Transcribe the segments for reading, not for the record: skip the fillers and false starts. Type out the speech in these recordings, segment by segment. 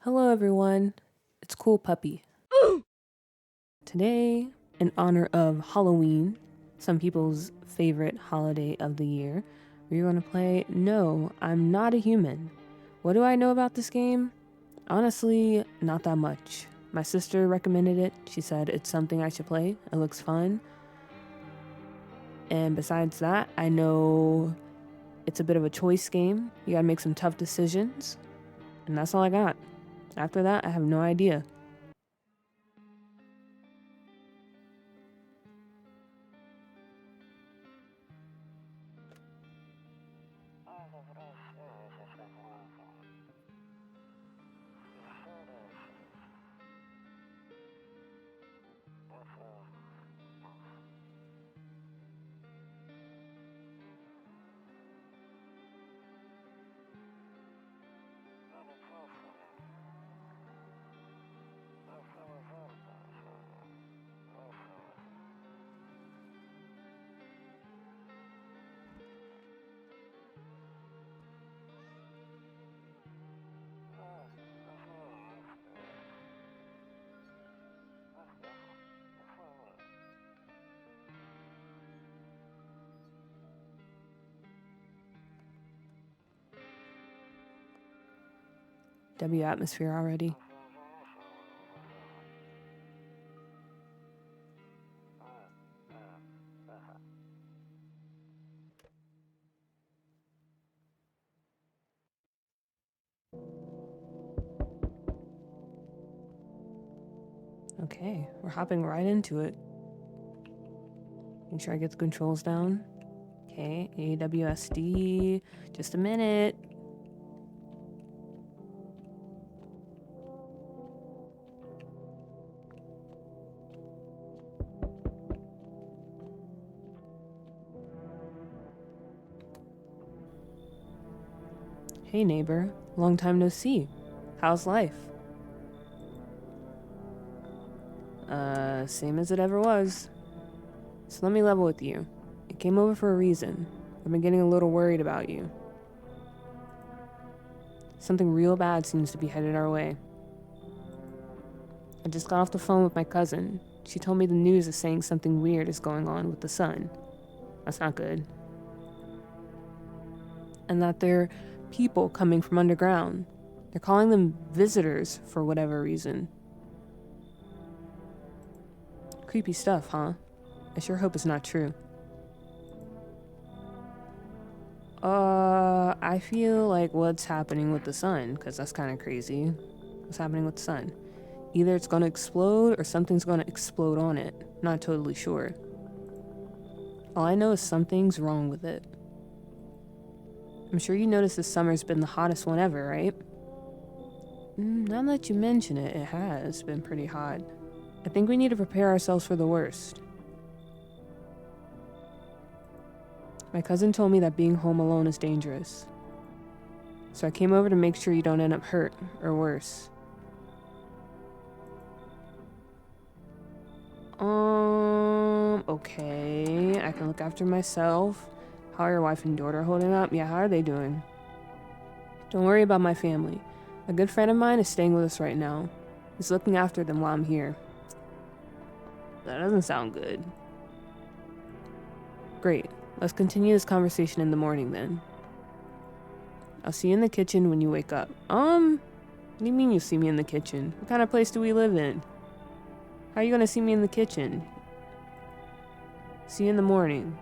Hello, everyone. It's Cool Puppy. Today, in honor of Halloween, some people's favorite holiday of the year, we're going to play No, I'm Not a Human. What do I know about this game? Honestly, not that much. My sister recommended it. She said it's something I should play. It looks fun. And besides that, I know it's a bit of a choice game. You gotta make some tough decisions. And that's all I got. After that, I have no idea. W atmosphere already. Okay, we're hopping right into it. Make sure I get the controls down. Okay, AWSD. Just a minute. Hey neighbor, long time no see. How's life? Same as it ever was. So let me level with you. I came over for a reason. I've been getting a little worried about you. Something real bad seems to be headed our way. I just got off the phone with my cousin. She told me the news is saying something weird is going on with the sun. That's not good. And that there are people coming from underground. They're calling them visitors for whatever reason. Creepy stuff, huh? I sure hope it's not true. I feel like what's happening with the sun, because that's kind of crazy. What's happening with the sun? Either it's gonna explode or something's gonna explode on it. Not totally sure. All I know is something's wrong with it. I'm sure you noticed this summer's been the hottest one ever, right? Now that you mention it, it has been pretty hot. I think we need to prepare ourselves for the worst. My cousin told me that being home alone is dangerous. So I came over to make sure you don't end up hurt, or worse. Okay, I can look after myself. How are your wife and daughter holding up? Yeah, how are they doing? Don't worry about my family. A good friend of mine is staying with us right now. He's looking after them while I'm here. That doesn't sound good. Great. Let's continue this conversation in the morning then. I'll see you in the kitchen when you wake up. What do you mean you see me in the kitchen? What kind of place do we live in? How are you gonna see me in the kitchen? See you in the morning.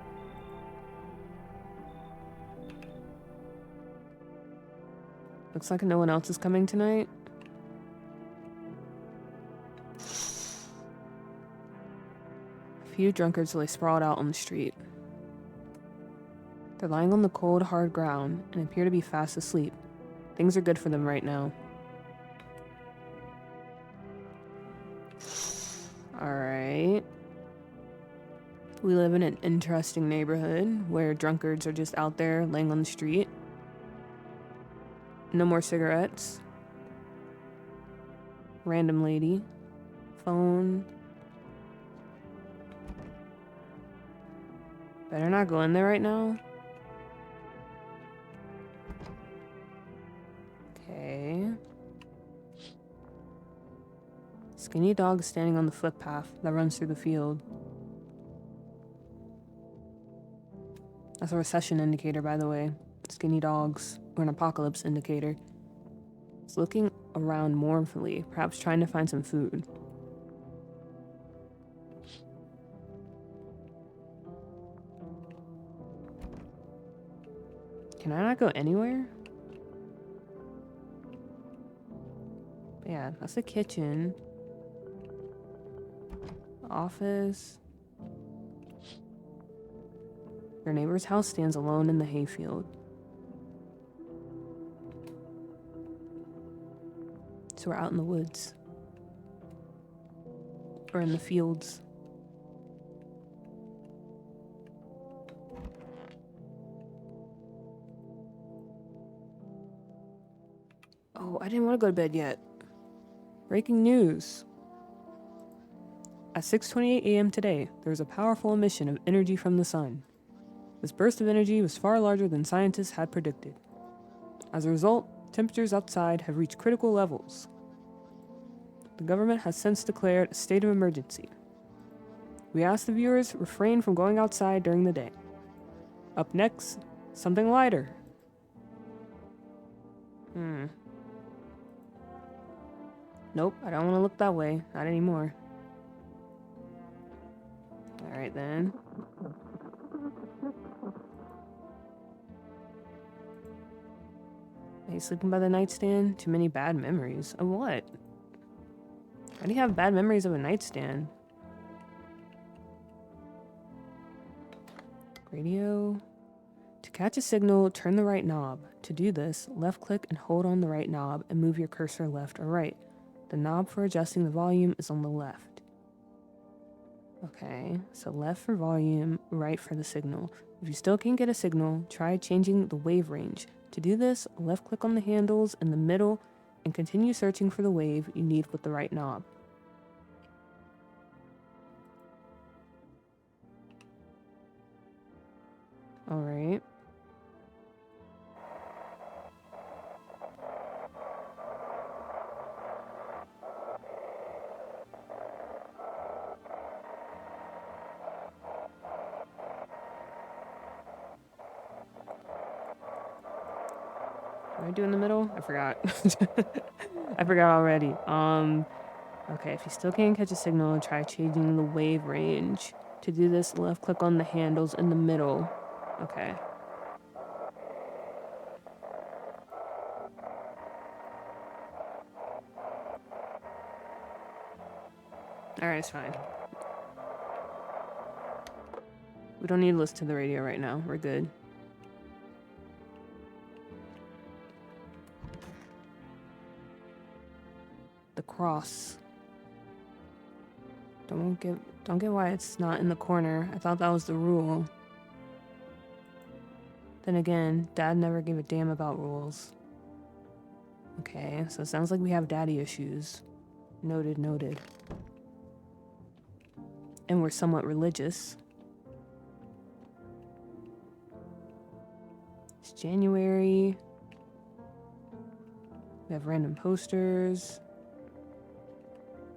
Looks like no one else is coming tonight. A few drunkards lay sprawled out on the street. They're lying on the cold, hard ground and appear to be fast asleep. Things are good for them right now. Alright. We live in an interesting neighborhood where drunkards are just out there laying on the street. No more cigarettes. Random lady. Phone. Better not go in there right now. Okay. Skinny dog standing on the footpath that runs through the field. That's a recession indicator, by the way. Skinny dogs, or an apocalypse indicator. It's looking around mournfully, perhaps trying to find some food. Can I not go anywhere? But yeah, that's the kitchen. Office. Your neighbor's house stands alone in the hayfield. So we're out in the woods. Or in the fields. Oh, I didn't want to go to bed yet. Breaking news. At 6:28 a.m. today, there was a powerful emission of energy from the sun. This burst of energy was far larger than scientists had predicted. As a result, temperatures outside have reached critical levels. The government has since declared a state of emergency. We ask the viewers refrain from going outside during the day. Up next, something lighter. Nope, I don't want to look that way. Not anymore. Alright then. Are you sleeping by the nightstand? Too many bad memories. Of what? Why do you have bad memories of a nightstand? Radio. To catch a signal, turn the right knob. To do this, left click and hold on the right knob and move your cursor left or right. The knob for adjusting the volume is on the left. Okay, so left for volume, right for the signal. If you still can't get a signal, try changing the wave range. To do this, left click on the handles in the middle and continue searching for the wave you need with the right knob. Alright. What do I do in the middle? I forgot. I forgot already. Okay, if you still can't catch a signal, try changing the wave range. To do this, left click on the handles in the middle. Okay. Alright, it's fine. We don't need to listen to the radio right now. We're good. The cross. Don't get why it's not in the corner. I thought that was the rule. Then again, Dad never gave a damn about rules. Okay, so it sounds like we have daddy issues. Noted, noted. And we're somewhat religious. It's January. We have random posters.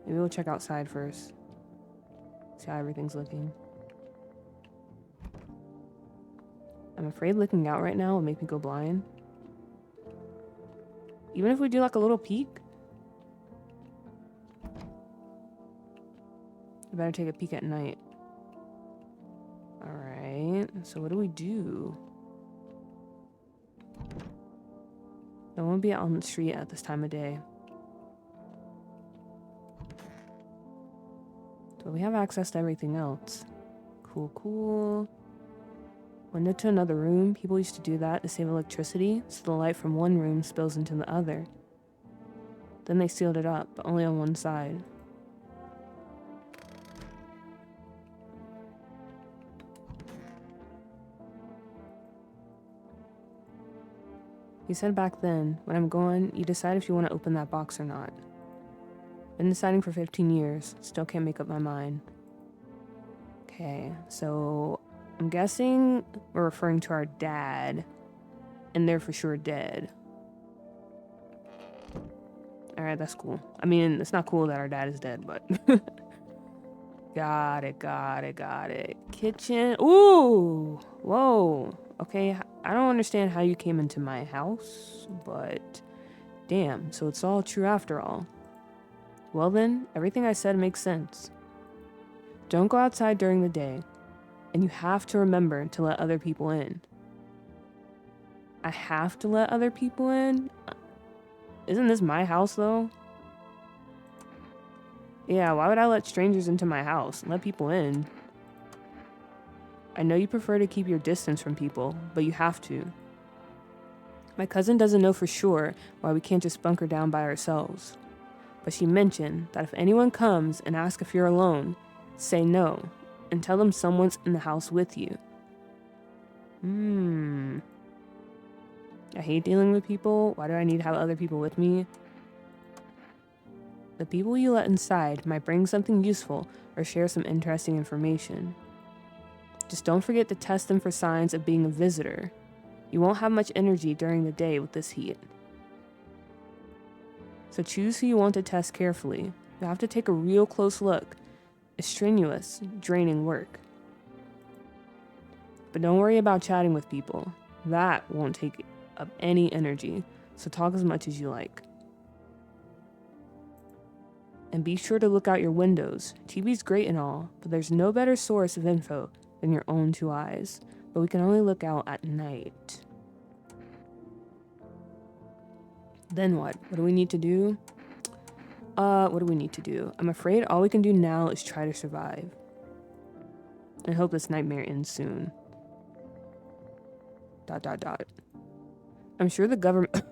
Maybe we'll check outside first. See how everything's looking. I'm afraid looking out right now will make me go blind. Even if we do like a little peek. We better take a peek at night. Alright, so what do we do? I won't be out on the street at this time of day. But we have access to everything else. Cool, cool. Window to another room. People used to do that to save electricity, so the light from one room spills into the other. Then they sealed it up, but only on one side. You said back then, when I'm gone, you decide if you want to open that box or not. Been deciding for 15 years, still can't make up my mind. Okay, so I'm guessing we're referring to our dad, and they're for sure dead. Alright, that's cool. I mean, it's not cool that our dad is dead, but... Got it. Kitchen. Ooh! Whoa. Okay, I don't understand how you came into my house, but... Damn, so it's all true after all. Well then, everything I said makes sense. Don't go outside during the day, and you have to remember to let other people in. I have to let other people in? Isn't this my house, though? Yeah, why would I let strangers into my house? Let people in. I know you prefer to keep your distance from people, but you have to. My cousin doesn't know for sure why we can't just bunker down by ourselves. But she mentioned that if anyone comes and asks if you're alone, say no, and tell them someone's in the house with you. I hate dealing with people. Why do I need to have other people with me? The people you let inside might bring something useful or share some interesting information. Just don't forget to test them for signs of being a visitor. You won't have much energy during the day with this heat. So choose who you want to test carefully. You'll have to take a real close look. It's strenuous, draining work. But don't worry about chatting with people. That won't take up any energy, so talk as much as you like. And be sure to look out your windows. TV's great and all, but there's no better source of info than your own two eyes. But we can only look out at night. Then what? What do we need to do? What do we need to do? I'm afraid all we can do now is try to survive. And hope this nightmare ends soon. ... I'm sure the government...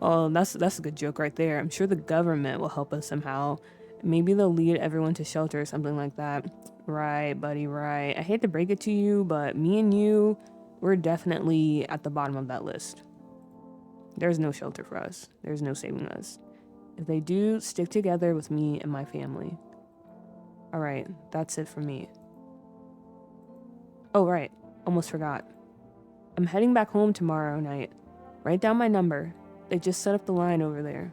Oh, that's a good joke right there. I'm sure the government will help us somehow. Maybe they'll lead everyone to shelter or something like that. Right, buddy, right. I hate to break it to you, but me and you, we're definitely at the bottom of that list. There's no shelter for us. There's no saving us. If they do, stick together with me and my family. Alright, that's it for me. Oh, right. Almost forgot. I'm heading back home tomorrow night. Write down my number. They just set up the line over there.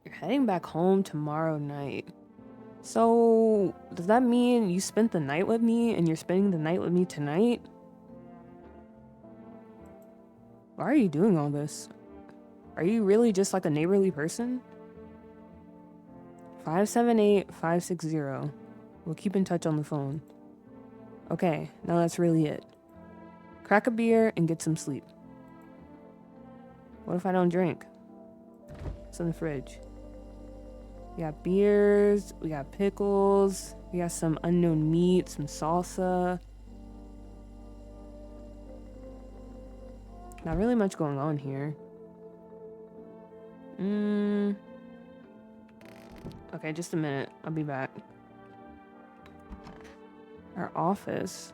You're heading back home tomorrow night. So, does that mean you spent the night with me and you're spending the night with me tonight? Why are you doing all this? Are you really just like a neighborly person? 578-560. We'll keep in touch on the phone. Okay, now that's really it. Crack a beer and get some sleep. What if I don't drink? It's in the fridge. We got beers, we got pickles, we got some unknown meat, some salsa. Not really much going on here. Okay, just a minute. I'll be back. Our office.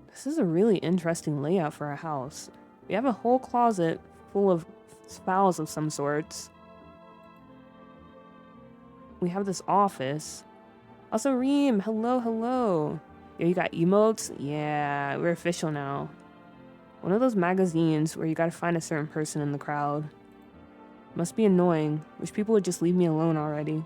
This is a really interesting layout for a house. We have a whole closet full of files of some sorts. We have this office. Also, Reem, hello. Yo, you got emotes? Yeah, we're official now. One of those magazines where you gotta find a certain person in the crowd. Must be annoying. Wish people would just leave me alone already.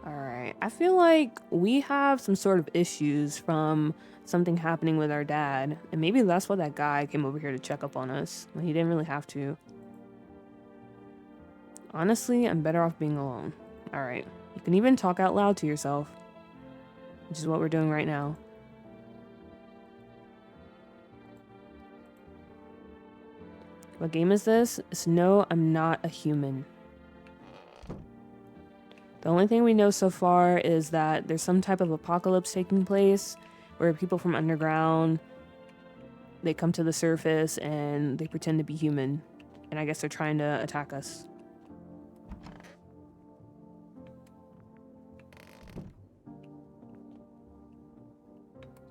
Alright, I feel like we have some sort of issues from something happening with our dad. And maybe that's why that guy came over here to check up on us when he didn't really have to. Honestly, I'm better off being alone. Alright, you can even talk out loud to yourself. Which is what we're doing right now. What game is this? It's No, I'm Not a Human. The only thing we know so far is that there's some type of apocalypse taking place where people from underground, they come to the surface and they pretend to be human. And I guess they're trying to attack us.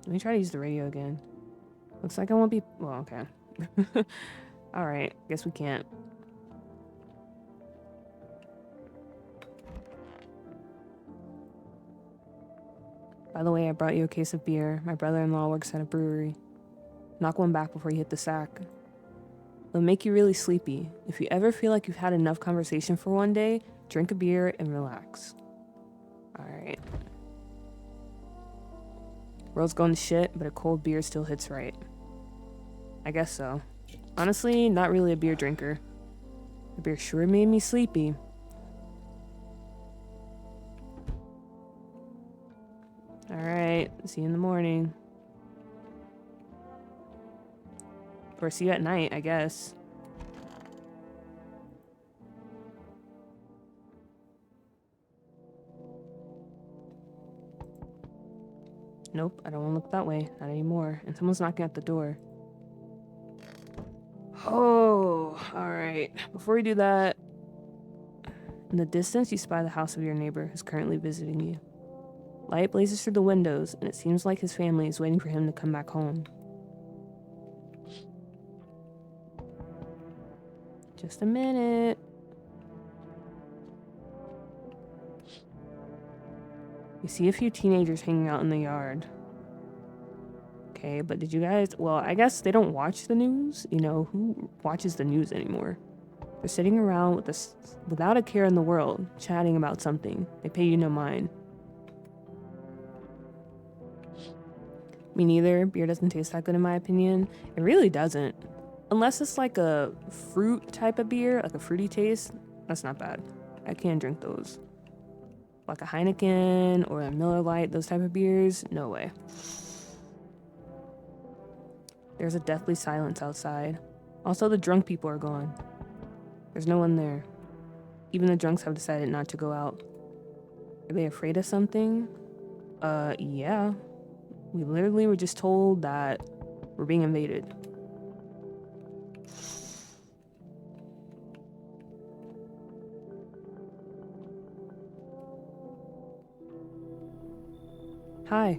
Let me try to use the radio again. Looks like I won't be... Well, okay. Alright, guess we can't. By the way, I brought you a case of beer. My brother-in-law works at a brewery. Knock one back before you hit the sack. It'll make you really sleepy. If you ever feel like you've had enough conversation for one day, drink a beer and relax. Alright. World's going to shit, but a cold beer still hits right. I guess so. Honestly, not really a beer drinker. The beer sure made me sleepy. Alright, see you in the morning. Or see you at night, I guess. Nope, I don't want to look that way. Not anymore. And someone's knocking at the door. Oh, alright. Before we do that, in the distance, you spy the house of your neighbor who's currently visiting you. Light blazes through the windows, and it seems like his family is waiting for him to come back home. Just a minute. You see a few teenagers hanging out in the yard. Okay, but did you guys... Well, I guess they don't watch the news. You know, who watches the news anymore? They're sitting around with this, without a care in the world, chatting about something. They pay you no mind. Me neither. Beer doesn't taste that good in my opinion. It really doesn't. Unless it's like a fruit type of beer, like a fruity taste, that's not bad. I can drink those. Like a Heineken or a Miller Lite, those type of beers, no way. There's a deathly silence outside. Also, the drunk people are gone. There's no one there. Even the drunks have decided not to go out. Are they afraid of something? Yeah. We literally were just told that we're being invaded. Hi.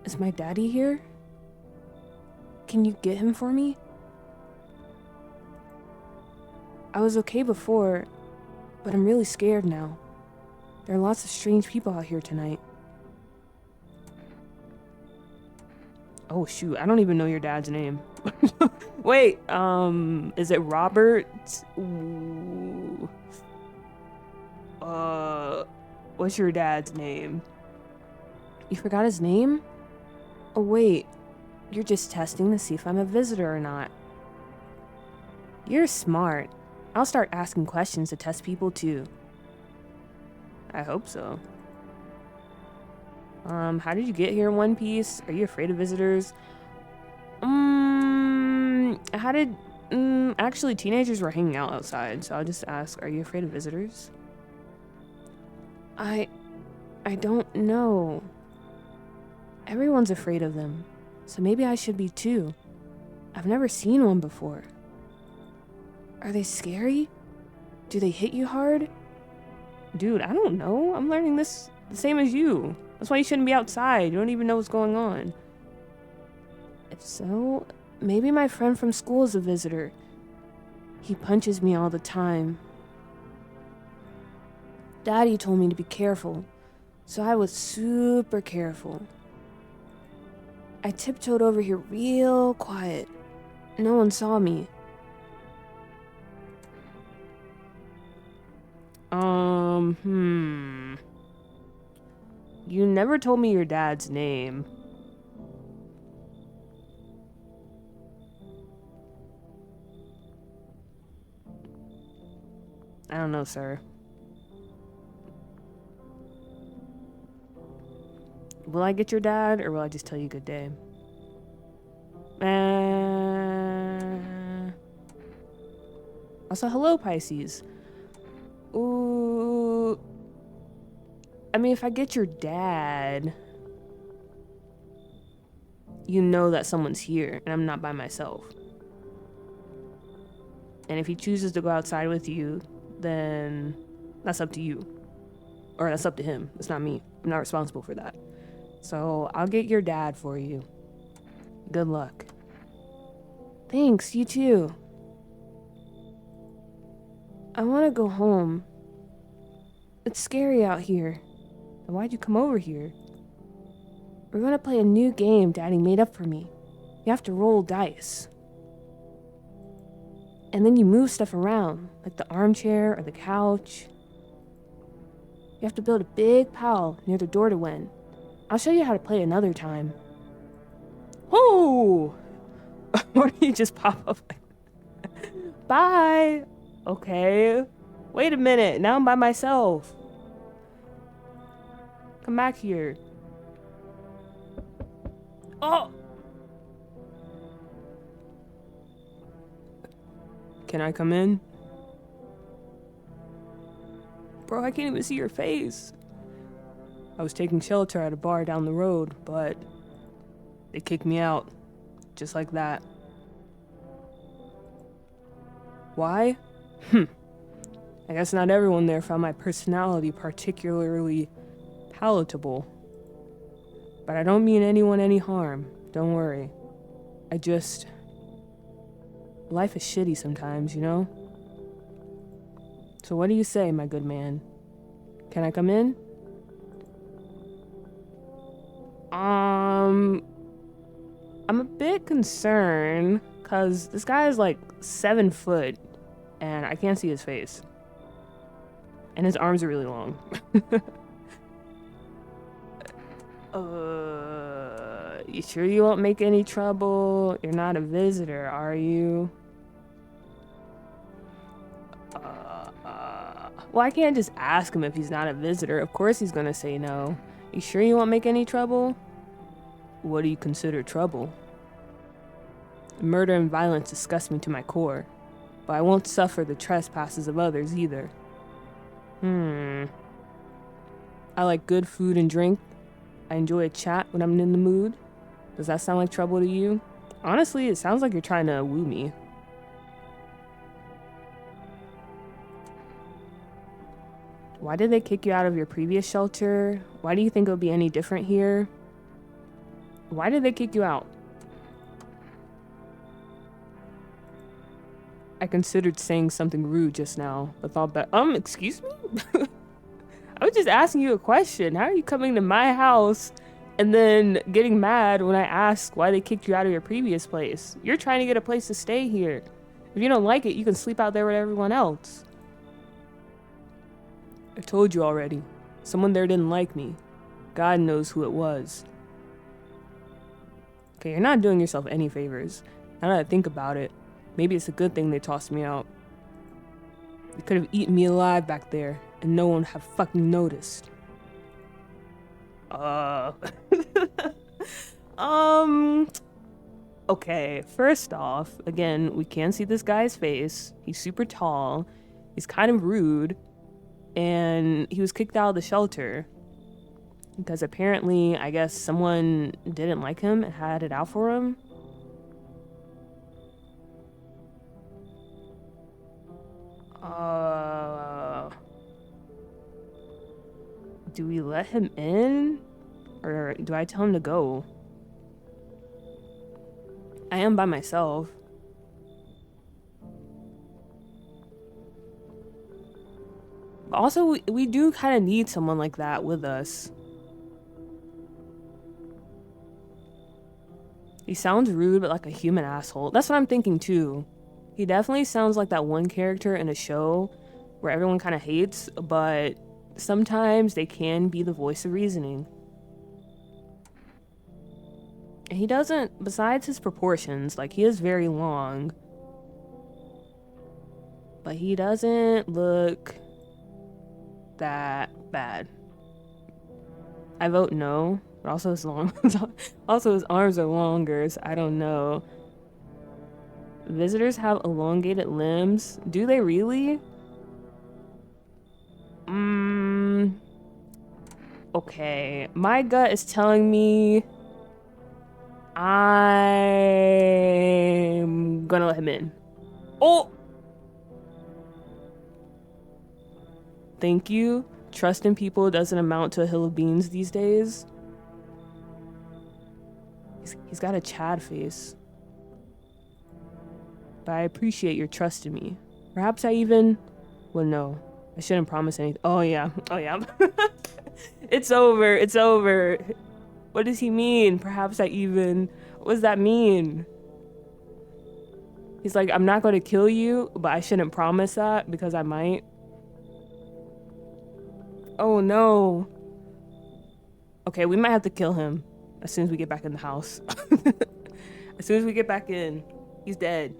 Is my daddy here? Can you get him for me? I was okay before, but I'm really scared now. There are lots of strange people out here tonight. Oh shoot, I don't even know your dad's name. Wait, is it Robert? Ooh. What's your dad's name? You forgot his name? Oh wait, you're just testing to see if I'm a visitor or not. You're smart. I'll start asking questions to test people too. I hope so. How did you get here in one piece? Are you afraid of visitors? Actually, teenagers were hanging out outside, so I'll just ask, are you afraid of visitors? I don't know. Everyone's afraid of them, so maybe I should be too. I've never seen one before. Are they scary? Do they hit you hard? Dude, I don't know. I'm learning this the same as you. That's why you shouldn't be outside. You don't even know what's going on. If so, maybe my friend from school is a visitor. He punches me all the time. Daddy told me to be careful, so I was super careful. I tiptoed over here real quiet. No one saw me. You never told me your dad's name. I don't know, sir. Will I get your dad, or will I just tell you good day? Also, hello, Pisces. Ooh. I mean, if I get your dad, you know that someone's here, and I'm not by myself. And if he chooses to go outside with you, then that's up to you. Or that's up to him. It's not me. I'm not responsible for that. So I'll get your dad for you. Good luck. Thanks, you too. I want to go home. It's scary out here. Then why'd you come over here? We're gonna play a new game Daddy made up for me. You have to roll dice. And then you move stuff around, like the armchair or the couch. You have to build a big pile near the door to win. I'll show you how to play another time. Whoa! Why do you just pop up? Bye! Okay. Wait a minute, now I'm by myself. Come back here. Oh! Can I come in? Bro, I can't even see your face. I was taking shelter at a bar down the road, but they kicked me out. Just like that. Why? I guess not everyone there found my personality particularly palatable. But I don't mean anyone any harm. Don't worry. Life is shitty sometimes, you know? So what do you say, my good man? Can I come in? I'm a bit concerned, cause this guy is like 7 foot, and I can't see his face. And his arms are really long. You sure you won't make any trouble? You're not a visitor, are you? Well, I can't just ask him if he's not a visitor. Of course he's gonna say no. You sure you won't make any trouble? What do you consider trouble? Murder and violence disgust me to my core, but I won't suffer the trespasses of others either. I like good food and drink. I enjoy a chat when I'm in the mood. Does that sound like trouble to you? Honestly, it sounds like you're trying to woo me. Why did they kick you out of your previous shelter? Why do you think it'll be any different here? Why did they kick you out? I considered saying something rude just now, but thought that, excuse me? I was just asking you a question. How are you coming to my house and then getting mad when I ask why they kicked you out of your previous place? You're trying to get a place to stay here. If you don't like it, you can sleep out there with everyone else. I told you already. Someone there didn't like me. God knows who it was. Okay, you're not doing yourself any favors. Now that I think about it, maybe it's a good thing they tossed me out. They could have eaten me alive back there, and no one would have fucking noticed. Okay, first off, again, we can't see this guy's face. He's super tall. He's kind of rude. And he was kicked out of the shelter. Because apparently, I guess someone didn't like him and had it out for him. Do we let him in? Or do I tell him to go? I am by myself. Also, we do kind of need someone like that with us. He sounds rude, but like a human asshole. That's what I'm thinking too. He definitely sounds like that one character in a show where everyone kind of hates, but sometimes they can be the voice of reasoning. And he doesn't, besides his proportions, like he is very long, but he doesn't look that bad. I vote no, but also his arms are longer, so I don't know. Visitors have elongated limbs. Do they really? Okay, my gut is telling me I'm gonna let him in. Oh! Thank you. Trust in people doesn't amount to a hill of beans these days. He's got a Chad face. But I appreciate your trust in me. Perhaps I even... Well, no. I shouldn't promise anything. Oh, yeah. Oh, yeah. It's over. It's over. What does he mean? Perhaps I even... What does that mean? He's like, I'm not going to kill you, but I shouldn't promise that because I might. Oh, no. Okay, we might have to kill him as soon as we get back in the house. As soon as we get back in, he's dead.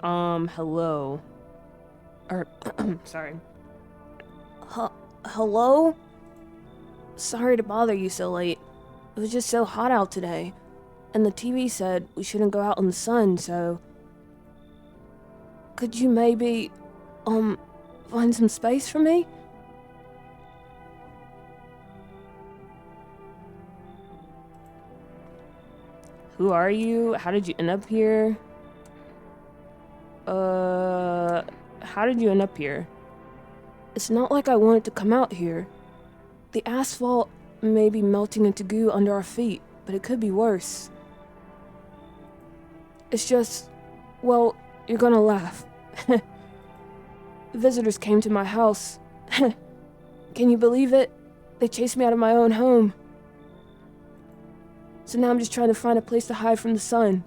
Hello. Or, sorry. Hello? Sorry to bother you so late. It was just so hot out today. And the TV said we shouldn't go out in the sun, so... Could you maybe, find some space for me? Who are you? How did you end up here? How did you end up here? It's not like I wanted to come out here. The asphalt may be melting into goo under our feet, but it could be worse. It's just, well, you're gonna laugh. Visitors came to my house. Can you believe it? They chased me out of my own home. So now I'm just trying to find a place to hide from the sun.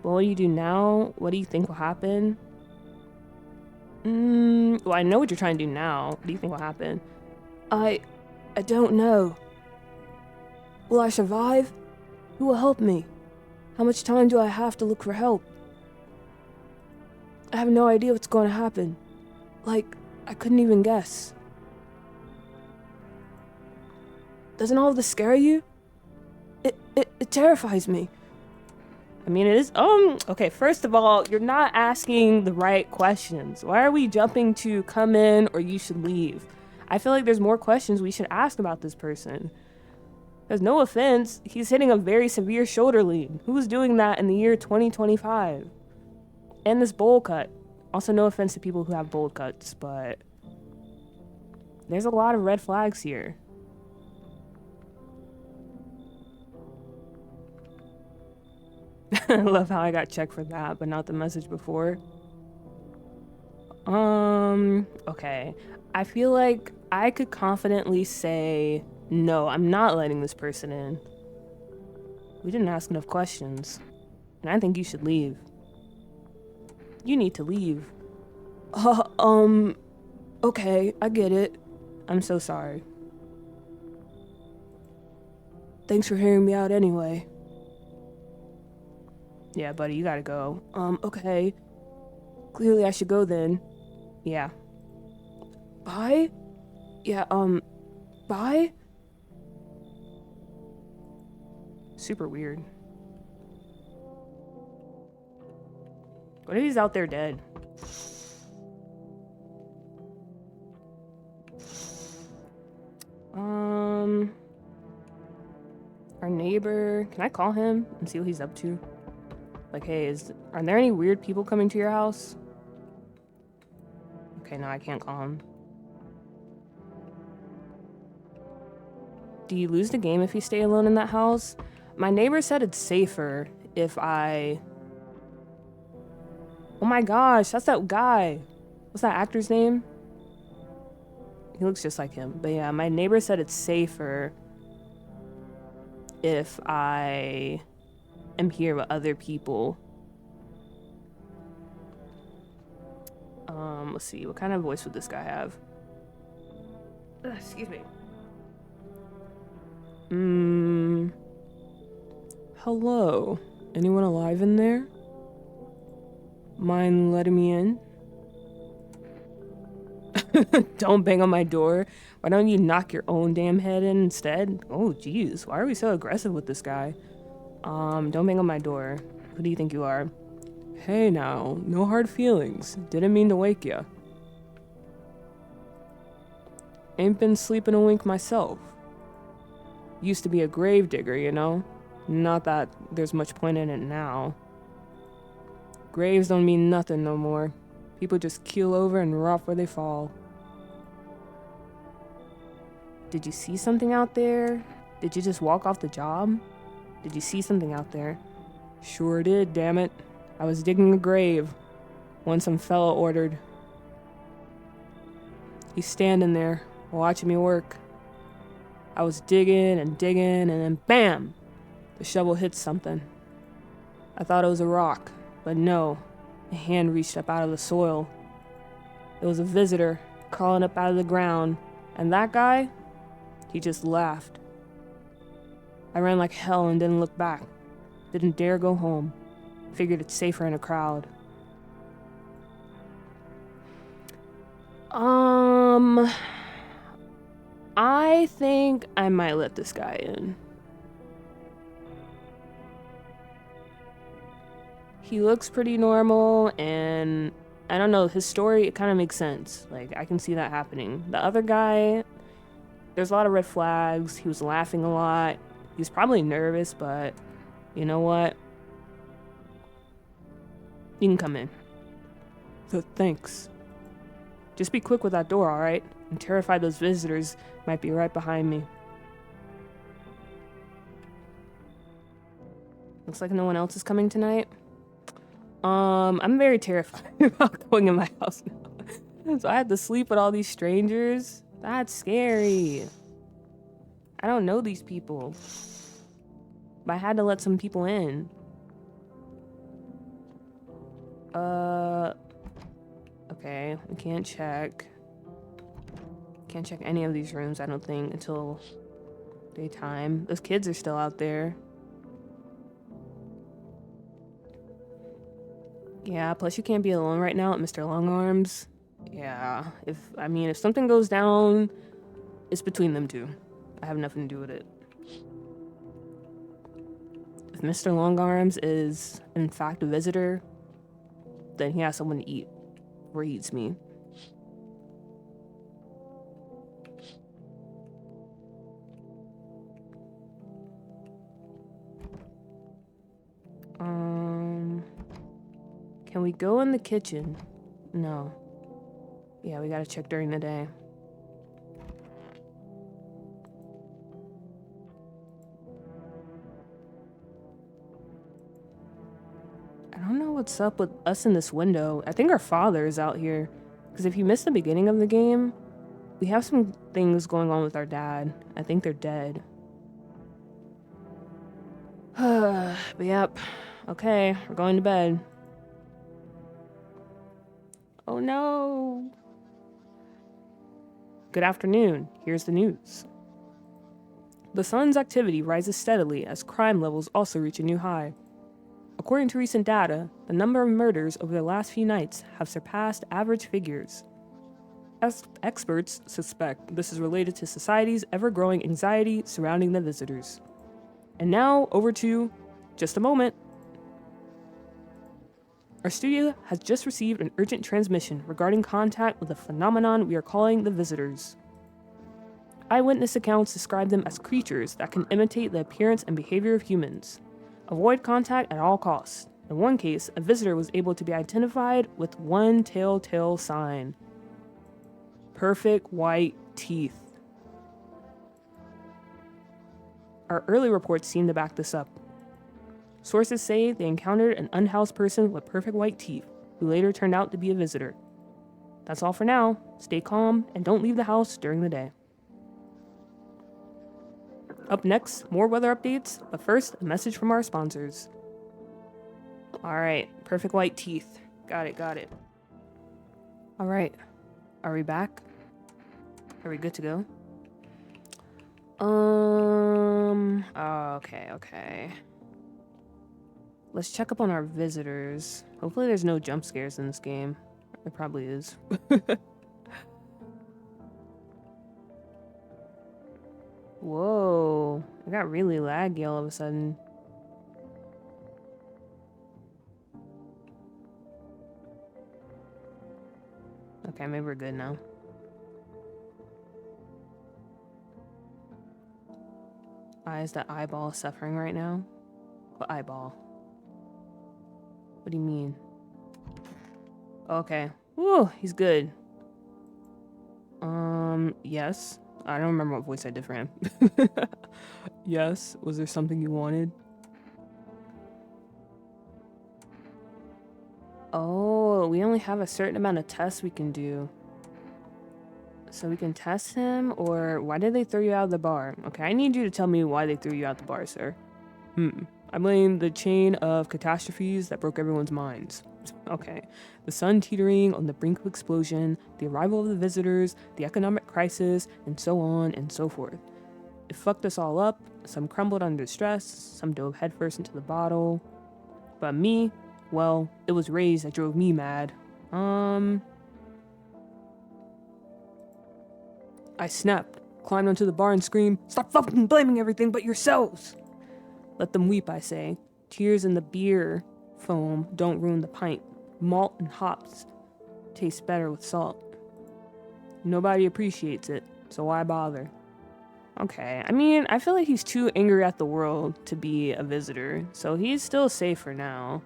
What do you do now? What do you think will happen? Well, I know what you're trying to do now. What do you think will happen? I don't know. Will I survive? Who will help me? How much time do I have to look for help? I have no idea what's going to happen. Like, I couldn't even guess. Doesn't all of this scare you? It terrifies me. I mean, it is, okay, first of all, you're not asking the right questions. Why are we jumping to come in or you should leave? I feel like there's more questions we should ask about this person. There's no offense, he's hitting a very severe shoulder lead. Who's doing that in the year 2025? And this bowl cut. Also, no offense to people who have bowl cuts, but there's a lot of red flags here. I love how I got checked for that, but not the message before. Okay. I feel like I could confidently say, no, I'm not letting this person in. We didn't ask enough questions. And I think you should leave. You need to leave. Okay, I get it. I'm so sorry. Thanks for hearing me out anyway. Yeah, buddy, you gotta go. Okay. Clearly I should go then. Yeah. Bye? Yeah, bye? Super weird. What if he's out there dead? Our neighbor, can I call him and see what he's up to? Like, hey, are there any weird people coming to your house? Okay, no, I can't call him. Do you lose the game if you stay alone in that house? My neighbor said it's safer if I... Oh my gosh, that's that guy. What's that actor's name? He looks just like him. But yeah, my neighbor said it's safer if I am here with other people. Let's see, what kind of voice would this guy have? Excuse me. Hello. Anyone alive in there? Mind letting me in? Don't bang on my door. Why don't you knock your own damn head in instead? Oh, jeez. Why are we so aggressive with this guy? Don't bang on my door. Who do you think you are? Hey now, no hard feelings. Didn't mean to wake ya. Ain't been sleeping a wink myself. Used to be a grave digger, you know? Not that there's much point in it now. Graves don't mean nothing no more. People just keel over and rot where they fall. Did you see something out there? Did you just walk off the job? Did you see something out there? Sure did, damn it. I was digging a grave. One some fella ordered. He's standing there, watching me work. I was digging and digging, and then BAM! The shovel hits something. I thought it was a rock, but no. A hand reached up out of the soil. It was a visitor crawling up out of the ground, and that guy, he just laughed. I ran like hell and didn't look back. Didn't dare go home. Figured it's safer in a crowd. I think I might let this guy in. He looks pretty normal, and I don't know, his story, it kind of makes sense. Like, I can see that happening. The other guy, there's a lot of red flags. He was laughing a lot. He's probably nervous, but you know what? You can come in. So thanks. Just be quick with that door, alright? I'm terrified those visitors might be right behind me. Looks like no one else is coming tonight. I'm very terrified about going in my house now. So I had to sleep with all these strangers. That's scary. I don't know these people. But I had to let some people in. Okay, we can't check. Can't check any of these rooms, I don't think, until daytime. Those kids are still out there. Yeah, plus you can't be alone right now at Mr. Longarms. Yeah, if something goes down, it's between them two. I have nothing to do with it. If Mr. Longarms is, in fact, a visitor, then he has someone to eat before he eats me. Can we go in the kitchen? No. Yeah, we gotta check during the day. I don't know what's up with us in this window. I think our father is out here. Because if you missed the beginning of the game, we have some things going on with our dad. I think they're dead. But yep. Okay, we're going to bed. Oh no! Good afternoon. Here's the news. The sun's activity rises steadily as crime levels also reach a new high. According to recent data, the number of murders over the last few nights have surpassed average figures. As experts suspect this is related to society's ever-growing anxiety surrounding the visitors. And now, over to just a moment. Our studio has just received an urgent transmission regarding contact with a phenomenon we are calling the visitors. Eyewitness accounts describe them as creatures that can imitate the appearance and behavior of humans. Avoid contact at all costs. In one case, a visitor was able to be identified with one telltale sign. Perfect white teeth. Our early reports seem to back this up. Sources say they encountered an unhoused person with perfect white teeth, who later turned out to be a visitor. That's all for now. Stay calm and don't leave the house during the day. Up next, more weather updates, but first, a message from our sponsors. Alright, perfect white teeth. Got it. Alright, are we back? Are we good to go? Okay. Let's check up on our visitors. Hopefully there's no jump scares in this game. There probably is. Whoa, I got really laggy all of a sudden. Okay, maybe we're good now. Is that eyeball suffering right now? What eyeball? What do you mean? Okay. Woo, he's good. Yes. I don't remember what voice I did for him. Yes. Was there something you wanted? Oh, we only have a certain amount of tests we can do. So we can test him, or why did they throw you out of the bar? Okay, I need you to tell me why they threw you out the bar, sir. I blame the chain of catastrophes that broke everyone's minds. Okay. The sun teetering on the brink of explosion, the arrival of the visitors, the economic crisis, and so on and so forth. It fucked us all up. Some crumbled under stress, some dove headfirst into the bottle. But me, well, it was Rays that drove me mad. I snapped, climbed onto the bar and screamed, "Stop fucking blaming everything but yourselves!" Let them weep, I say. Tears in the beer foam don't ruin the pint. Malt and hops taste better with salt. Nobody appreciates it, so why bother? Okay, I mean, I feel like he's too angry at the world to be a visitor, so he's still safe for now.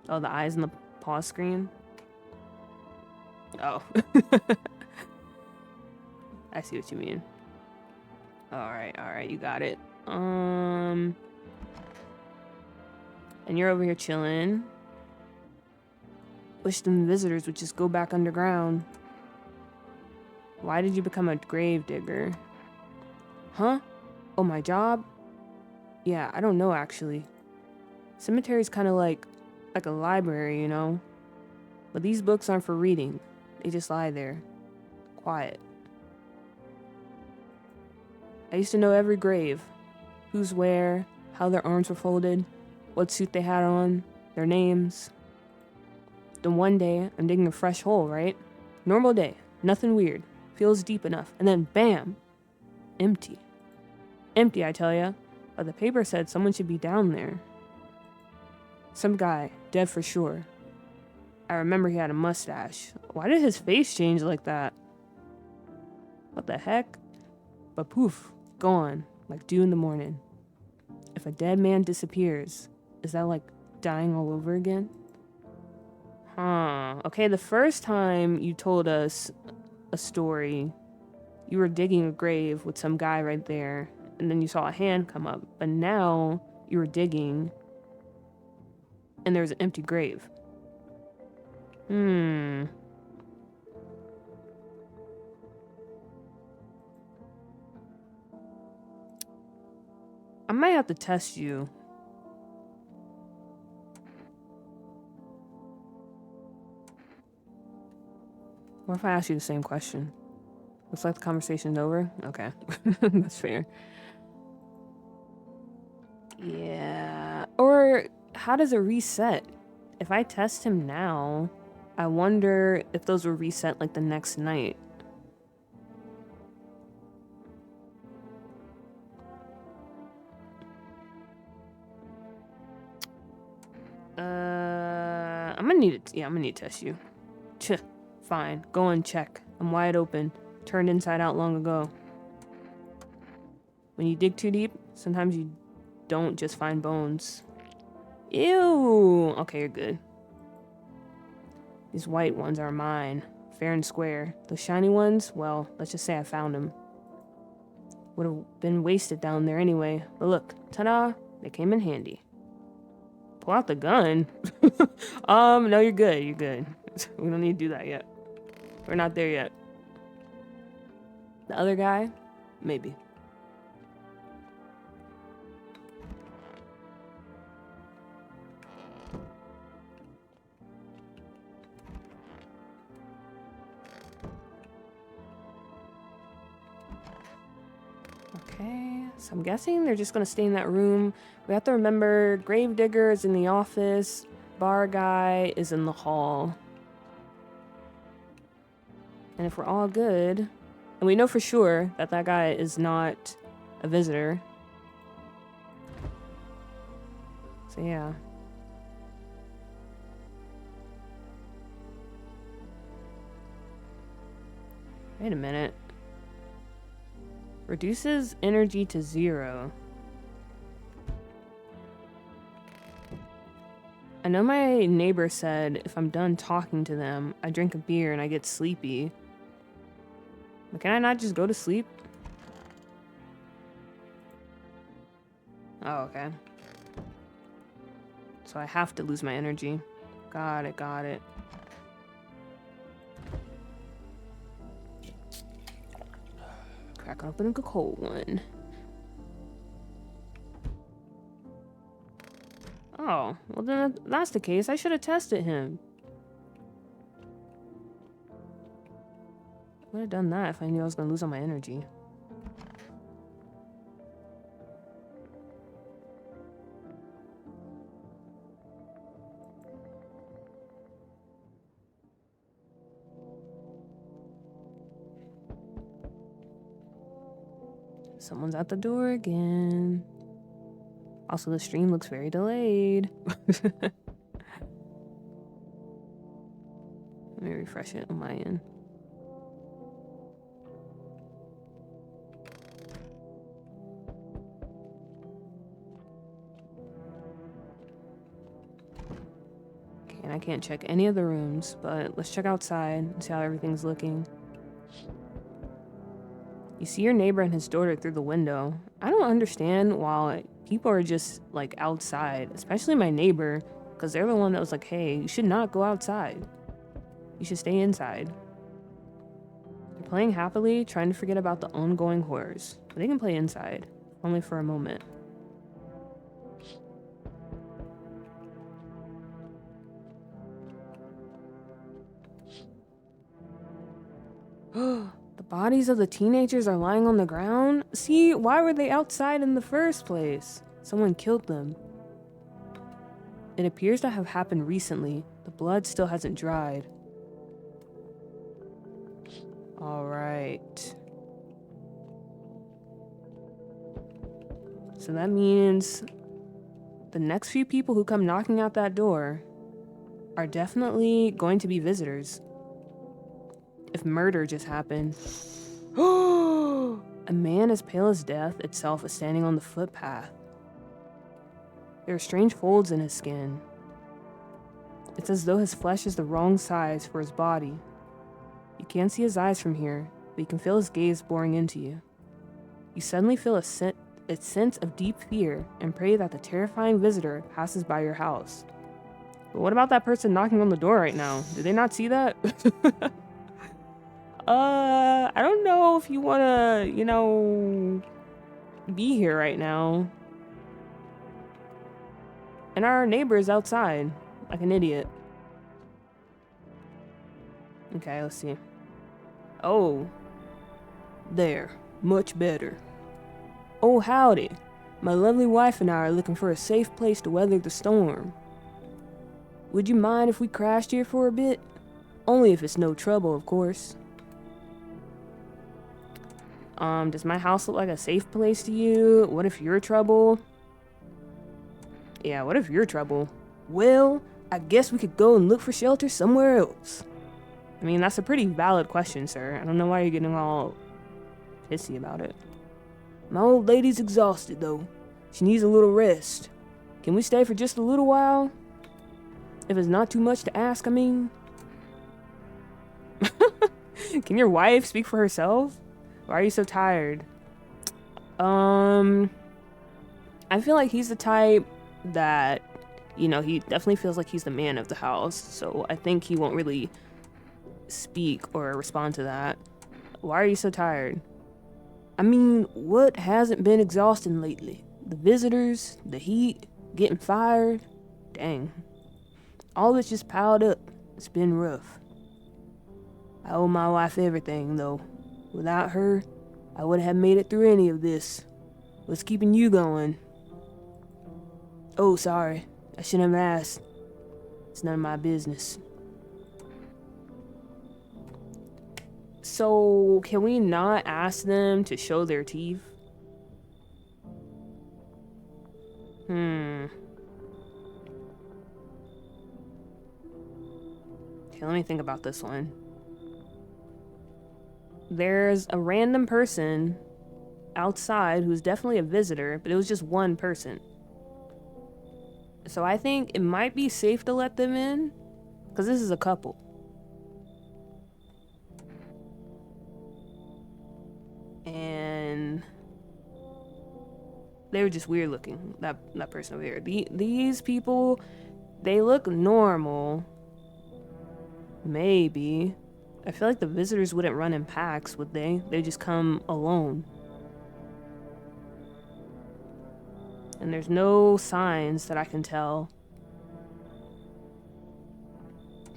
Oh, the eyes in the pause screen? Oh. I see what you mean. Alright, you got it. And you're over here chilling. Wish them visitors would just go back underground. Why did you become a grave digger? Huh? Oh, my job? Yeah, I don't know actually. Cemetery's kind of like a library, you know? But these books aren't for reading. They just lie there. Quiet. I used to know every grave. Who's where, how their arms were folded, what suit they had on, their names. Then one day, I'm digging a fresh hole, right? Normal day, nothing weird. Feels deep enough, and then bam! Empty. Empty, I tell ya. But the paper said someone should be down there. Some guy, dead for sure. I remember he had a mustache. Why did his face change like that? What the heck? But poof, gone, like dew in the morning. If a dead man disappears, is that like dying all over again? Huh. Okay, the first time you told us a story, you were digging a grave with some guy right there, and then you saw a hand come up. But now you were digging, and there's an empty grave. I might have to test you. What if I ask you the same question? Looks like the conversation's over? Okay. That's fair. Yeah. Or how does it reset? If I test him now, I wonder if those will reset like the next night. I'm gonna need it. Yeah, I'm gonna need to test you. Fine. Go and check. I'm wide open. Turned inside out long ago. When you dig too deep, sometimes you don't just find bones. Ew! Okay, you're good. These white ones are mine. Fair and square. Those shiny ones, well, let's just say I found them. Would have been wasted down there anyway. But look, ta-da! They came in handy. Pull out the gun? No, you're good. You're good. We don't need to do that yet. We're not there yet. The other guy? Maybe. Okay, so I'm guessing they're just gonna stay in that room. We have to remember, Gravedigger is in the office, bar guy is in the hall. And if we're all good, and we know for sure that that guy is not a visitor. So yeah. Wait a minute. Reduces energy to 0. I know my neighbor said if I'm done talking to them, I drink a beer and I get sleepy. But can I not just go to sleep? Oh, okay. So I have to lose my energy. Got it. Crack open a cold one. Oh, well then if that's the case, I should have tested him. I would have done that if I knew I was gonna lose all my energy. Someone's at the door again. Also, the stream looks very delayed. Let me refresh it on my end. Okay, and I can't check any of the rooms, but let's check outside and see how everything's looking. You see your neighbor and his daughter through the window. I don't understand why people are just like outside, especially my neighbor, because they're the one that was like, hey, you should not go outside. You should stay inside. They're playing happily, trying to forget about the ongoing horrors. But they can play inside, only for a moment. The bodies of the teenagers are lying on the ground? See, why were they outside in the first place? Someone killed them. It appears to have happened recently. The blood still hasn't dried. Alright. So that means the next few people who come knocking at that door are definitely going to be visitors. If murder just happened. A man as pale as death itself is standing on the footpath. There are strange folds in his skin. It's as though his flesh is the wrong size for his body. You can't see his eyes from here, but you can feel his gaze boring into you. You suddenly feel a sense of deep fear and pray that the terrifying visitor passes by your house. But what about that person knocking on the door right now? Did they not see that? I don't know if you wanna, be here right now. And our neighbor is outside, like an idiot. Okay, let's see. Oh. There. Much better. Oh, howdy. My lovely wife and I are looking for a safe place to weather the storm. Would you mind if we crashed here for a bit? Only if it's no trouble, of course. Does my house look like a safe place to you? What if you're trouble? Yeah, what if you're trouble? Well, I guess we could go and look for shelter somewhere else. I mean, that's a pretty valid question, sir. I don't know why you're getting all pissy about it. My old lady's exhausted, though. She needs a little rest. Can we stay for just a little while? If it's not too much to ask, I mean. Can your wife speak for herself? Why are you so tired? I feel like he's the type that, he definitely feels like he's the man of the house. So I think he won't really speak or respond to that. Why are you so tired? I mean, what hasn't been exhausting lately? The visitors, the heat, getting fired. Dang. All of it's just piled up. It's been rough. I owe my wife everything, though. Without her, I wouldn't have made it through any of this. What's keeping you going? Oh, sorry. I shouldn't have asked. It's none of my business. So, can we not ask them to show their teeth? Okay, let me think about this one. There's a random person outside who's definitely a visitor, but it was just one person. So I think it might be safe to let them in, because this is a couple. And they were just weird looking, that person over here. These people, they look normal. Maybe. I feel like the visitors wouldn't run in packs, would they? They just come alone. And there's no signs that I can tell.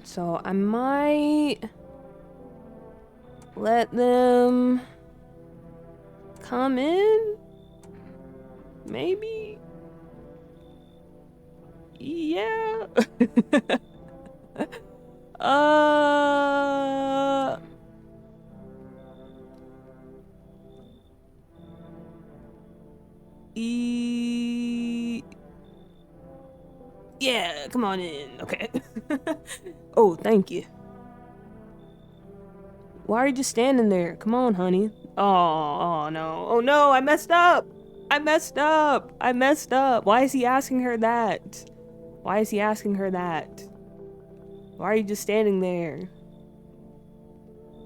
So I might let them come in? Maybe? Yeah. Yeah, come on in. Okay. Oh, thank you. Why are you just standing there? Come on, honey. Oh no. Oh no, I messed up. I messed up. I messed up. Why is he asking her that? Why is he asking her that? Why are you just standing there?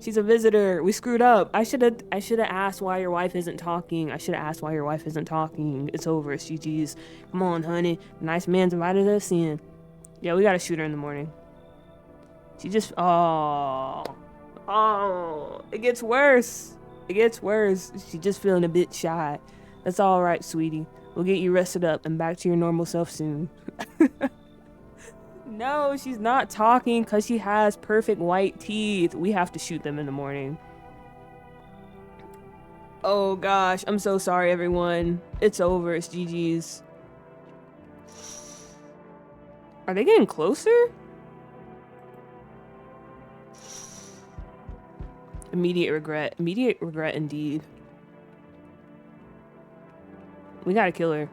She's a visitor. We screwed up. I should have asked why your wife isn't talking. I should have asked why your wife isn't talking. It's over. It's GG's. Come on, honey. Nice man's invited us in. Yeah, we gotta shoot her in the morning. She just oh, it gets worse. It gets worse. She's just feeling a bit shy. That's all right, sweetie. We'll get you rested up and back to your normal self soon. No, she's not talking because she has perfect white teeth. We have to shoot them in the morning. Oh gosh, I'm so sorry, everyone. It's over. It's GG's. Are they getting closer? Immediate regret. Immediate regret indeed. We gotta kill her.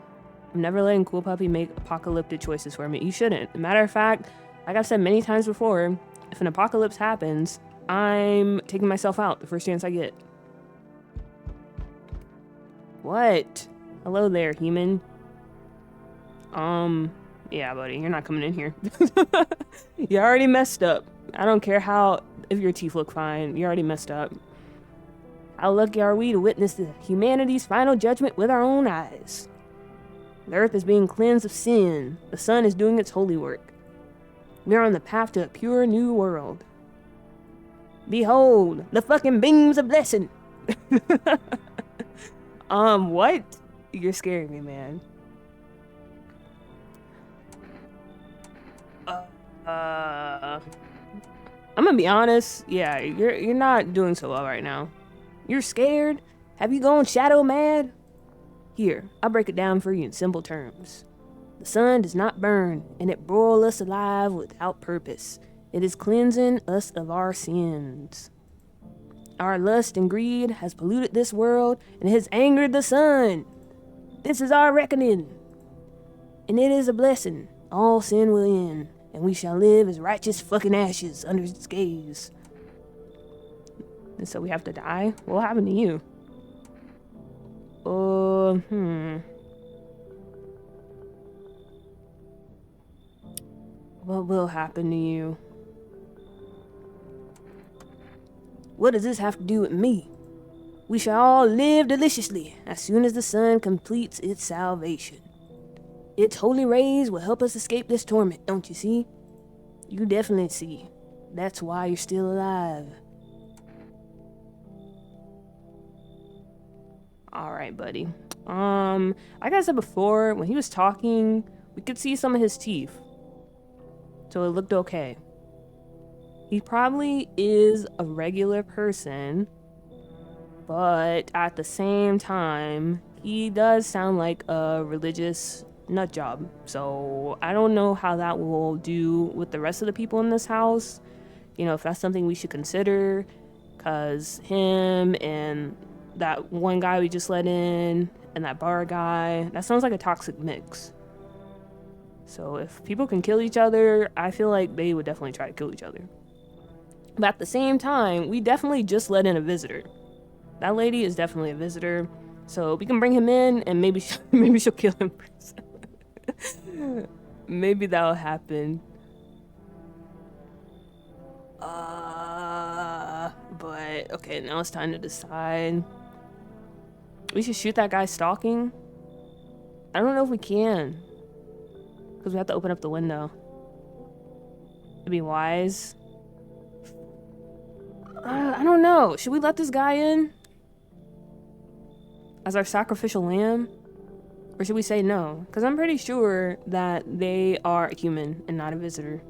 I'm never letting Cool Puppy make apocalyptic choices for me. You shouldn't. Matter of fact, like I've said many times before, if an apocalypse happens, I'm taking myself out the first chance I get. What? Hello there, human. Yeah, buddy, you're not coming in here. You already messed up. I don't care if your teeth look fine. You already messed up. How lucky are we to witness humanity's final judgment with our own eyes? The earth is being cleansed of sin. The sun is doing its holy work. We are on the path to a pure new world. Behold, the fucking beams of blessing. What? You're scaring me, man. I'm gonna be honest. Yeah, you're not doing so well right now. You're scared? Have you gone shadow mad? Here, I'll break it down for you in simple terms. The sun does not burn, and it broil us alive without purpose. It is cleansing us of our sins. Our lust and greed has polluted this world, and has angered the sun. This is our reckoning. And it is a blessing. All sin will end, and we shall live as righteous fucking ashes under its gaze. And so we have to die? What happened to you? What will happen to you? What does this have to do with me? We shall all live deliciously as soon as the sun completes its salvation. Its holy rays will help us escape this torment, don't you see? You definitely see. That's why you're still alive. Alright, buddy. Like I said before, when he was talking, we could see some of his teeth. So it looked okay. He probably is a regular person, but at the same time, he does sound like a religious nut job. So I don't know how that will do with the rest of the people in this house. You know, if that's something we should consider, because him and that one guy we just let in and that bar guy, that sounds like a toxic mix. So if people can kill each other, I feel like they would definitely try to kill each other. But at the same time, we definitely just let in a visitor. That lady is definitely a visitor, so we can bring him in and maybe she'll kill him first. Maybe that'll happen. But okay, now it's time to decide. We should shoot that guy stalking. I don't know if we can, because we have to open up the window. It'd be wise. know. Should we let this guy in as our sacrificial lamb? Or should we say no? Because I'm pretty sure that they are a human and not a visitor.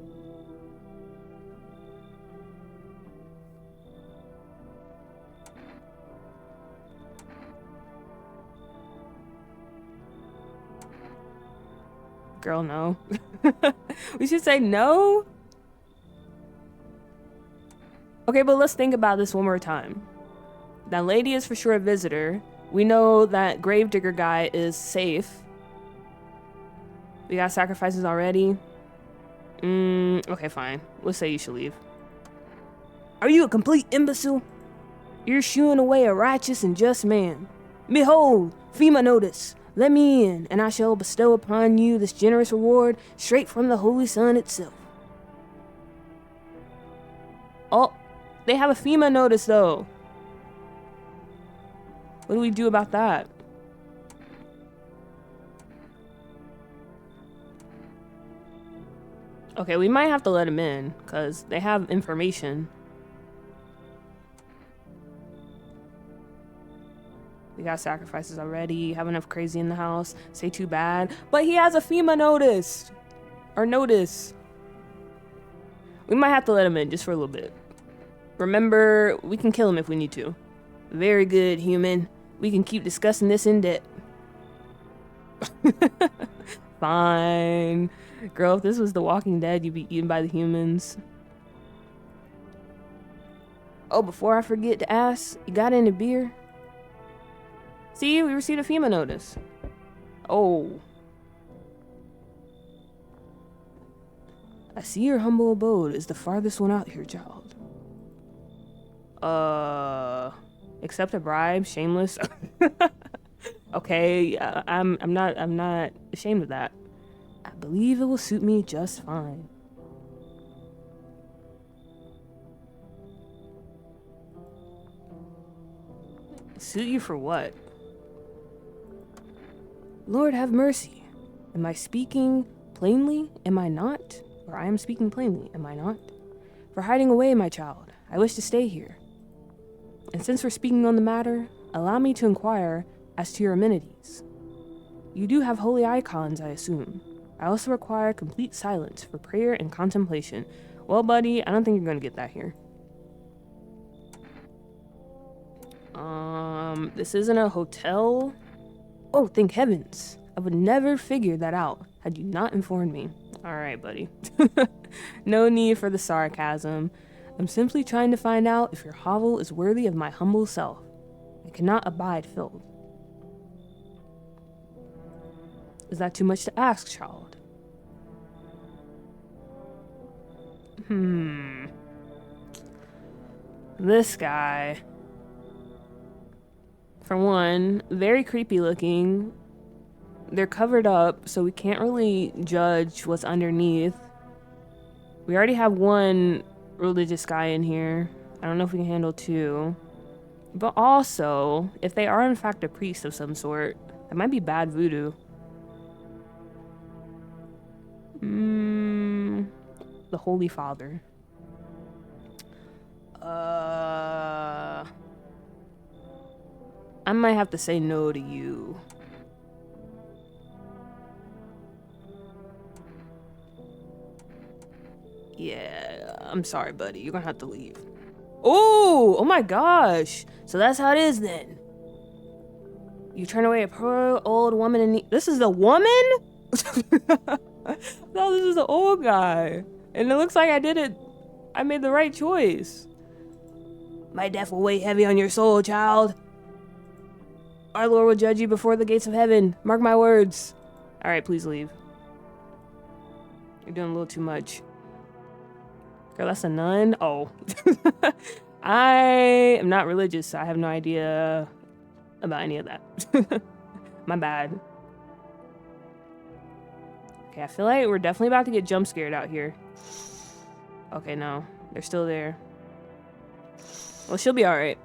Girl, no. We should say no? Okay, but let's think about this one more time. That lady is for sure a visitor. We know that Gravedigger guy is safe. We got sacrifices already. Okay, fine. Let's say you should leave. Are you a complete imbecile? You're shooing away a righteous and just man. Behold, FEMA notice. Let me in, and I shall bestow upon you this generous reward straight from the Holy Sun itself. Oh, they have a FEMA notice though. What do we do about that? Okay, we might have to let him in, because they have information. We got sacrifices already, have enough crazy in the house, say too bad. But he has a FEMA notice! Or notice. We might have to let him in, just for a little bit. Remember, we can kill him if we need to. Very good, human. We can keep discussing this in depth. Fine. Girl, if this was The Walking Dead, you'd be eaten by the humans. Oh, before I forget to ask, you got any beer? See, we received a FEMA notice. Oh. I see your humble abode is the farthest one out here, child. Accept a bribe, shameless. Okay, I'm not ashamed of that. I believe it will suit me just fine. Suit you for what? Lord have mercy. Am I speaking plainly? Am I not? Or I am speaking plainly, am I not? For hiding away, my child, I wish to stay here. And since we're speaking on the matter, allow me to inquire as to your amenities. You do have holy icons, I assume. I also require complete silence for prayer and contemplation. Well, buddy, I don't think you're gonna get that here. This isn't a hotel. Oh, thank heavens. I would never figure that out had you not informed me. Alright, buddy. No need for the sarcasm. I'm simply trying to find out if your hovel is worthy of my humble self. I cannot abide filth. Is that too much to ask, child? This guy. For one, very creepy looking. They're covered up, so we can't really judge what's underneath. We already have one religious guy in here. I don't know if we can handle two. But also, if they are in fact a priest of some sort, that might be bad voodoo. The Holy Father. I might have to say no to you. Yeah, I'm sorry, buddy. You're gonna have to leave. Oh my gosh. So that's how it is then. You turn away a poor old woman in need. This is the woman? No, this is the old guy. And it looks like I made the right choice. My death will weigh heavy on your soul, child. Our Lord will judge you before the gates of heaven. Mark my words. Alright, please leave. You're doing a little too much. Girl, that's a nun? Oh. I am not religious, so I have no idea about any of that. My bad. Okay, I feel like we're definitely about to get jump scared out here. Okay, no. They're still there. Well, she'll be alright.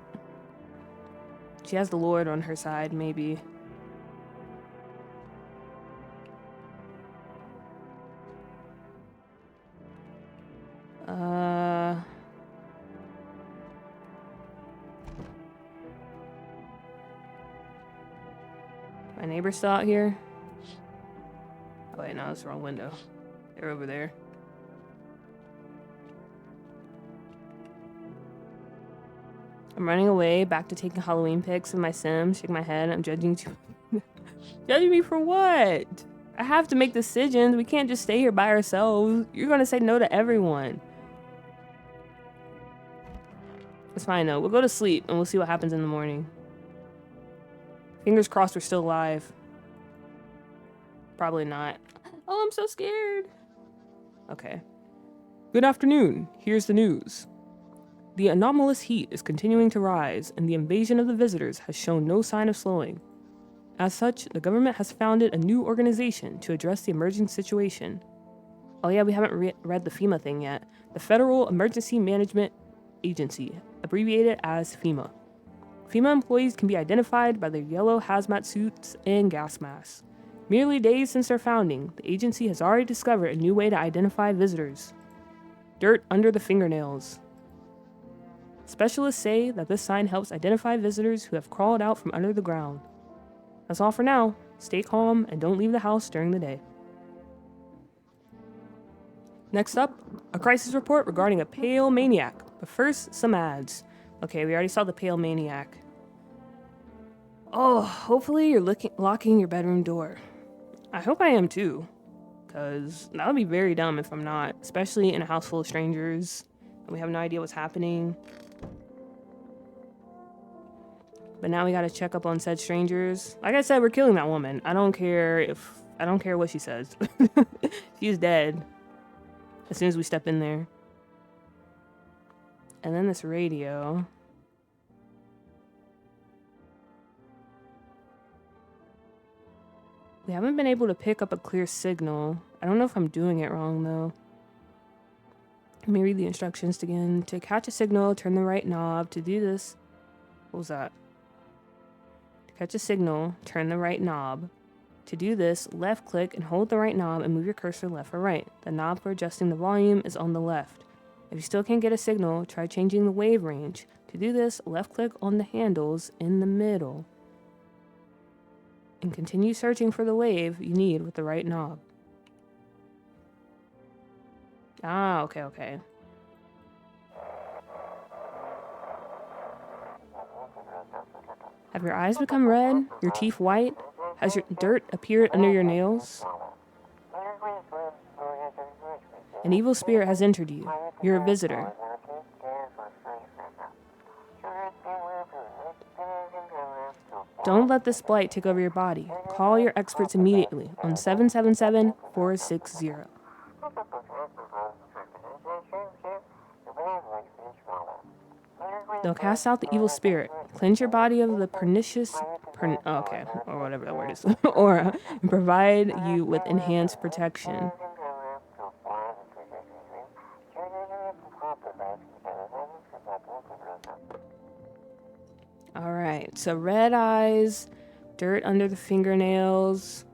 She has the Lord on her side, maybe. My neighbor's still out here? Oh wait, no, that's the wrong window. They're over there. I'm running away, back to taking Halloween pics of my Sims, shaking my head. I'm judging you. Judging me for what? I have to make decisions. We can't just stay here by ourselves. You're gonna say no to everyone. It's fine though. We'll go to sleep and we'll see what happens in the morning. Fingers crossed we're still alive. Probably not. Oh, I'm so scared. Okay. Good afternoon. Here's the news. The anomalous heat is continuing to rise, and the invasion of the visitors has shown no sign of slowing. As such, the government has founded a new organization to address the emerging situation. Oh yeah, we haven't read the FEMA thing yet. The Federal Emergency Management Agency, abbreviated as FEMA. FEMA employees can be identified by their yellow hazmat suits and gas masks. Merely days since their founding, the agency has already discovered a new way to identify visitors. Dirt under the fingernails. Specialists say that this sign helps identify visitors who have crawled out from under the ground. That's all for now. Stay calm and don't leave the house during the day. Next up, a crisis report regarding a pale maniac. But first, some ads. Okay, we already saw the pale maniac. Oh, hopefully you're locking your bedroom door. I hope I am too. Because that would be very dumb if I'm not. Especially in a house full of strangers. And we have no idea what's happening. But now we gotta check up on said strangers. Like I said, we're killing that woman. I don't care what she says. She's dead. As soon as we step in there. And then this radio. We haven't been able to pick up a clear signal. I don't know if I'm doing it wrong though. Let me read the instructions again. To catch a signal, turn the right knob. To do this, what was that? To catch a signal, turn the right knob. To do this, left click and hold the right knob and move your cursor left or right. The knob for adjusting the volume is on the left. If you still can't get a signal, try changing the wave range. To do this, left click on the handles in the middle. And continue searching for the wave you need with the right knob. Ah, okay. Have your eyes become red? Your teeth white? Has your dirt appeared under your nails? An evil spirit has entered you. You're a visitor. Don't let this blight take over your body. Call your experts immediately on 777-460. They'll cast out the evil spirit, cleanse your body of the pernicious, or whatever that word is, aura, and provide you with enhanced protection. Alright, so red eyes, dirt under the fingernails,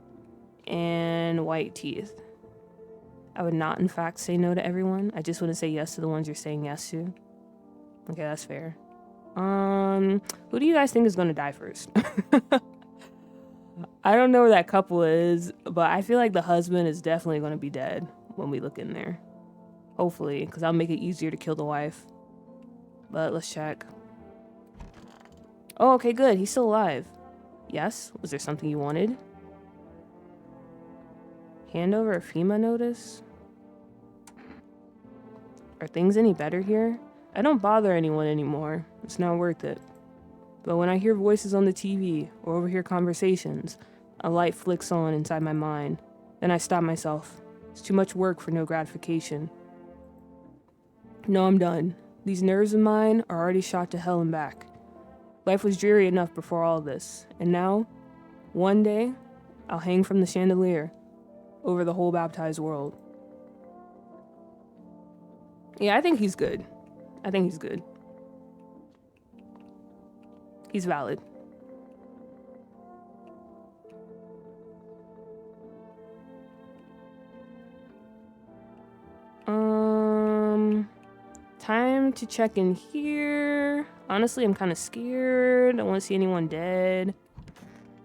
and white teeth. I would not, in fact, say no to everyone. I just want to say yes to the ones you're saying yes to. Okay, that's fair. Who do you guys think is gonna die first? I don't know where that couple is, but I feel like the husband is definitely gonna be dead when we look in there. Hopefully, because that'll make it easier to kill the wife. But let's check. Oh, okay, good. He's still alive. Yes? Was there something you wanted? Hand over a FEMA notice? Are things any better here? I don't bother anyone anymore. It's not worth it. But when I hear voices on the TV or overhear conversations, a light flicks on inside my mind. Then I stop myself. It's too much work for no gratification. No, I'm done. These nerves of mine are already shot to hell and back. Life was dreary enough before all this, and now, one day, I'll hang from the chandelier over the whole baptized world. Yeah, I think he's good. He's valid. Time to check in here. Honestly, I'm kind of scared. I don't want to see anyone dead.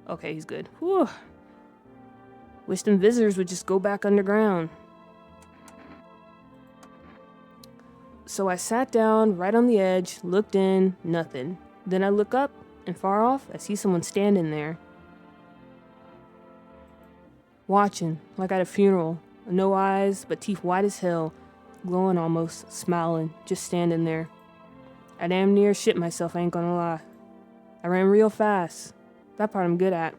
Okay, he's good. Whew. Wish them visitors would just go back underground. So I sat down right on the edge, looked in, nothing. Then I look up, and far off, I see someone standing there. Watching, like at a funeral. No eyes, but teeth white as hell. Glowing almost, smiling, just standing there. I damn near shit myself, I ain't gonna lie. I ran real fast. That part I'm good at.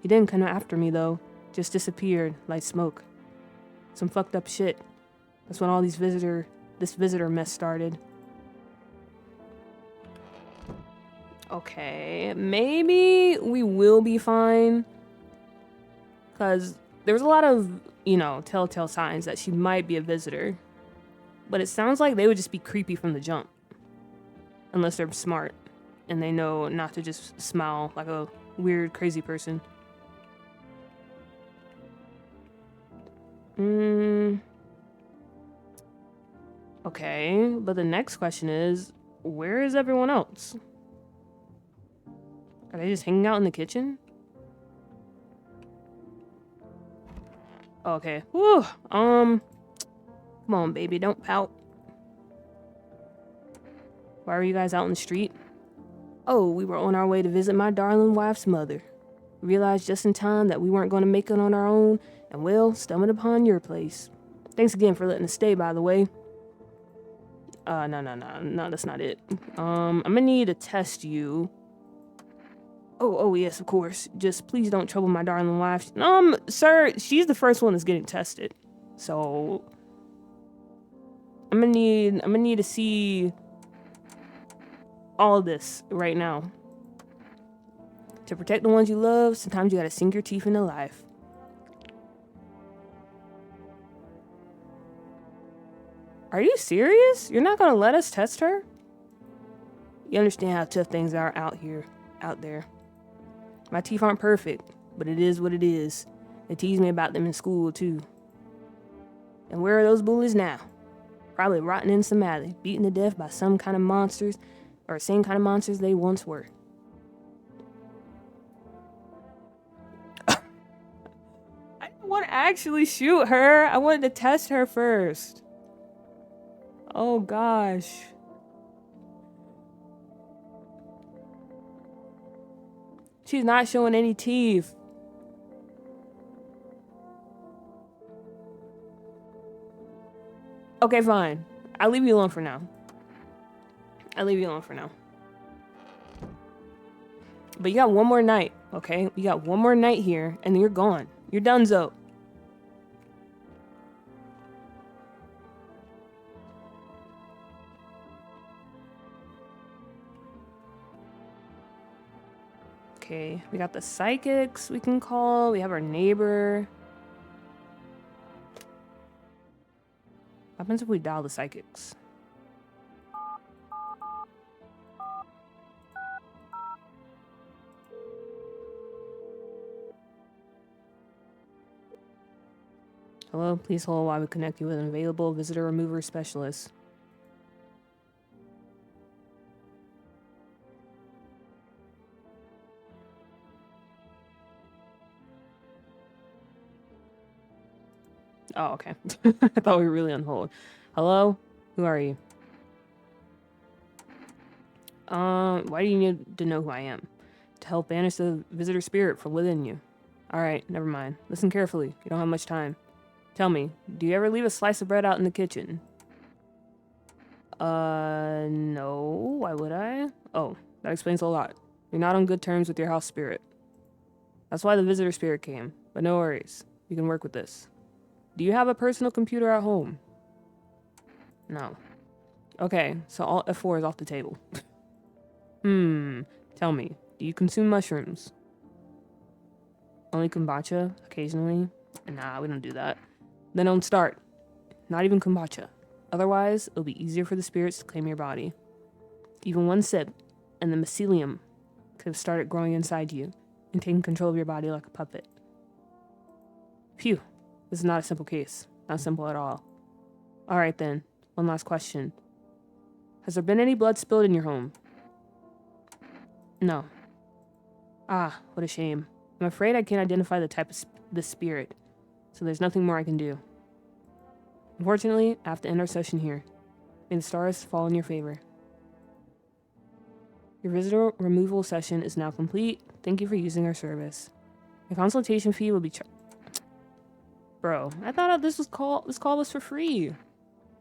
He didn't come after me though. Just disappeared, like smoke. Some fucked up shit. That's when all this visitor mess started. Okay, maybe we will be fine. Cause there was a lot of, telltale signs that she might be a visitor. But it sounds like they would just be creepy from the jump. Unless they're smart. And they know not to just smile like a weird, crazy person. Okay, but the next question is, where is everyone else? Are they just hanging out in the kitchen? Okay. Whew. Come on, baby, don't pout. Why are you guys out in the street? Oh, we were on our way to visit my darling wife's mother. Realized just in time that we weren't going to make it on our own, and well, stumbled upon your place. Thanks again for letting us stay, by the way. No, that's not it. I'm gonna need to test you. Oh, yes, of course. Just please don't trouble my darling wife. Sir, she's the first one that's getting tested. So, I'm gonna need to see all of this right now. To protect the ones you love, sometimes you gotta sink your teeth into life. Are you serious? You're not gonna let us test her? You understand how tough things are out there. My teeth aren't perfect, but it is what it is. They tease me about them in school, too. And where are those bullies now? Probably rotting in some alley, beaten to death by some kind of monsters, or same kind of monsters they once were. I didn't want to actually shoot her. I wanted to test her first. Oh, gosh. She's not showing any teeth. Okay, fine. I'll leave you alone for now. But you got one more night, okay? You got one more night here, and then you're gone. You're donezo. Okay, we got the psychics we can call. We have our neighbor. What happens if we dial the psychics? Hello, please hold while we connect you with an available visitor remover specialist. Oh, okay. I thought we were really on hold. Hello? Who are you? Why do you need to know who I am? To help banish the visitor spirit from within you. Alright, never mind. Listen carefully. You don't have much time. Tell me, do you ever leave a slice of bread out in the kitchen? No. Why would I? Oh, that explains a lot. You're not on good terms with your house spirit. That's why the visitor spirit came. But no worries. You can work with this. Do you have a personal computer at home? No. Okay, so all F4 is off the table. Tell me, do you consume mushrooms? Only kombucha, occasionally? Nah, we don't do that. Then don't start. Not even kombucha. Otherwise, it'll be easier for the spirits to claim your body. Even one sip, and the mycelium could have started growing inside you and taking control of your body like a puppet. Phew. This is not a simple case. Not simple at all. Alright then, one last question. Has there been any blood spilled in your home? No. Ah, what a shame. I'm afraid I can't identify the type of the spirit, so there's nothing more I can do. Unfortunately, I have to end our session here. May the stars fall in your favor. Your visitor removal session is now complete. Thank you for using our service. Your consultation fee will be charged. Bro, I thought this call was for free. If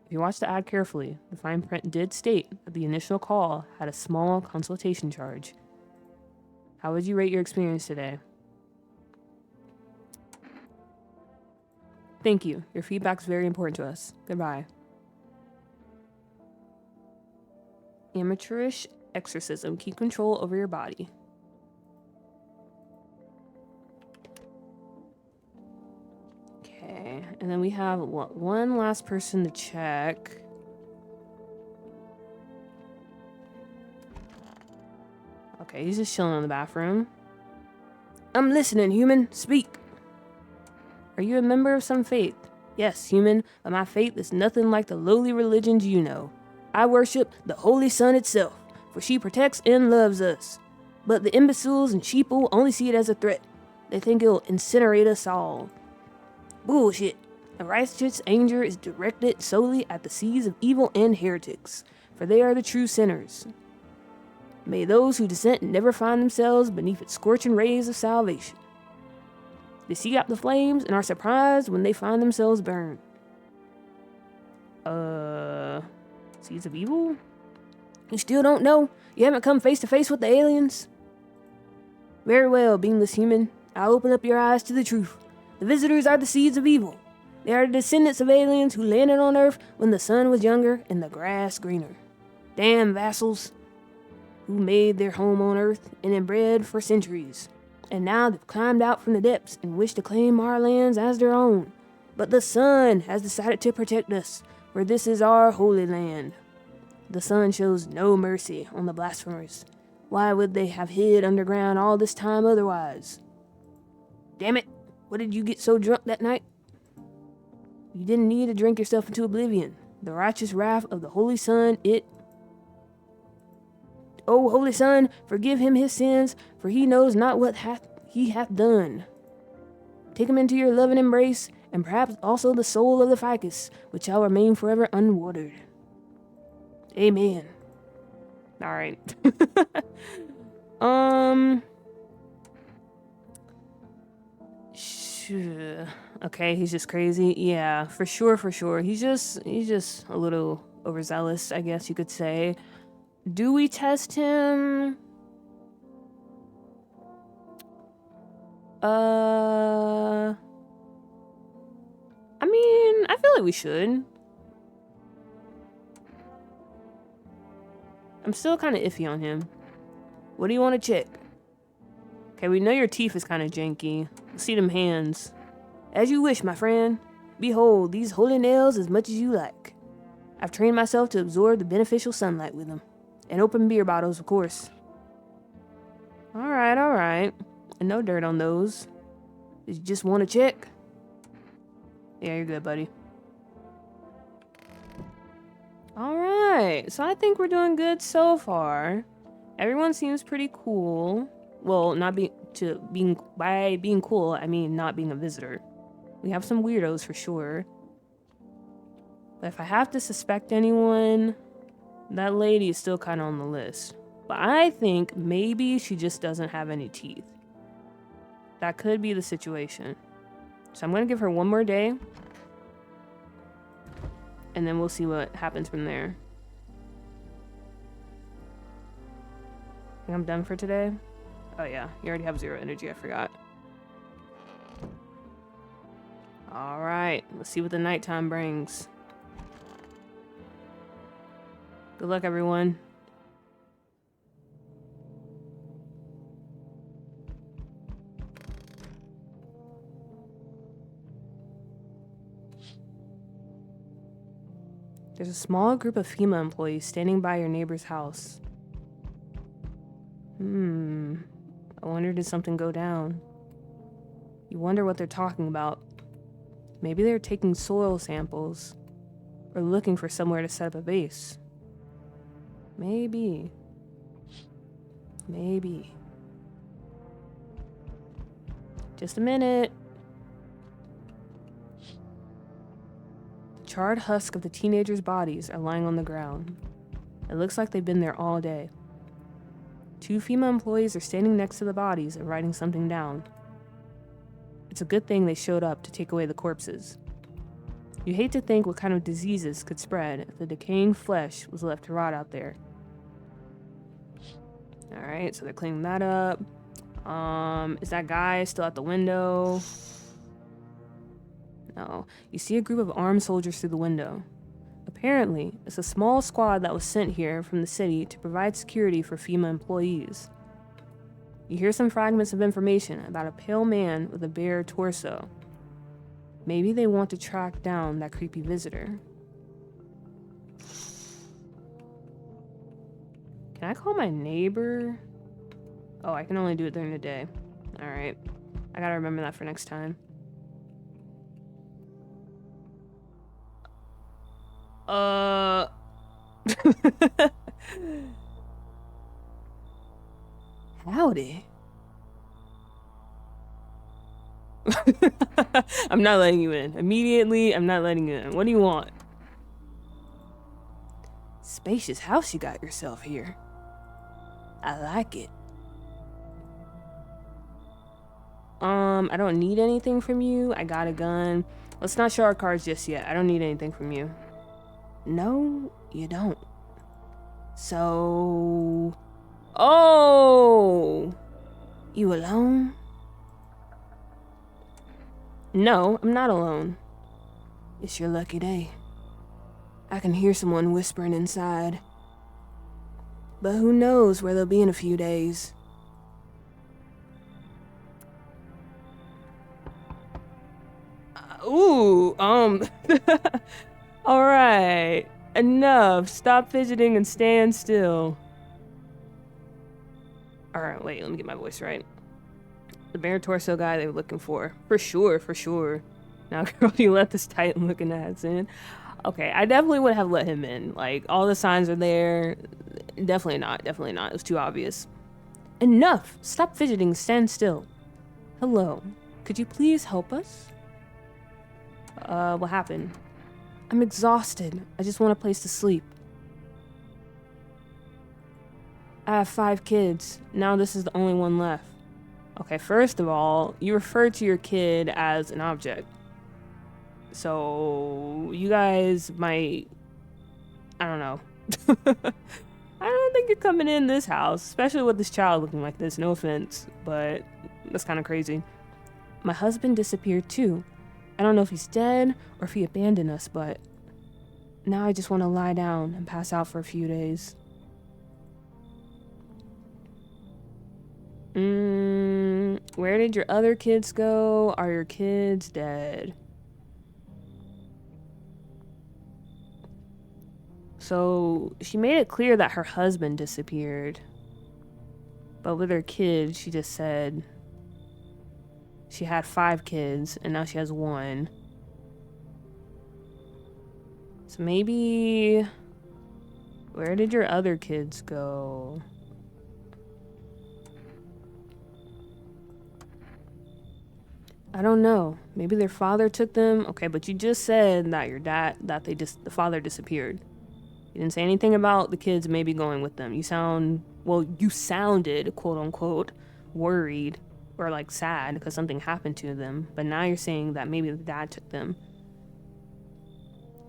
you watch the ad carefully, the fine print did state that the initial call had a small consultation charge. How would you rate your experience today? Thank you. Your feedback is very important to us. Goodbye. Amateurish exorcism. Keep control over your body. Okay, and then we have one last person to check. Okay, he's just chilling in the bathroom. I'm listening, human. Speak. Are you a member of some faith? Yes, human, but my faith is nothing like the lowly religions you know. I worship the Holy Sun itself, for she protects and loves us. But the imbeciles and sheeple only see it as a threat. They think it'll incinerate us all. Bullshit. The righteous anger is directed solely at the seeds of evil and heretics, for they are the true sinners. May those who dissent never find themselves beneath its scorching rays of salvation. They seek out the flames and are surprised when they find themselves burned. Seeds of evil? You still don't know? You haven't come face to face with the aliens? Very well, beingless human. I'll open up your eyes to the truth. The visitors are the seeds of evil. They are the descendants of aliens who landed on Earth when the sun was younger and the grass greener. Damn vassals who made their home on Earth and inbred for centuries. And now they've climbed out from the depths and wish to claim our lands as their own. But the sun has decided to protect us, for this is our holy land. The sun shows no mercy on the blasphemers. Why would they have hid underground all this time otherwise? Damn it, what did you get so drunk that night? You didn't need to drink yourself into oblivion. The righteous wrath of the Holy Sun, O Holy Sun, forgive him his sins, for he knows not what he hath done. Take him into your loving embrace, and perhaps also the soul of the ficus, which shall remain forever unwatered. Amen. Alright. Okay, he's just crazy. Yeah, for sure. He's just a little overzealous, I guess you could say. Do we test him? I mean, I feel like we should. I'm still kind of iffy on him. What do you want to check? Okay, we know your teeth is kind of janky. Let's see them hands. As you wish, my friend. Behold, these holy nails as much as you like. I've trained myself to absorb the beneficial sunlight with them. And open beer bottles, of course. Alright. And no dirt on those. Did you just want to check? Yeah, you're good, buddy. Alright, so I think we're doing good so far. Everyone seems pretty cool. Well, by being cool, I mean not being a visitor. We have some weirdos for sure. But if I have to suspect anyone, that lady is still kind of on the list. But I think maybe she just doesn't have any teeth. That could be the situation. So I'm going to give her one more day. And then we'll see what happens from there. I think I'm done for today. Oh yeah, you already have 0 energy, I forgot. Alright, let's see what the nighttime brings. Good luck, everyone. There's a small group of FEMA employees standing by your neighbor's house. I wonder, did something go down? You wonder what they're talking about. Maybe they're taking soil samples. Or looking for somewhere to set up a base. Maybe. Just a minute. The charred husk of the teenagers' bodies are lying on the ground. It looks like they've been there all day. 2 female employees are standing next to the bodies and writing something down. It's a good thing they showed up to take away the corpses. You hate to think what kind of diseases could spread if the decaying flesh was left to rot out there. Alright, so they're cleaning that up. Is that guy still at the window? No. You see a group of armed soldiers through the window. Apparently, it's a small squad that was sent here from the city to provide security for FEMA employees. You hear some fragments of information about a pale man with a bare torso. Maybe they want to track down that creepy visitor. Can I call my neighbor? Oh, I can only do it during the day. Alright. I gotta remember that for next time. Howdy. I'm not letting you in. Immediately, I'm not letting you in. What do you want? Spacious house you got yourself here. I like it. I don't need anything from you. I got a gun. Let's not show our cards just yet. I don't need anything from you. No, you don't. So... Oh! You alone? No, I'm not alone. It's your lucky day. I can hear someone whispering inside. But who knows where they'll be in a few days. Alright. Enough. Stop fidgeting and stand still. Alright, wait, let me get my voice right. The bare torso guy they were looking for. For sure, for sure. Now, girl, you let this titan looking ass in. Okay, I definitely would have let him in. Like, all the signs are there. Definitely not, definitely not. It was too obvious. Enough! Stop fidgeting, stand still. Hello. Could you please help us? What happened? I'm exhausted. I just want a place to sleep. I have 5 kids. Now this is the only one left. Okay, first of all, you refer to your kid as an object. So, you guys might... I don't know. I don't think you're coming in this house, especially with this child looking like this. No offense, but that's kind of crazy. My husband disappeared too. I don't know if he's dead or if he abandoned us, but now I just want to lie down and pass out for a few days. Where did your other kids go? Are your kids dead? So she made it clear that her husband disappeared. But with her kids, she just said she had 5 kids and now she has 1. So maybe... Where did your other kids go? I don't know. Maybe their father took them. Okay, but you just said that the father disappeared. You didn't say anything about the kids maybe going with them. You sounded, quote unquote, worried or like sad because something happened to them. But now you're saying that maybe the dad took them.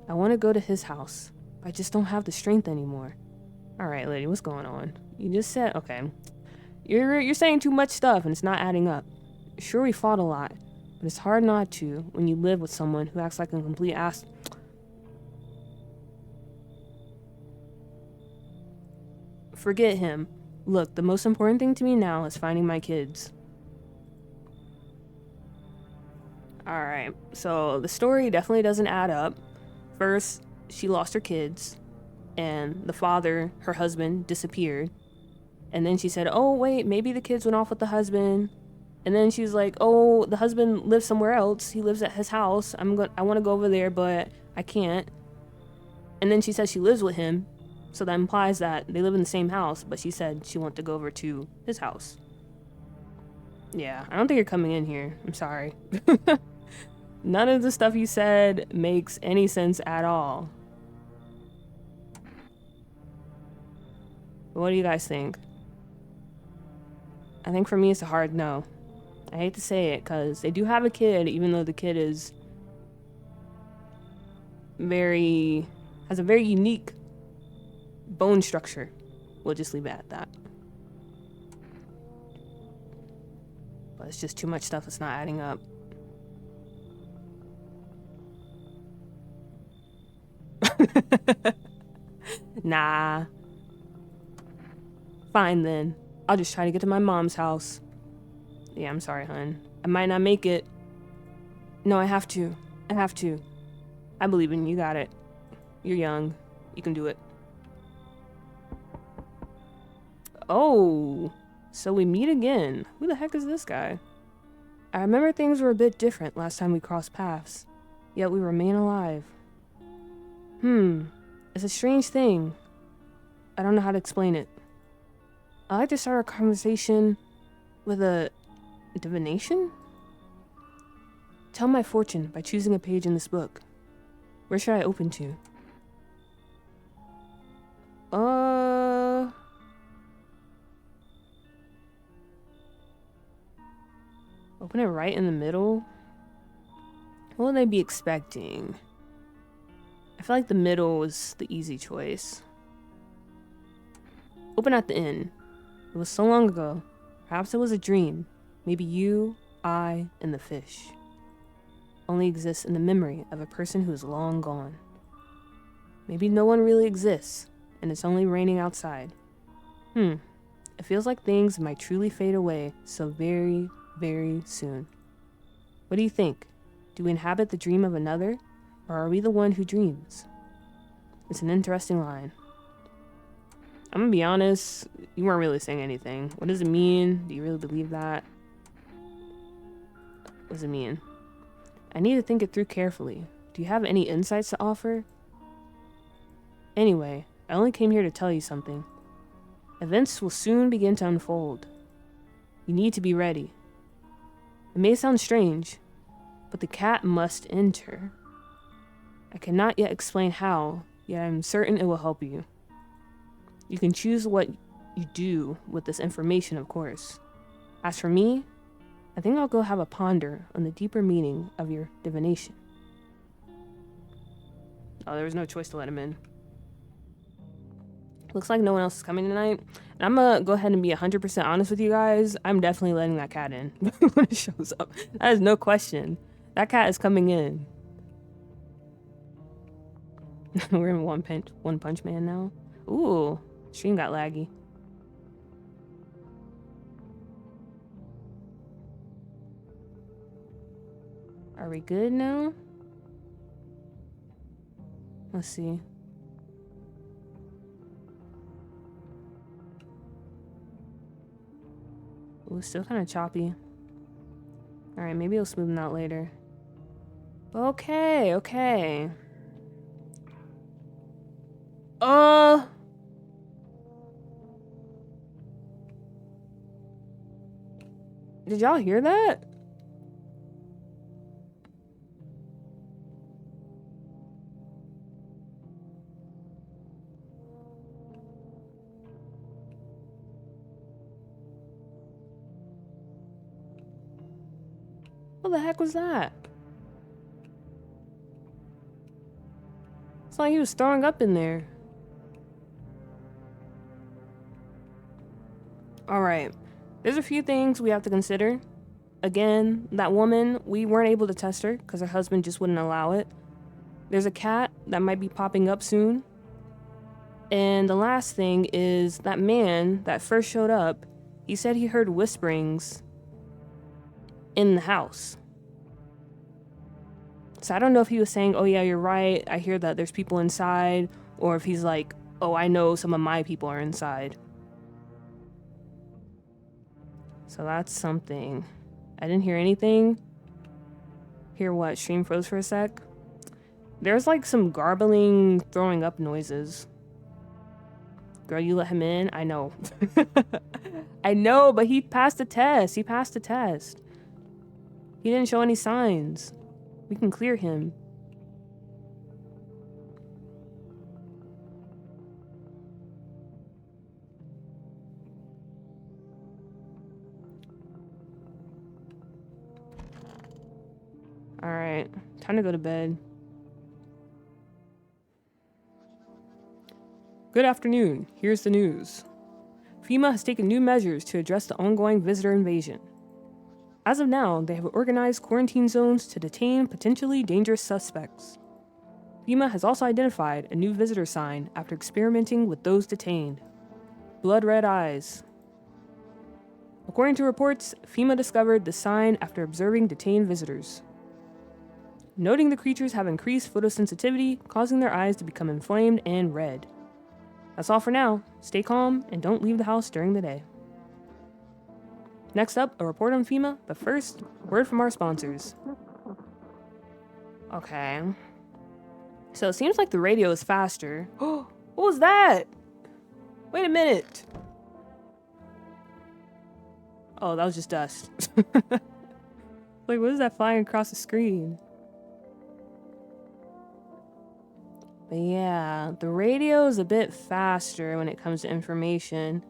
I want to go to his house. I just don't have the strength anymore. All right, lady, what's going on? You just said, okay. You're saying too much stuff and it's not adding up. Sure, we fought a lot. But it's hard not to when you live with someone who acts like a complete ass. Forget him. Look, the most important thing to me now is finding my kids. Alright, so the story definitely doesn't add up. First, she lost her kids, and the father, her husband, disappeared. And then she said, oh wait, maybe the kids went off with the husband. And then she was like, oh, the husband lives somewhere else. He lives at his house. I want to go over there, but I can't. And then she said she lives with him. So that implies that they live in the same house, but she said she wanted to go over to his house. Yeah, I don't think you're coming in here. I'm sorry. None of the stuff you said makes any sense at all. What do you guys think? I think for me it's a hard no. I hate to say it because they do have a kid, even though the kid is has a very unique bone structure. We'll just leave it at that. But it's just too much stuff that's not adding up. Nah. Fine then. I'll just try to get to my mom's house. Yeah, I'm sorry, hun. I might not make it. No, I have to. I have to. I believe in you. You got it. You're young. You can do it. Oh, so we meet again. Who the heck is this guy? I remember things were a bit different last time we crossed paths, yet we remain alive. It's a strange thing. I don't know how to explain it. I like to start our conversation with a divination? Tell my fortune by choosing a page in this book. Where should I open to? Open it right in the middle? What will they be expecting? I feel like the middle was the easy choice. Open at the inn. It was so long ago. Perhaps it was a dream. Maybe you, I, and the fish only exist in the memory of a person who is long gone. Maybe no one really exists, and it's only raining outside. It feels like things might truly fade away so very, very soon. What do you think? Do we inhabit the dream of another, or are we the one who dreams? It's an interesting line. I'm gonna be honest, you weren't really saying anything. What does it mean? Do you really believe that? What does it mean? I need to think it through carefully. Do you have any insights to offer? Anyway, I only came here to tell you something. Events will soon begin to unfold. You need to be ready. It may sound strange, but the cat must enter. I cannot yet explain how, yet I'm certain it will help you. You can choose what you do with this information, of course. As for me, I think I'll go have a ponder on the deeper meaning of your divination. Oh, there was no choice to let him in. Looks like no one else is coming tonight. And I'm gonna go ahead and be 100% honest with you guys. I'm definitely letting that cat in when it shows up. That is no question. That cat is coming in. We're in One Punch Man now. Ooh, stream got laggy. Are we good now? Let's see. Ooh, still kind of choppy. Alright, maybe I'll smoothen out later. Okay, okay. Did y'all hear that? What the heck was that? It's like he was throwing up in there. Alright. There's a few things we have to consider. Again, that woman, we weren't able to test her because her husband just wouldn't allow it. There's a cat that might be popping up soon. And the last thing is that man that first showed up, he said he heard whisperings in the house. So I don't know if he was saying, oh yeah, you're right, I hear that there's people inside, or if he's like, oh, I know some of my people are inside. So that's something. I didn't hear anything. Hear what? Stream froze for a sec. There's like some garbling, throwing up noises. Girl, you let him in? I know. I know, but he passed the test. He passed the test. He didn't show any signs. We can clear him. Alright, time to go to bed. Good afternoon. Here's the news. FEMA has taken new measures to address the ongoing visitor invasion. As of now, they have organized quarantine zones to detain potentially dangerous suspects. FEMA has also identified a new visitor sign after experimenting with those detained. Blood red eyes. According to reports, FEMA discovered the sign after observing detained visitors. Noting the creatures have increased photosensitivity, causing their eyes to become inflamed and red. That's all for now. Stay calm and don't leave the house during the day. Next up, a report on FEMA, but first, a word from our sponsors. Okay. So it seems like the radio is faster. What was that? Wait a minute. Oh, that was just dust. Like, what is that flying across the screen? But yeah, the radio is a bit faster when it comes to information.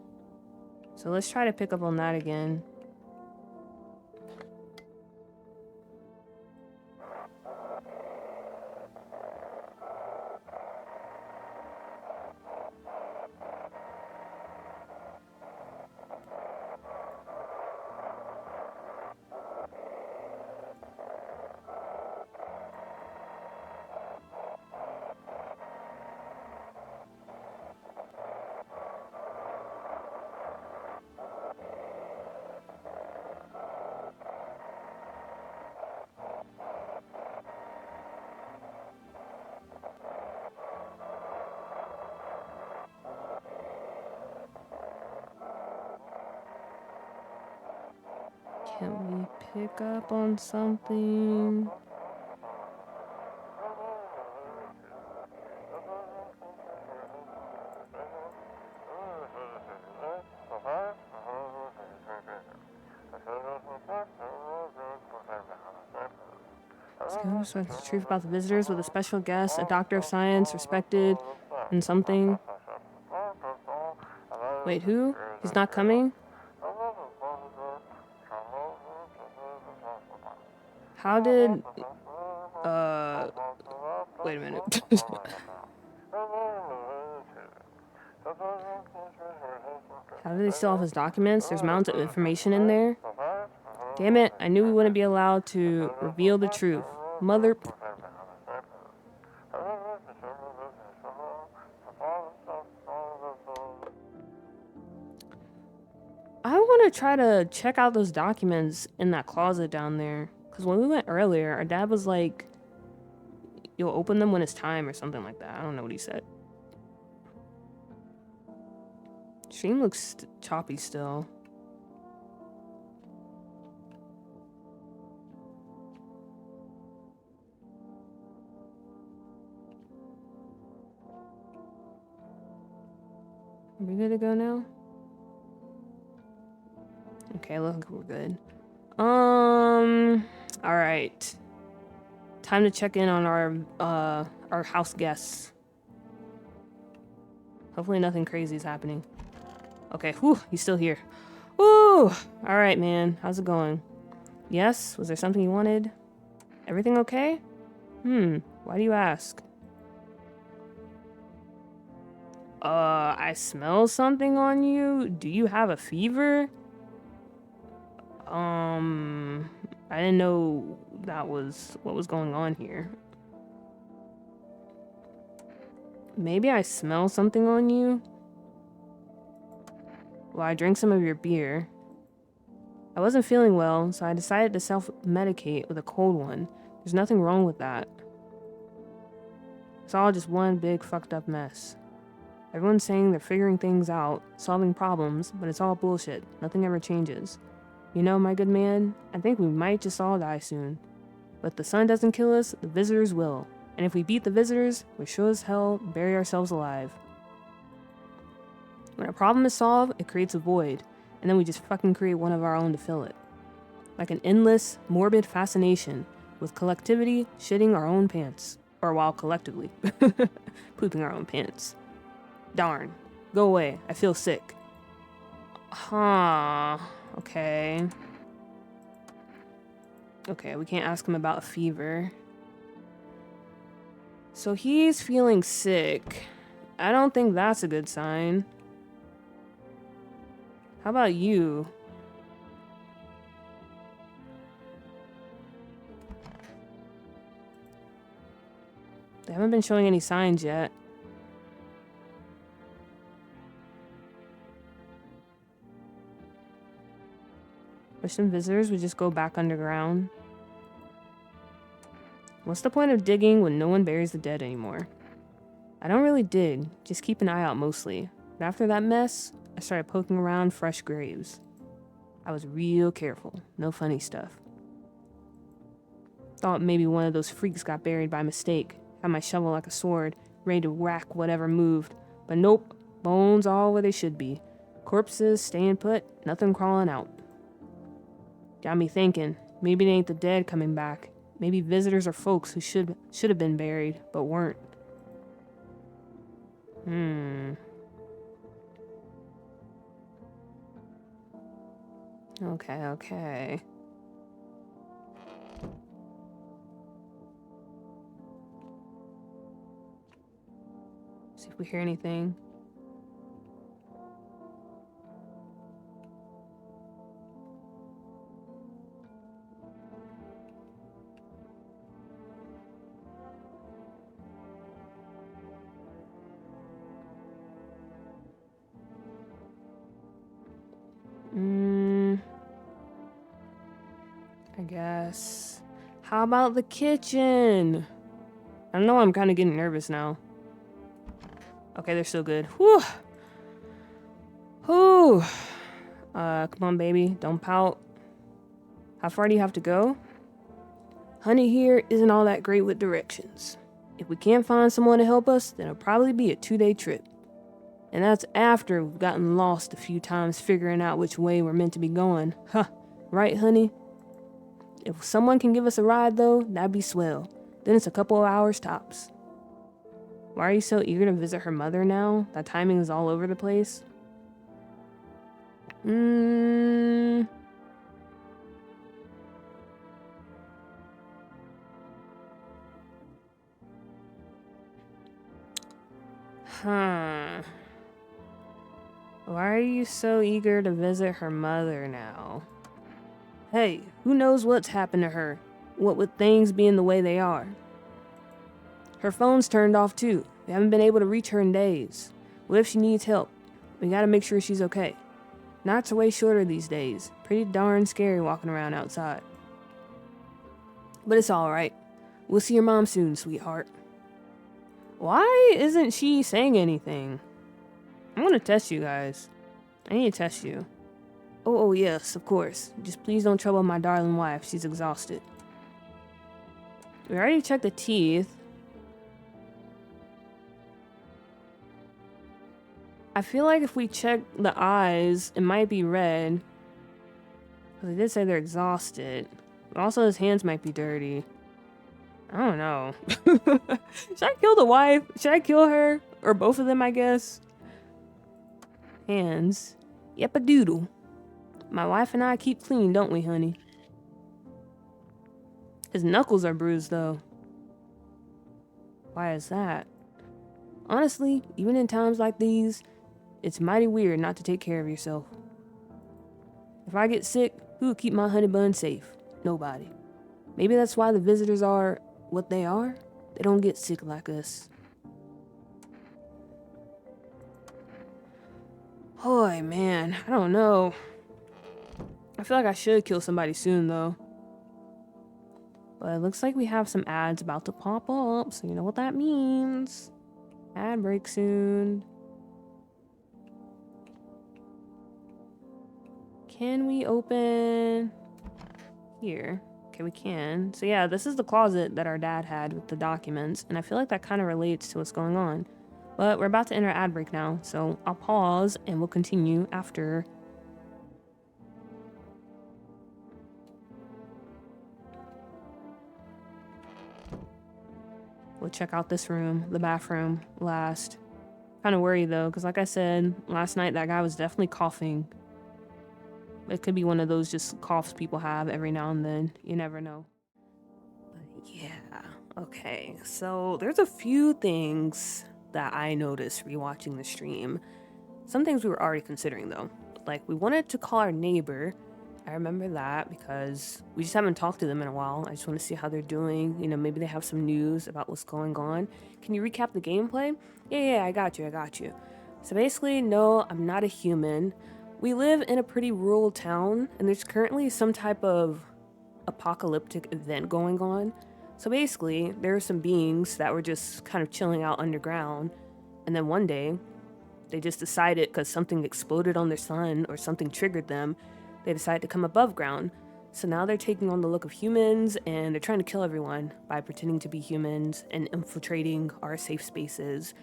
So let's try to pick up on that again. Can we pick up on something? Let's go the truth about the visitors with a special guest, a doctor of science, respected, and something. Wait, who? He's not coming? How did... Wait a minute. How did they steal off his documents? There's mounds of information in there. Damn it, I knew we wouldn't be allowed to reveal the truth. Mother... I want to try to check out those documents in that closet down there. Because when we went earlier, our dad was like, you'll open them when it's time or something like that. I don't know what he said. Stream looks choppy still. Are we good to go now? Okay, look, we're good. Alright. Time to check in on our house guests. Hopefully nothing crazy is happening. Okay, whew, he's still here. Woo! Alright, man, how's it going? Yes? Was there something you wanted? Everything okay? Why do you ask? I smell something on you? Do you have a fever? I didn't know that was what was going on here. Maybe I smell something on you? Well, I drank some of your beer. I wasn't feeling well, so I decided to self-medicate with a cold one. There's nothing wrong with that. It's all just one big fucked up mess. Everyone's saying they're figuring things out, solving problems, but it's all bullshit. Nothing ever changes. You know, my good man, I think we might just all die soon. But if the sun doesn't kill us, the visitors will. And if we beat the visitors, we sure as hell bury ourselves alive. When a problem is solved, it creates a void, and then we just fucking create one of our own to fill it. Like an endless, morbid fascination with collectivity shitting our own pants. Or while collectively pooping our own pants. Darn. Go away. I feel sick. Huh. Okay. Okay, we can't ask him about a fever. So he's feeling sick. I don't think that's a good sign. How about you? They haven't been showing any signs yet. Wish some visitors would just go back underground. What's the point of digging when no one buries the dead anymore? I don't really dig, just keep an eye out mostly. But after that mess, I started poking around fresh graves. I was real careful, no funny stuff. Thought maybe one of those freaks got buried by mistake. Had my shovel like a sword, ready to whack whatever moved. But nope, bones all where they should be. Corpses staying put, nothing crawling out. Got me thinking, maybe it ain't the dead coming back. Maybe visitors or folks who should have been buried, but weren't. Okay. See if we hear anything. I guess. How about the kitchen? I don't know, I'm kind of getting nervous now. Okay, they're still good. Whew. Whew. Come on, baby. Don't pout. How far do you have to go? Honey here isn't all that great with directions. If we can't find someone to help us, then it'll probably be a 2-day trip. And that's after we've gotten lost a few times figuring out which way we're meant to be going. Huh. Right, honey? If someone can give us a ride, though, that'd be swell. Then it's a couple of hours tops. Why are you so eager to visit her mother now? That timing is all over the place. Huh. Why are you so eager to visit her mother now? Hey, who knows what's happened to her? What with things being the way they are? Her phone's turned off too. We haven't been able to reach her in days. What if she needs help? We gotta make sure she's okay. Nights are way shorter these days. Pretty darn scary walking around outside. But it's alright. We'll see your mom soon, sweetheart. Why isn't she saying anything? I'm gonna test you guys. I need to test you. Oh, yes, of course. Just please don't trouble my darling wife. She's exhausted. We already checked the teeth. I feel like if we check the eyes, it might be red. Because they did say they're exhausted. But also his hands might be dirty. I don't know. Should I kill the wife? Should I kill her? Or both of them, I guess? Hands. Yep, a doodle. My wife and I keep clean, don't we, honey? His knuckles are bruised, though. Why is that? Honestly, even in times like these, it's mighty weird not to take care of yourself. If I get sick, who will keep my honey bun safe? Nobody. Maybe that's why the visitors are what they are. They don't get sick like us. Boy, man, I don't know. I feel like I should kill somebody soon, though. But it looks like we have some ads about to pop up, so you know what that means. Ad break soon. Can we open here? Okay, we can. So yeah, this is the closet that our dad had with the documents, and I feel like that kind of relates to what's going on. But we're about to enter ad break now, so I'll pause and we'll continue after. We'll check out this room, the bathroom, last. Kind of worried though, because like I said, last night that guy was definitely coughing. It could be one of those just coughs people have every now and then. You never know. But yeah, okay. So there's a few things that I noticed rewatching the stream. Some things we were already considering though. Like we wanted to call our neighbor. I remember that because we just haven't talked to them in a while. I just want to see how they're doing. You know, maybe they have some news about what's going on. Can you recap the gameplay? Yeah, I got you. So basically, no, I'm not a human. We live in a pretty rural town, and there's currently some type of apocalyptic event going on. So basically, there are some beings that were just kind of chilling out underground, and then one day, they just decided because something exploded on their sun or something triggered them, they decided to come above ground. So now they're taking on the look of humans and they're trying to kill everyone by pretending to be humans and infiltrating our safe spaces.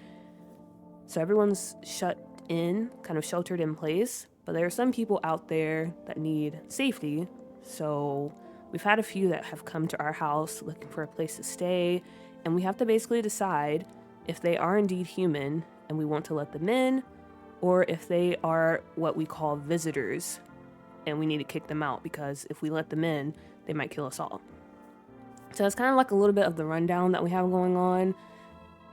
So everyone's shut in, kind of sheltered in place, but there are some people out there that need safety. So we've had a few that have come to our house looking for a place to stay, and we have to basically decide if they are indeed human and we want to let them in, or if they are what we call visitors and we need to kick them out because if we let them in, they might kill us all. So it's kind of like a little bit of the rundown that we have going on,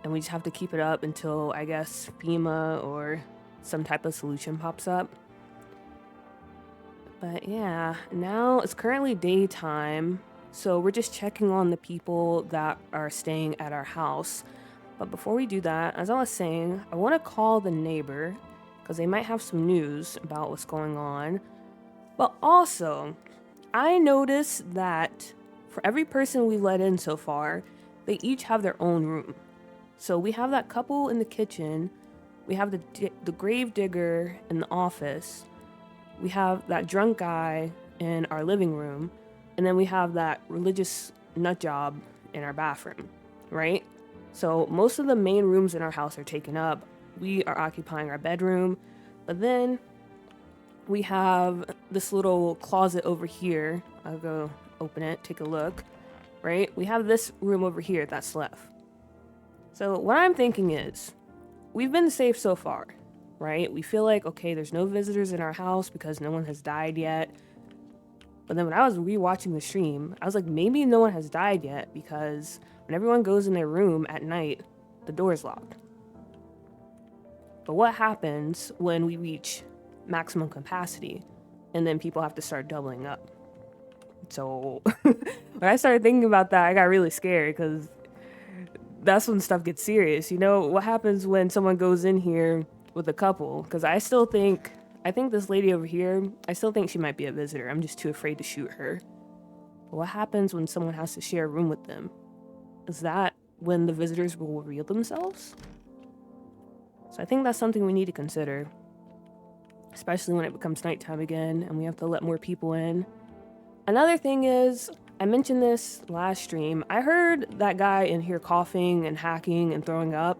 and we just have to keep it up until, I guess, FEMA or some type of solution pops up. But yeah, now it's currently daytime, so we're just checking on the people that are staying at our house. But before we do that, as I was saying, I want to call the neighbor because they might have some news about what's going on. But also, I noticed that for every person we let in so far, they each have their own room. So we have that couple in the kitchen, we have the grave digger in the office, we have that drunk guy in our living room, and then we have that religious nut job in our bathroom, right? So most of the main rooms in our house are taken up. We are occupying our bedroom, but then we have this little closet over here. I'll go open it, take a look, right? We have this room over here that's left. So what I'm thinking is, we've been safe so far, right? We feel like, okay, there's no visitors in our house because no one has died yet. But then when I was rewatching the stream, I was like, maybe no one has died yet because when everyone goes in their room at night, the door is locked. But what happens when we reach maximum capacity and then people have to start doubling up? So when I started thinking about that, I got really scared because that's when stuff gets serious. You know, what happens when someone goes in here with a couple? Because I think this lady over here, I still think she might be a visitor. I'm just too afraid to shoot her. But what happens when someone has to share a room with them? Is that when the visitors will reveal themselves? So I think that's something we need to consider, especially when it becomes nighttime again and we have to let more people in. Another thing is, I mentioned this last stream, I heard that guy in here coughing and hacking and throwing up.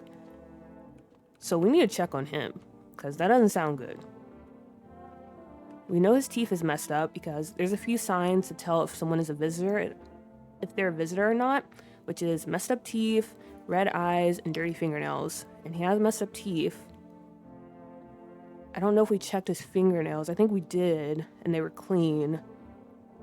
So we need to check on him, because that doesn't sound good. We know his teeth is messed up because there's a few signs to tell if someone is a visitor, if they're a visitor or not, which is messed up teeth, red eyes, and dirty fingernails. And he has messed up teeth. I don't know if we checked his fingernails. I think we did, and they were clean.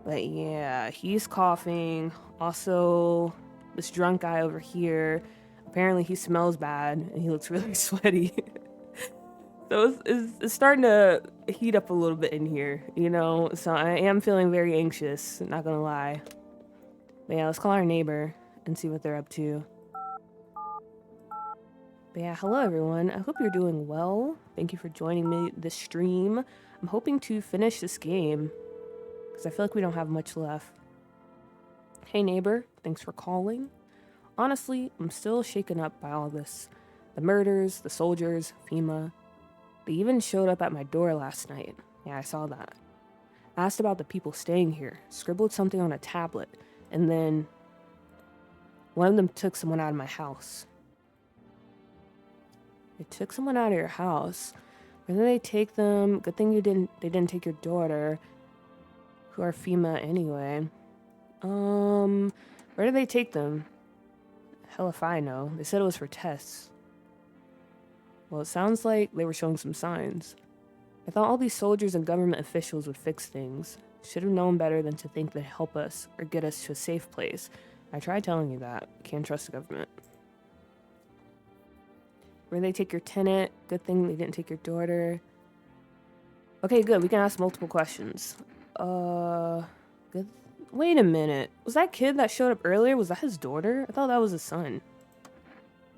But yeah, he's coughing. Also, this drunk guy over here, apparently he smells bad, and he looks really sweaty. So it's starting to heat up a little bit in here, you know? So I am feeling very anxious, not gonna lie. But yeah, let's call our neighbor and see what they're up to. But yeah, hello everyone. I hope you're doing well. Thank you for joining me this stream. I'm hoping to finish this game because I feel like we don't have much left. Hey neighbor, thanks for calling. Honestly, I'm still shaken up by all this. The murders, the soldiers, FEMA. They even showed up at my door last night. Yeah, I saw that. Asked about the people staying here, scribbled something on a tablet, and then one of them took someone out of my house. They took someone out of your house. Where did they take them? Good thing they didn't take your daughter. Who are FEMA anyway. Where did they take them? Hell if I know. They said it was for tests. Well, it sounds like they were showing some signs. I thought all these soldiers and government officials would fix things. Should have known better than to think they'd help us or get us to a safe place. I tried telling you that. Can't trust the government. Where they take your tenant? Good thing they didn't take your daughter. Okay, good. We can ask multiple questions. Good. Wait a minute. Was that kid that showed up earlier, was that his daughter? I thought that was his son.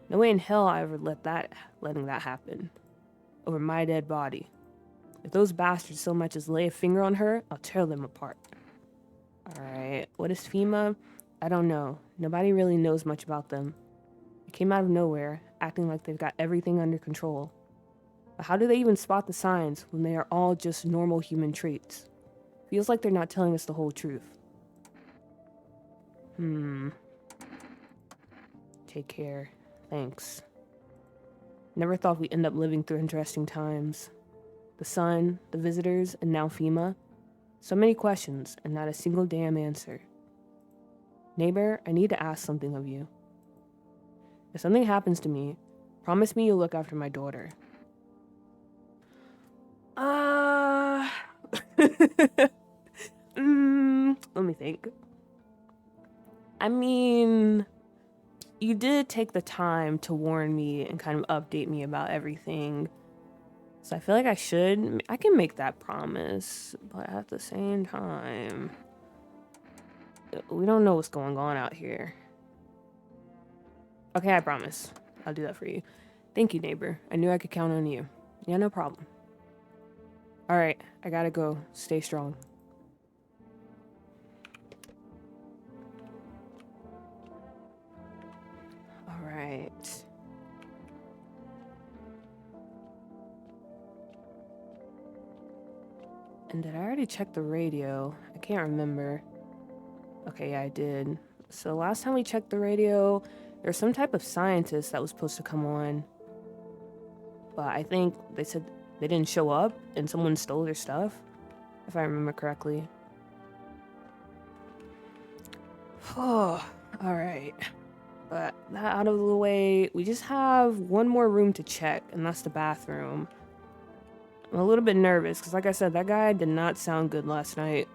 No way in hell I ever letting that happen. Over my dead body. If those bastards so much as lay a finger on her, I'll tear them apart. Alright, what is FEMA? I don't know. Nobody really knows much about them. They came out of nowhere, acting like they've got everything under control. But how do they even spot the signs when they are all just normal human traits? Feels like they're not telling us the whole truth. Take care. Thanks. Never thought we'd end up living through interesting times. The sun, the visitors, and now FEMA. So many questions, and not a single damn answer. Neighbor, I need to ask something of you. If something happens to me, promise me you'll look after my daughter. Let me think. I mean, you did take the time to warn me and kind of update me about everything. So I feel like I can make that promise, but at the same time, we don't know what's going on out here. Okay, I promise. I'll do that for you. Thank you, neighbor. I knew I could count on you. Yeah, no problem. Alright, I gotta go. Stay strong. Alright. And did I already check the radio? I can't remember. Okay, yeah, I did. So last time we checked the radio, there was some type of scientist that was supposed to come on. But I think they said they didn't show up and someone stole their stuff, if I remember correctly. Oh, alright. But that out of the way, we just have one more room to check, and that's the bathroom. I'm a little bit nervous, because like I said, that guy did not sound good last night.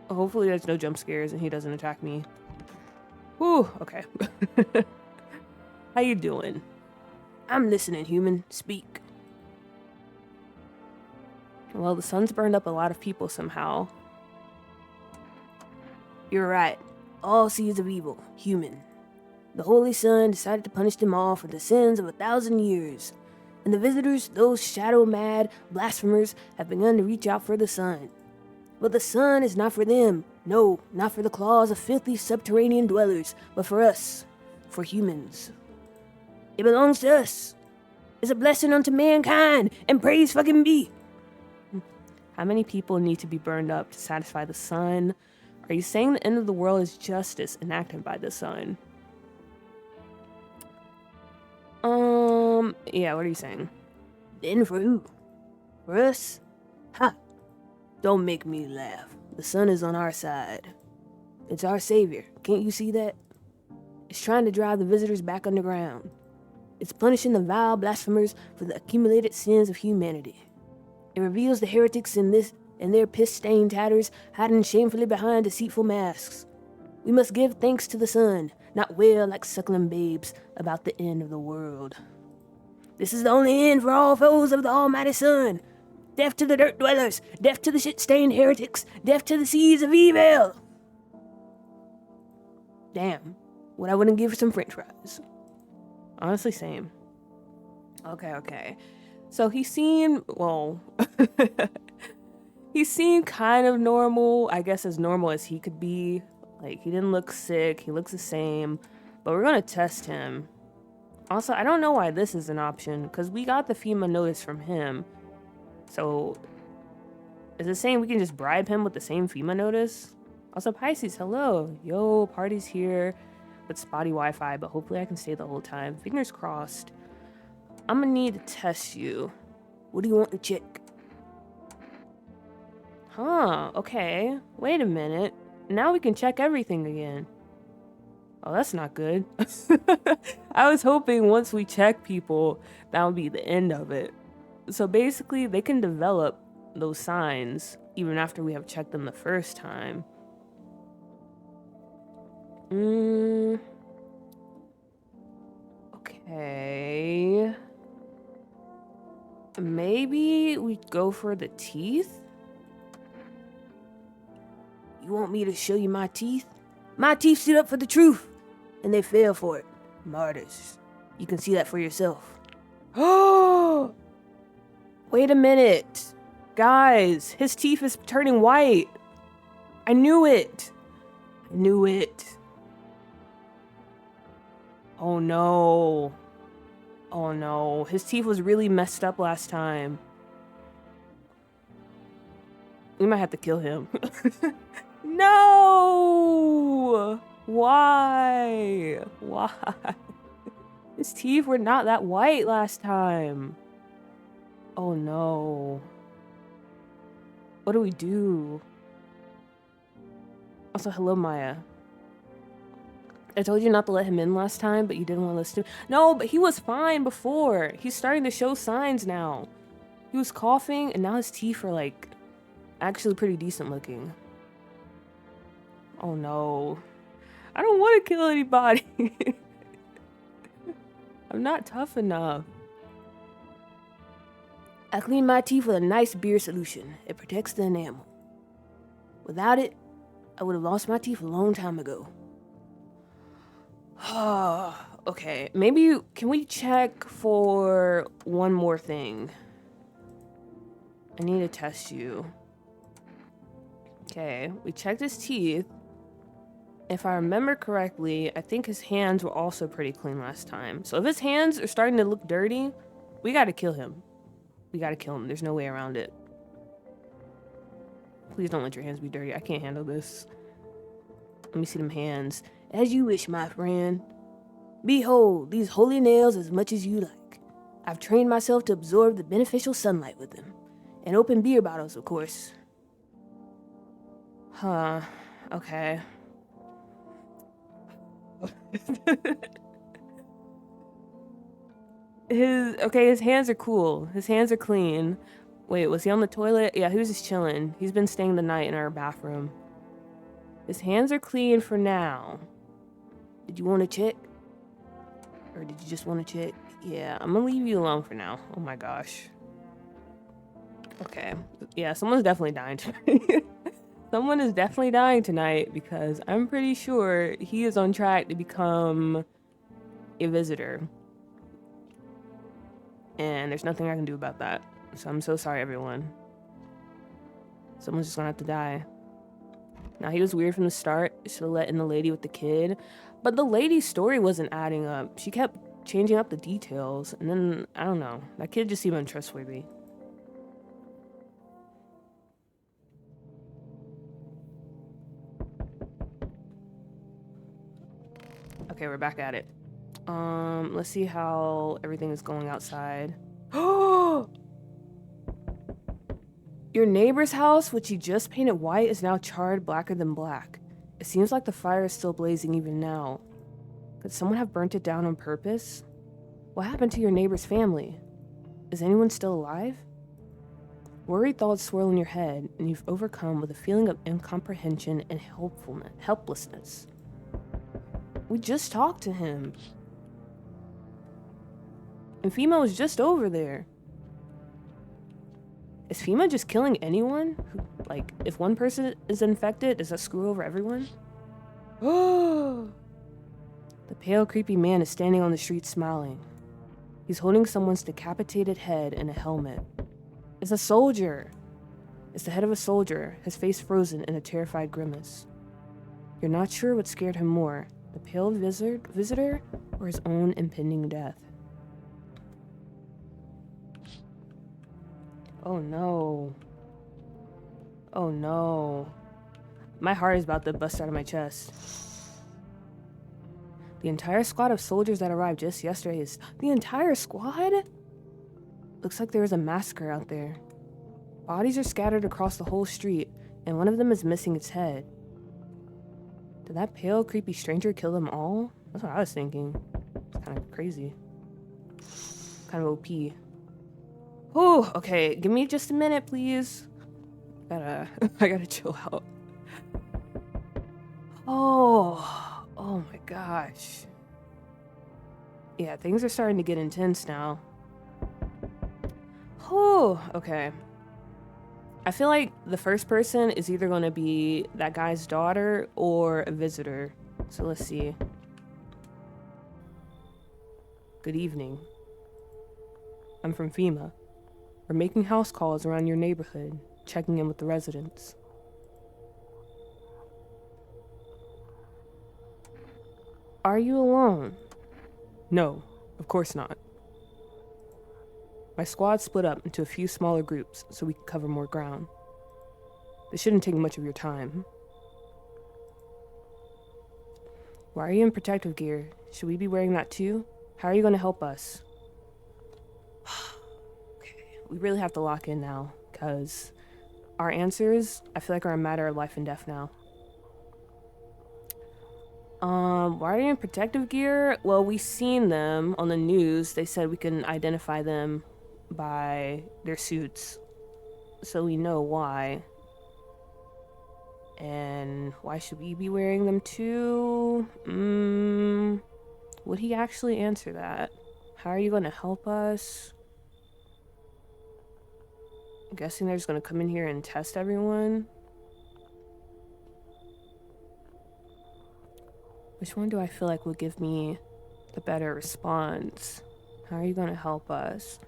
Hopefully there's no jump scares and he doesn't attack me. Whew, okay. How you doing? I'm listening, human. Speak. Well, the sun's burned up a lot of people somehow. You're right. All seeds of evil, human. The Holy Sun decided to punish them all for the sins of 1,000 years. And the visitors, those shadow-mad blasphemers, have begun to reach out for the sun. But the sun is not for them. No, not for the claws of filthy subterranean dwellers, but for us, for humans. It belongs to us. It's a blessing unto mankind, and praise fucking be. How many people need to be burned up to satisfy the sun? Are you saying the end of the world is justice enacted by the sun? Yeah, what are you saying? Then for who? For us? Ha! Don't make me laugh. The sun is on our side. It's our savior. Can't you see that? It's trying to drive the visitors back underground. It's punishing the vile blasphemers for the accumulated sins of humanity. It reveals the heretics in their piss-stained tatters, hiding shamefully behind deceitful masks. We must give thanks to the sun, not wail like suckling babes about the end of the world. This is the only end for all foes of the almighty sun. Death to the dirt dwellers, death to the shit-stained heretics, death to the seeds of evil. Damn, what I wouldn't give for some french fries. Honestly, same. Okay. So he seemed, well, he seemed kind of normal, I guess as normal as he could be. Like, he didn't look sick, he looks the same, but we're gonna test him. Also, I don't know why this is an option, because we got the FEMA notice from him. So, is it saying we can just bribe him with the same FEMA notice? Also, Pisces, hello. Yo, party's here with spotty Wi-Fi, but hopefully I can stay the whole time. Fingers crossed. I'm gonna need to test you. What do you want to check? Huh, okay. Wait a minute. Now we can check everything again. Oh, that's not good. I was hoping once we check people, that would be the end of it. So basically, they can develop those signs even after we have checked them the first time. Okay. Maybe we go for the teeth? You want me to show you my teeth? My teeth stood up for the truth, and they fell for it. Martyrs. You can see that for yourself. Oh! Wait a minute. Guys, his teeth is turning white. I knew it. I knew it. Oh no. Oh no. His teeth was really messed up last time. We might have to kill him. No! Why? Why? His teeth were not that white last time. Oh no. What do we do? Also, hello, Maya. I told you not to let him in last time, but you didn't want to listen to me. No, but he was fine before. He's starting to show signs now. He was coughing, and now his teeth are, like, actually pretty decent looking. Oh no. I don't want to kill anybody. I'm not tough enough. I clean my teeth with a nice beer solution. It protects the enamel. Without it, I would have lost my teeth a long time ago. Okay, maybe can we check for one more thing? I need to test you. Okay, we checked his teeth. If I remember correctly, I think his hands were also pretty clean last time. So if his hands are starting to look dirty, we gotta kill him. We gotta kill him. There's no way around it. Please don't let your hands be dirty. I can't handle this. Let me see them hands. As you wish, my friend. Behold, these holy nails as much as you like. I've trained myself to absorb the beneficial sunlight with them. And open beer bottles, of course. Huh. Okay. His hands are cool. His hands are clean. Wait, was he on the toilet? Yeah, he was just chilling. He's been staying the night in our bathroom. His hands are clean for now. Did you want to check? Or did you just want to check? Yeah, I'm gonna leave you alone for now. Oh my gosh. Okay. Yeah, someone's definitely dying tonight. Someone is definitely dying tonight because I'm pretty sure he is on track to become a visitor. And there's nothing I can do about that. So I'm so sorry, everyone. Someone's just gonna have to die. Now, he was weird from the start. Should have let in the lady with the kid. But the lady's story wasn't adding up. She kept changing up the details. And then, I don't know. That kid just seemed untrustworthy. Okay, we're back at it. Let's see how everything is going outside. Oh! Your neighbor's house, which you just painted white, is now charred blacker than black. It seems like the fire is still blazing even now. Could someone have burnt it down on purpose? What happened to your neighbor's family? Is anyone still alive? Worried thoughts swirl in your head, and you've overcome with a feeling of incomprehension and helplessness. We just talked to him. And FEMA was just over there. Is FEMA just killing anyone? Like, if one person is infected, does that screw over everyone? Oh! The pale, creepy man is standing on the street smiling. He's holding someone's decapitated head in a helmet. It's a soldier! It's the head of a soldier, his face frozen in a terrified grimace. You're not sure what scared him more, the pale visitor or his own impending death. Oh no. Oh no. My heart is about to bust out of my chest. The entire squad of soldiers that arrived just yesterday is... The entire squad? Looks like there is a massacre out there. Bodies are scattered across the whole street, and one of them is missing its head. Did that pale, creepy stranger kill them all? That's what I was thinking. It's kind of crazy. Kind of OP. Oh, okay. Give me just a minute, please. I gotta chill out. Oh my gosh. Yeah, things are starting to get intense now. Oh, okay. I feel like the first person is either going to be that guy's daughter or a visitor. So let's see. Good evening. I'm from FEMA. We're making house calls around your neighborhood, checking in with the residents. Are you alone? No, of course not. My squad split up into a few smaller groups so we can cover more ground. This shouldn't take much of your time. Why are you in protective gear? Should we be wearing that too? How are you going to help us? Okay, we really have to lock in now, because our answers, I feel like, are a matter of life and death now. Why are you in protective gear? Well, we seen them on the news. They said we can identify them by their suits, so we know why. And why should we be wearing them too? Would he actually answer that? How are you going to help us? I'm guessing they're just going to come in here and test everyone. Which one do I feel like will give me the better response? How are you going to help us?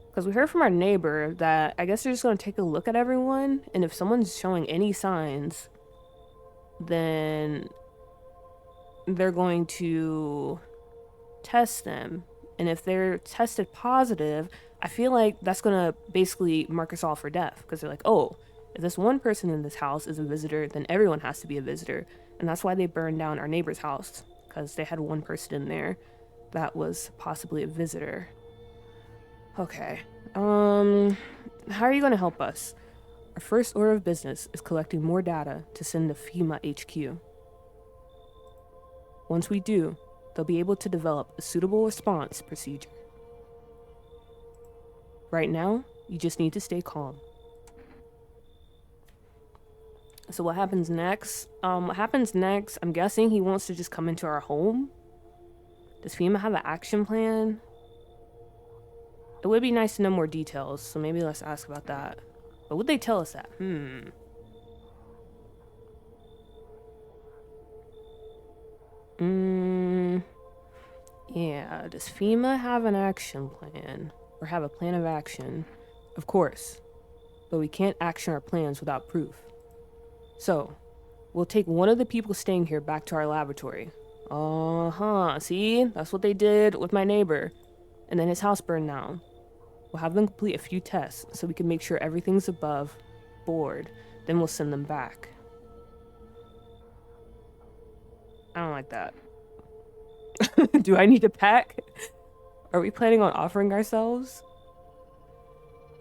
Because we heard from our neighbor that I guess they're just going to take a look at everyone, and if someone's showing any signs, then they're going to test them. And if they're tested positive, I feel like that's going to basically mark us all for death, because they're like, oh, if this one person in this house is a visitor, then everyone has to be a visitor. And that's why they burned down our neighbor's house, because they had one person in there that was possibly a visitor. Okay. How are you going to help us? Our first order of business is collecting more data to send to FEMA HQ. Once we do, they'll be able to develop a suitable response procedure. Right now, you just need to stay calm. So what happens next? I'm guessing he wants to just come into our home. Does FEMA have an action plan? It would be nice to know more details, so maybe let's ask about that. But would they tell us that? Yeah, does FEMA have an action plan? Or have a plan of action? Of course. But we can't action our plans without proof. So, we'll take one of the people staying here back to our laboratory. See? That's what they did with my neighbor. And then his house burned down. We'll have them complete a few tests so we can make sure everything's above board. Then we'll send them back. I don't like that. Do I need to pack? Are we planning on offering ourselves?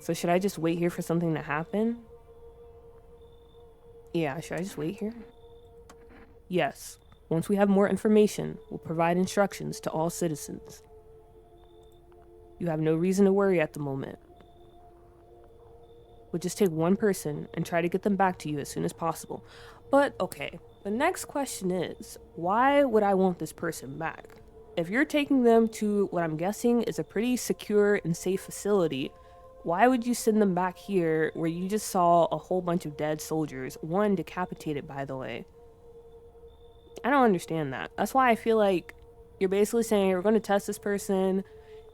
So should I just wait here for something to happen? Yeah, should I just wait here? Yes. Once we have more information, we'll provide instructions to all citizens. You have no reason to worry at the moment. We'll just take one person and try to get them back to you as soon as possible. But, okay, the next question is, why would I want this person back? If you're taking them to what I'm guessing is a pretty secure and safe facility, why would you send them back here where you just saw a whole bunch of dead soldiers, one decapitated, by the way? I don't understand that. That's why I feel like you're basically saying we're going to test this person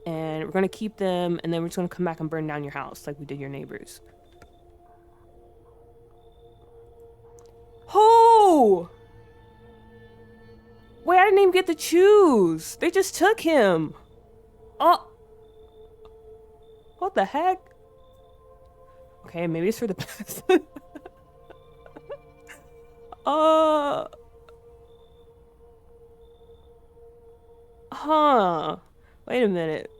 and we're going to keep them, and then we're just going to come back and burn down your house like we did your neighbors. Oh! Wait, I didn't even get to choose. They just took him. Oh. What the heck? Okay, maybe it's for the best. Huh. Wait a minute.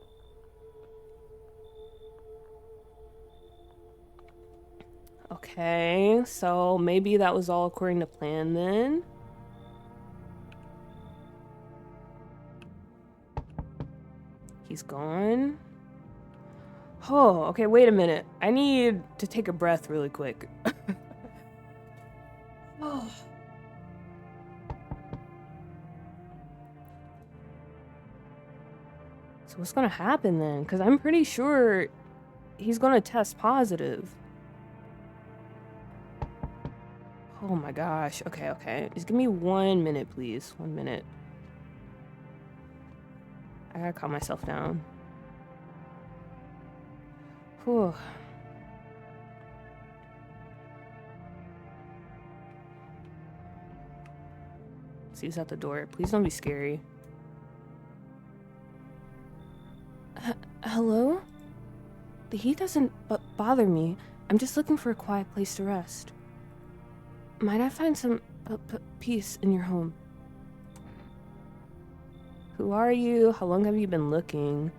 Okay, so maybe that was all according to plan then. He's gone. Oh, okay, wait a minute. I need to take a breath really quick. Oh. So what's gonna happen then? Because I'm pretty sure he's gonna test positive. Oh my gosh. Okay, okay. Just give me 1 minute, please. 1 minute. I gotta calm myself down. Whew. See who's at the door. Please don't be scary. Hello? The heat doesn't bother me. I'm just looking for a quiet place to rest. Might I find some peace in your home? Who are you? How long have you been looking?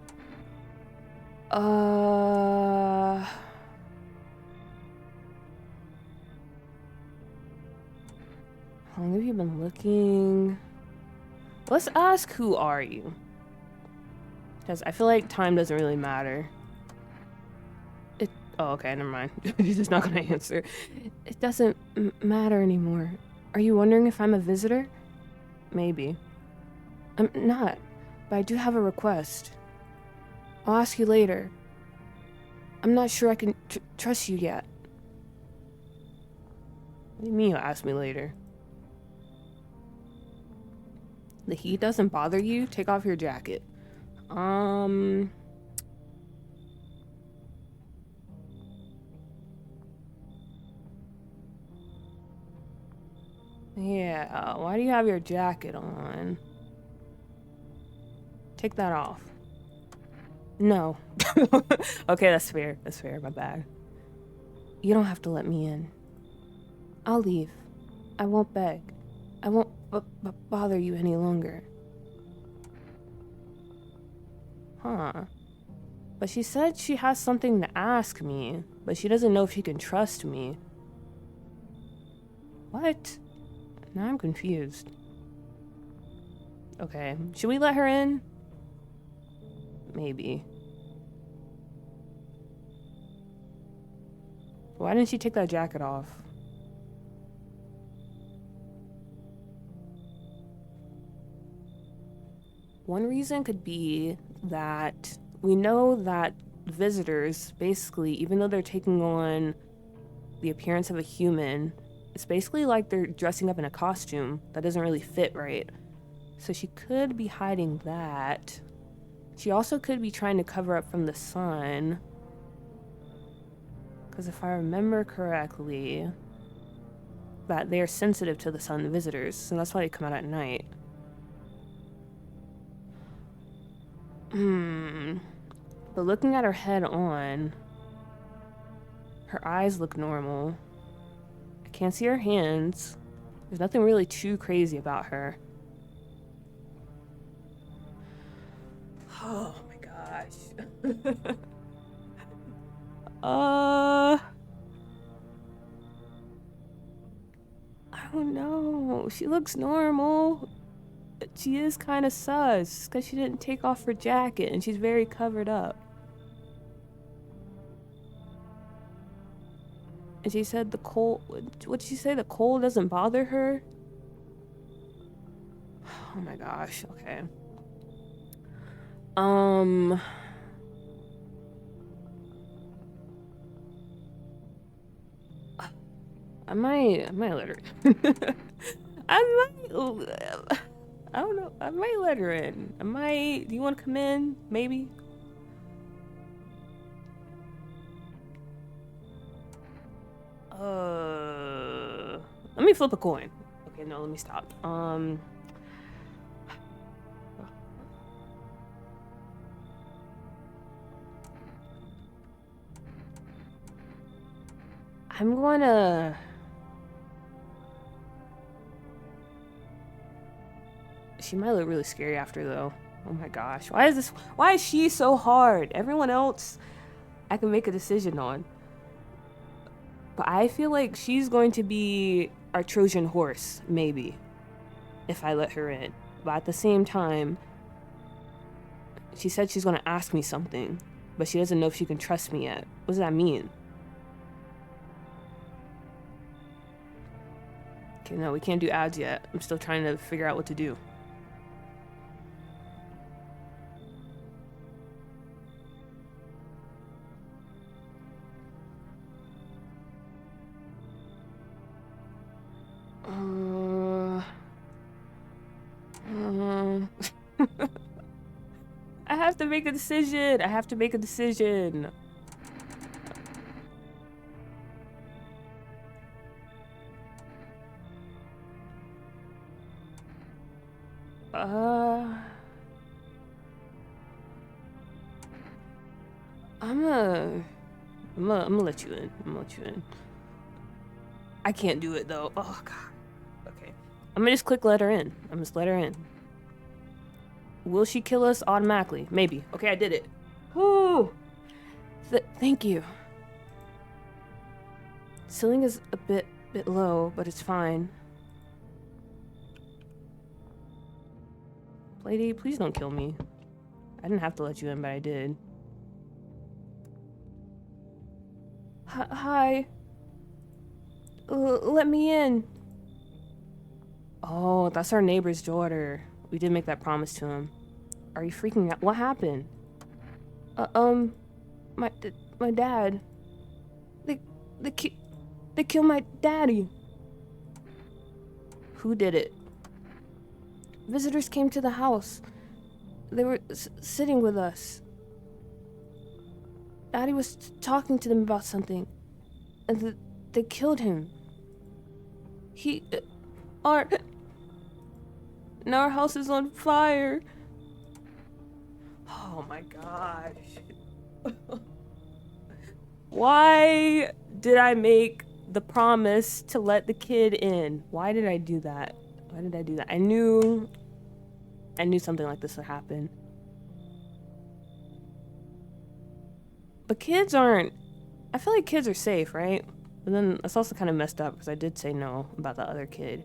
How long have you been looking? Let's ask, who are you? Because I feel like time doesn't really matter. Oh, okay, never mind. He's just not gonna answer. It doesn't matter anymore. Are you wondering if I'm a visitor? Maybe. I'm not, but I do have a request. I'll ask you later. I'm not sure I can trust you yet. What do you mean you'll ask me later? The heat doesn't bother you? Take off your jacket. Yeah, why do you have your jacket on? Take that off. No. Okay, that's fair. That's fair, my bad. You don't have to let me in. I'll leave. I won't beg. I won't bother you any longer. Huh. But she said she has something to ask me, but she doesn't know if she can trust me. What? Now I'm confused. Okay, should we let her in? Maybe. Why didn't she take that jacket off? One reason could be that we know that visitors, basically, even though they're taking on the appearance of a human, it's basically like they're dressing up in a costume that doesn't really fit right. So she could be hiding that. She also could be trying to cover up from the sun. Because if I remember correctly, that they are sensitive to the sun, the visitors, and that's why they come out at night. But looking at her head on, her eyes look normal. I can't see her hands. There's nothing really too crazy about her. Oh my gosh. I don't know. She looks normal. She is kind of sus because she didn't take off her jacket and she's very covered up. And she said the cold, what'd she say? The cold doesn't bother her? Oh my gosh, okay. I might let her. I don't know. I might let her in. Do you want to come in? Maybe? Let me flip a coin. Okay, no, let me stop. I'm gonna... She might look really scary after, though. Oh my gosh. Why is she so hard? Everyone else I can make a decision on. But I feel like she's going to be our Trojan horse, maybe, if I let her in. But at the same time, she said she's going to ask me something, but she doesn't know if she can trust me yet. What does that mean? Okay, no, we can't do ads yet. I'm still trying to figure out what to do. I have to make a decision. I have to make a decision. I'm gonna let you in. I'm gonna let you in. I can't do it though. Oh god. Okay. I'm gonna just click let her in. I'm just let her in. Will she kill us automatically? Maybe. Okay, I did it. Whoo! Thank you. Ceiling is a bit low, but it's fine. Lady, please don't kill me. I didn't have to let you in, but I did. Hi. Let me in. Oh, that's our neighbor's daughter. We did make that promise to him. Are you freaking out? What happened? My dad. They killed my daddy. Who did it? Visitors came to the house. They were sitting with us. Daddy was talking to them about something, and they killed him. Now our house is on fire. Oh my gosh. Why did I make the promise to let the kid in? Why did I do that? Why did I do that? I knew something like this would happen. But kids aren't... I feel like kids are safe, right? But then that's also kind of messed up because I did say no about the other kid.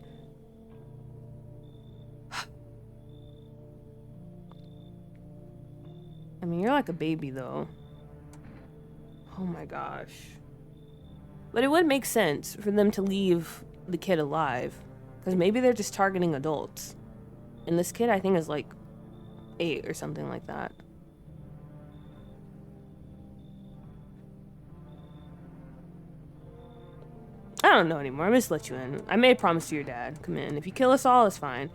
I mean, you're like a baby, though. Oh my gosh. But it would make sense for them to leave the kid alive. Because maybe they're just targeting adults. And this kid, I think, is like 8 or something like that. I don't know anymore. I'm just let you in. I made a promise to your dad. Come in. If you kill us all, it's fine.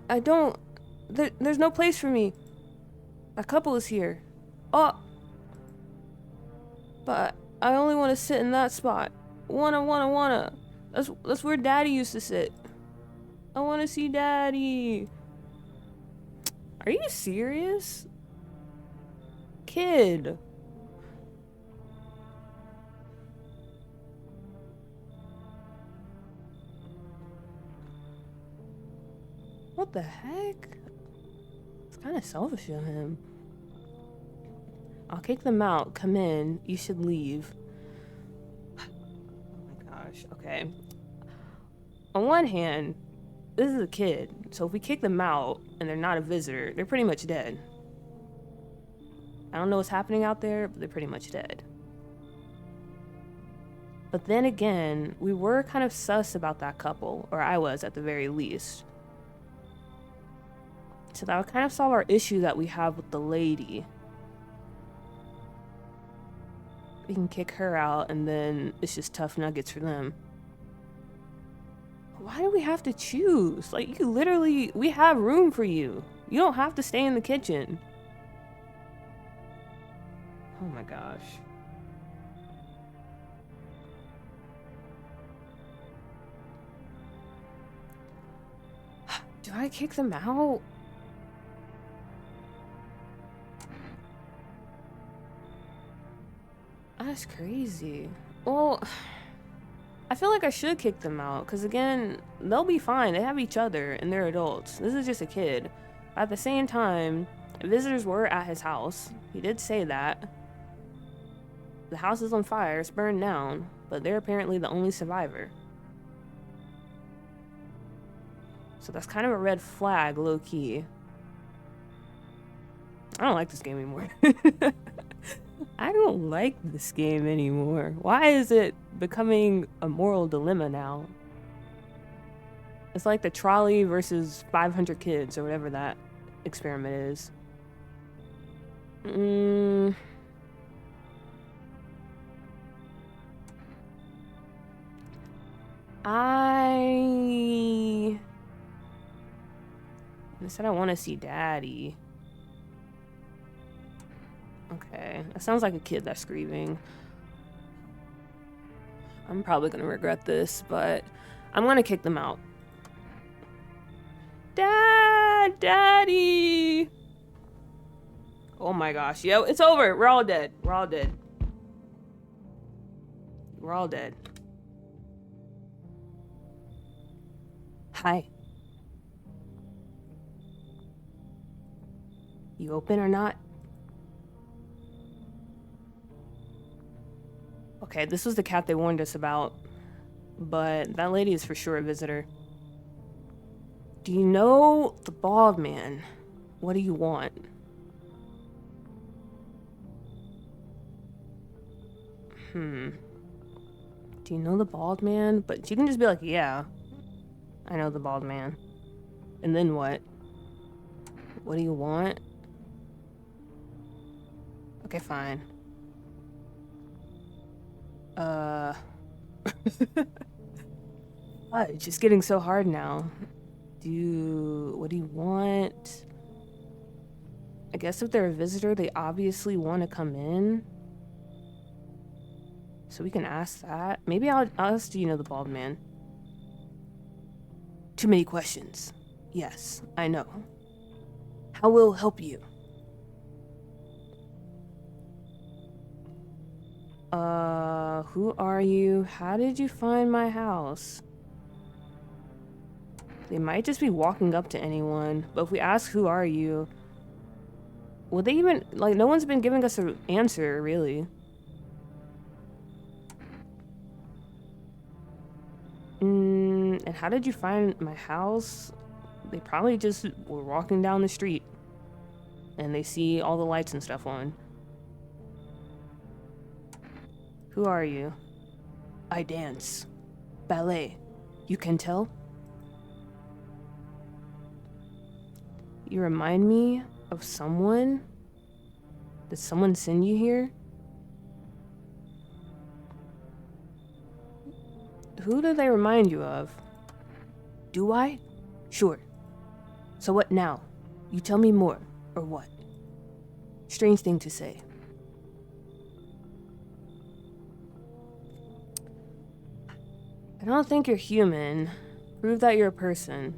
I don't... There's no place for me. A couple is here. Oh! But I only want to sit in that spot. Wanna. That's where Daddy used to sit. I want to see Daddy. Are you serious? Kid. What the heck? It's kind of selfish of him. I'll kick them out. Come in. You should leave. Oh my gosh. Okay. On one hand, this is a kid, so if we kick them out and they're not a visitor, they're pretty much dead. I don't know what's happening out there, but they're pretty much dead. But then again, we were kind of sus about that couple, or I was at the very least. So that would kind of solve our issue that we have with the lady. We can kick her out, and then it's just tough nuggets for them. Why do we have to choose? Like, you literally, we have room for you. You don't have to stay in the kitchen. Oh my gosh. Do I kick them out? That's crazy. Well, I feel like I should kick them out, because again, they'll be fine. They have each other, and they're adults. This is just a kid. At the same time, visitors were at his house. He did say that. The house is on fire, it's burned down, but they're apparently the only survivor. So that's kind of a red flag, low-key. I don't like this game anymore. I don't like this game anymore. Why is it becoming a moral dilemma now? It's like the trolley versus 500 kids or whatever that experiment is. I said I want to see Daddy. Okay, that sounds like a kid that's grieving. I'm probably gonna regret this, but I'm gonna kick them out. Daddy! Oh my gosh, yo, it's over. We're all dead. We're all dead. We're all dead. Hi. You open or not? Okay, this was the cat they warned us about, but that lady is for sure a visitor. Do you know the bald man? What do you want? Do you know the bald man? But you can just be like, yeah, I know the bald man. And then what? What do you want? Okay, fine. It's just getting so hard now. What do you want? I guess if they're a visitor, they obviously want to come in. So we can ask that. Maybe I'll ask, do you know the bald man? Too many questions. Yes, I know. How will help you? Who are you? How did you find my house? They might just be walking up to anyone, but if we ask who are you, will they even, like, no one's been giving us an answer, really. And how did you find my house? They probably just were walking down the street and they see all the lights and stuff on. Who are you? I dance. Ballet. You can tell? You remind me of someone? Did someone send you here? Who do they remind you of? Do I? Sure. So what now? You tell me more, or what? Strange thing to say. I don't think you're human. Prove that you're a person.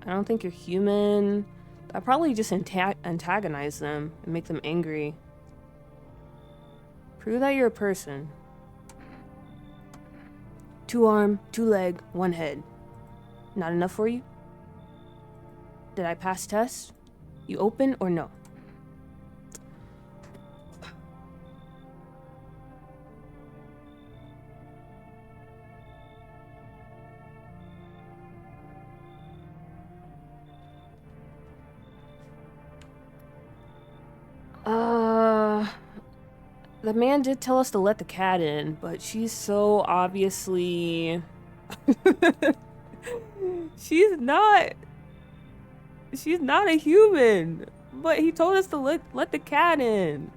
I don't think you're human. I probably just antagonize them and make them angry. Prove that you're a person. 2 arm, 2 leg, 1 head. Not enough for you? Did I pass test? You open or no? The man did tell us to let the cat in, but she's so obviously... She's not a human, but he told us to let the cat in.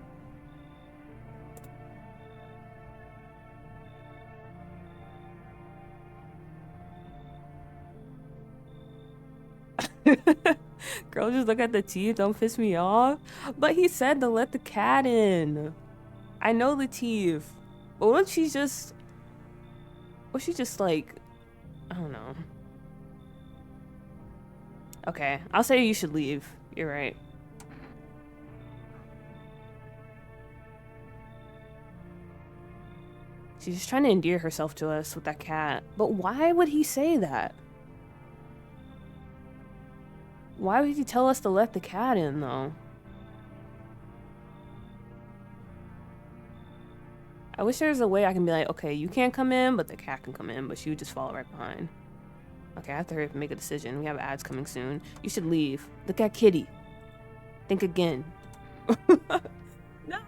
Girl, just look at the teeth, don't piss me off. But he said to let the cat in. I know the teeth. But what if she's just like, I don't know. Okay, I'll say you should leave. You're right. She's just trying to endear herself to us with that cat. But why would he say that? Why would he tell us to let the cat in, though? I wish there was a way I can be like, okay, you can't come in, but the cat can come in, but she would just follow right behind. Okay, I have to hurry up and make a decision. We have ads coming soon. You should leave. Look at Kitty. Think again. No!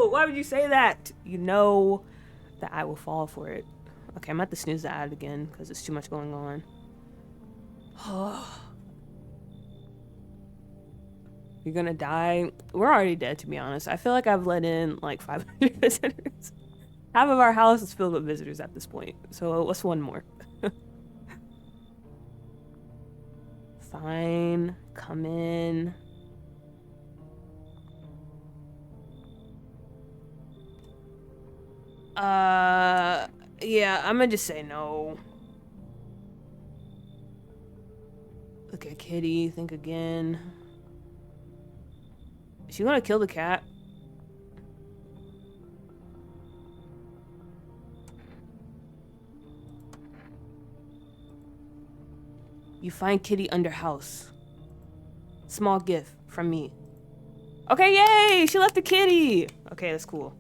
Why would you say that? You know that I will fall for it. Okay, I'm at to snooze the ad again because there's too much going on. You're gonna die. We're already dead, to be honest. I feel like I've let in like 500 visitors. Half of our house is filled with visitors at this point. So what's one more? Fine. Come in. Yeah, I'm gonna just say no. Look at Kitty. Think again. Is she gonna kill the cat? You find Kitty under house. Small gift from me. Okay, yay! She left the kitty! Okay, that's cool.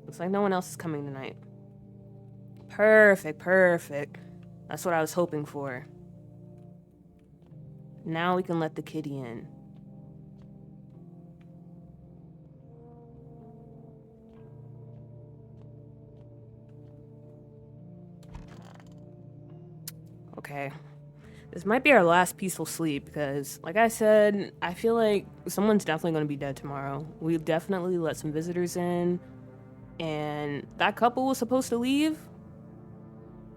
Looks like no one else is coming tonight. Perfect, perfect. That's what I was hoping for. Now we can let the kitty in. Okay. This might be our last peaceful sleep because, like I said, I feel like someone's definitely going to be dead tomorrow. We definitely let some visitors in, and that couple was supposed to leave.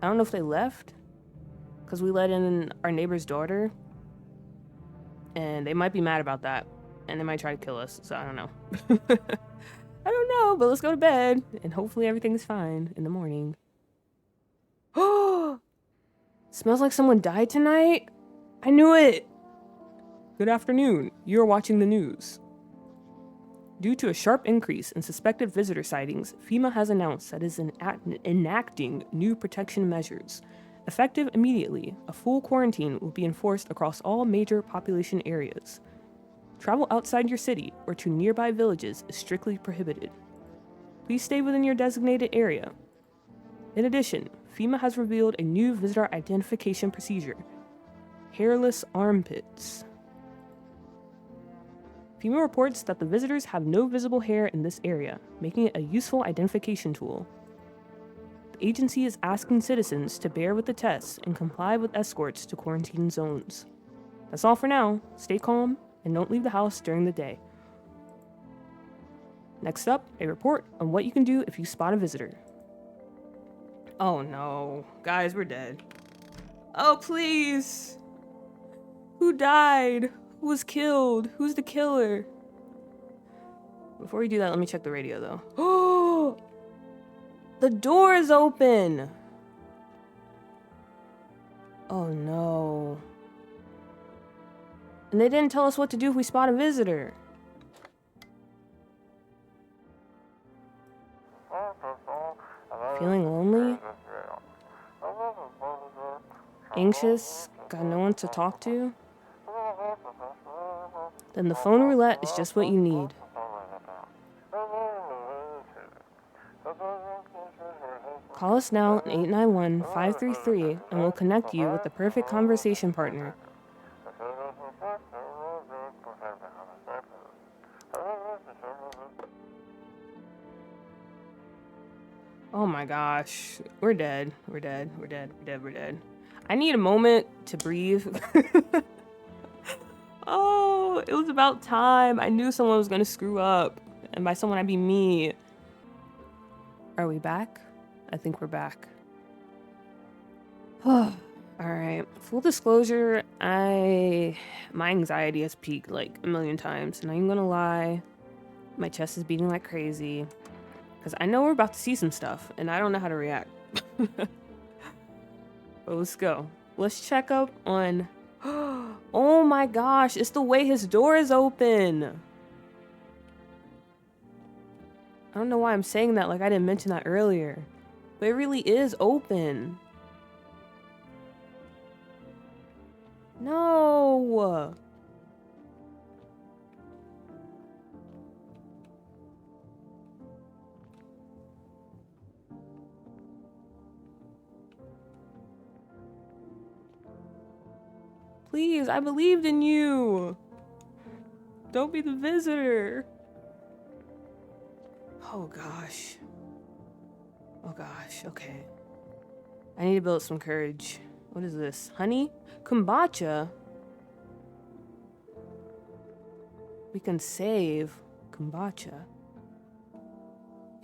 I don't know if they left because we let in our neighbor's daughter, and they might be mad about that, and they might try to kill us, so I don't know. I don't know, but let's go to bed, and hopefully everything's fine in the morning. Oh! Smells like someone died tonight? I knew it! Good afternoon. You're watching the news. Due to a sharp increase in suspected visitor sightings, FEMA has announced that it is enacting new protection measures. Effective immediately, a full quarantine will be enforced across all major population areas. Travel outside your city or to nearby villages is strictly prohibited. Please stay within your designated area. In addition, FEMA has revealed a new visitor identification procedure: hairless armpits. FEMA reports that the visitors have no visible hair in this area, making it a useful identification tool. The agency is asking citizens to bear with the tests and comply with escorts to quarantine zones. That's all for now. Stay calm and don't leave the house during the day. Next up, a report on what you can do if you spot a visitor. Oh no. Guys, we're dead. Oh, please. Who died? Who was killed? Who's the killer? Before we do that, let me check the radio, though. Oh! The door is open! Oh no. And they didn't tell us what to do if we spot a visitor. Feeling lonely? Anxious? Got no one to talk to? Then the phone roulette is just what you need. Call us now at 891-533 and we'll connect you with the perfect conversation partner. Oh my gosh. We're dead. We're dead. We're dead. We're dead. We're dead. I need a moment to breathe. Oh, it was about time. I knew someone was gonna screw up. And by someone, I mean me. Are we back? I think we're back. Alright. Full disclosure, my anxiety has peaked like a million times. And I ain't gonna lie, my chest is beating like crazy. Because I know we're about to see some stuff, and I don't know how to react. But let's go. Let's check up on... Oh my gosh, it's the way his door is open. I don't know why I'm saying that like I didn't mention that earlier. But it really is open. No! Please, I believed in you! Don't be the visitor! Oh gosh. Oh gosh, okay. I need to build some courage. What is this? Honey? Kombucha? We can save kombucha.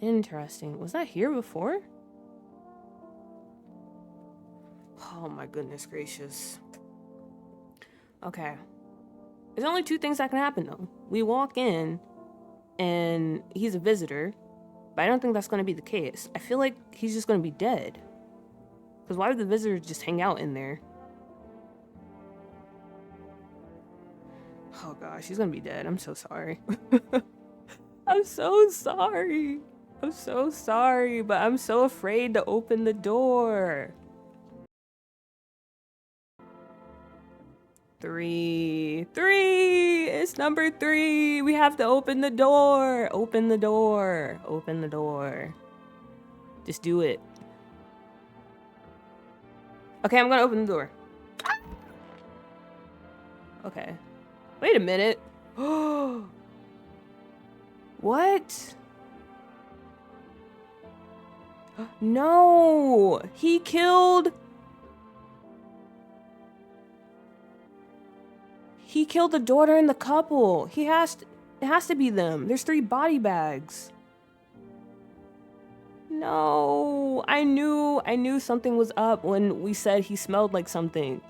Interesting. Was that here before? Oh my goodness gracious. Okay. There's only two things that can happen though. We walk in and he's a visitor, but I don't think that's going to be the case. I feel like he's just going to be dead. Because why would the visitors just hang out in there? Oh gosh, he's going to be dead. I'm so sorry. I'm so sorry. I'm so sorry, but I'm so afraid to open the door. 3. It's number 3. We have to open the door. Open the door. Open the door. Just do it. Okay, I'm gonna open the door. Okay. Wait a minute. What? No! He killed the daughter and the couple. It has to be them. There's 3 body bags. No, I knew something was up when we said he smelled like something.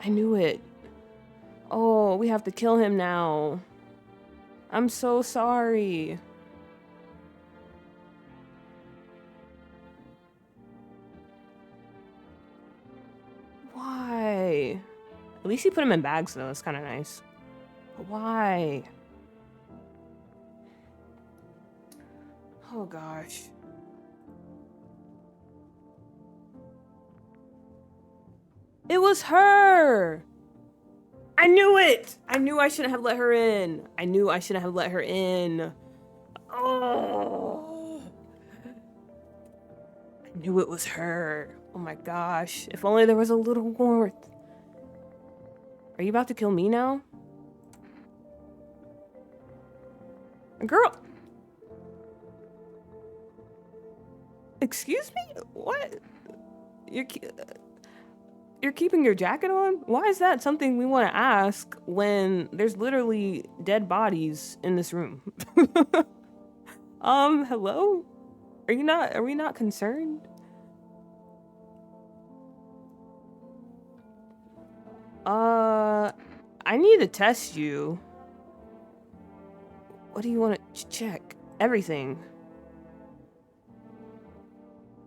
I knew it. Oh, we have to kill him now. I'm so sorry. Why? At least he put him in bags though, it's kind of nice. But why? Oh gosh. It was her! I knew it! I knew I shouldn't have let her in. I knew I shouldn't have let her in. Oh. I knew it was her. Oh my gosh. If only there was a little warmth. Are you about to kill me now? Girl! Excuse me? What? You're keeping your jacket on? Why is that something we want to ask when there's literally dead bodies in this room? Hello? Are we not concerned? I need to test you. What do you want to check? Everything.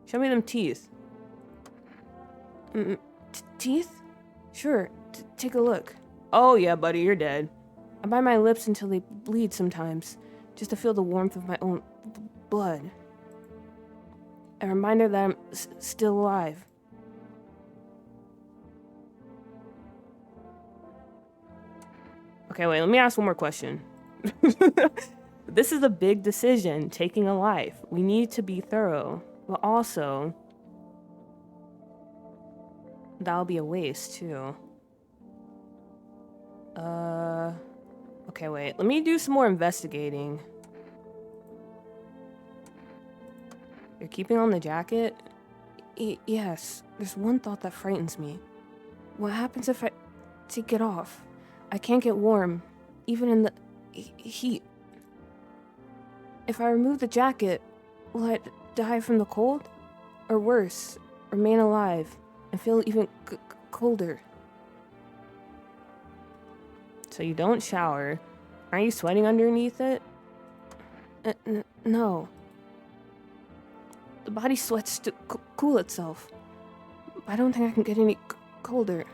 Show me them teeth. Teeth? Sure, take a look. Oh yeah, buddy, you're dead. I bite my lips until they bleed sometimes, just to feel the warmth of my own blood. A reminder that I'm still alive. Okay, wait, let me ask one more question. This is a big decision, taking a life. We need to be thorough, but also that'll be a waste too. Okay, wait, let me do some more investigating. You're keeping on the jacket? Yes, there's one thought that frightens me. What happens if I take it off? I can't get warm, even in the heat. If I remove the jacket, will I die from the cold? Or worse, remain alive and feel even colder? So you don't shower. Are you sweating underneath it? No. The body sweats to cool itself. I don't think I can get any colder.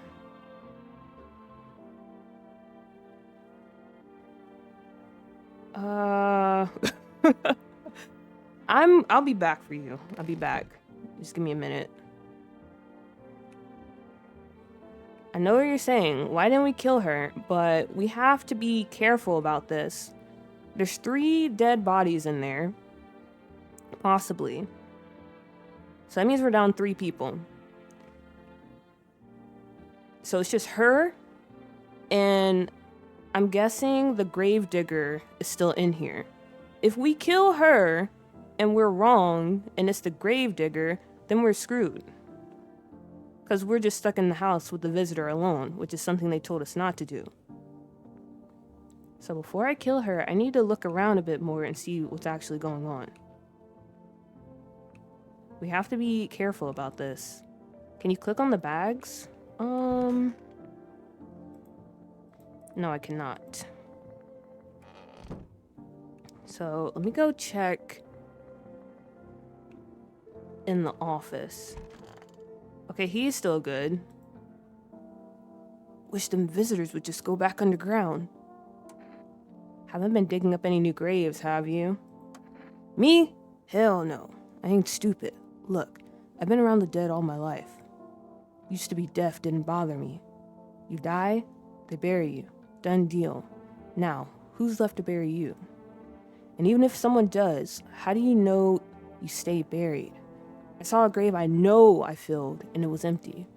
I'll be back for you. I'll be back. Just give me a minute. I know what you're saying. Why didn't we kill her? But we have to be careful about this. There's 3 dead bodies in there. Possibly. So that means we're down 3 people. So it's just her, and I'm guessing the gravedigger is still in here. If we kill her and we're wrong and it's the gravedigger, then we're screwed. Because we're just stuck in the house with the visitor alone, which is something they told us not to do. So before I kill her, I need to look around a bit more and see what's actually going on. We have to be careful about this. Can you click on the bags? No, I cannot. So let me go check in the office. Okay, he's still good. Wish them visitors would just go back underground. Haven't been digging up any new graves, have you? Me? Hell no. I ain't stupid. Look, I've been around the dead all my life. Used to be deaf, didn't bother me. You die, they bury you. Done deal. Now, who's left to bury you? And even if someone does, how do you know you stay buried? I saw a grave I know I filled, and it was empty.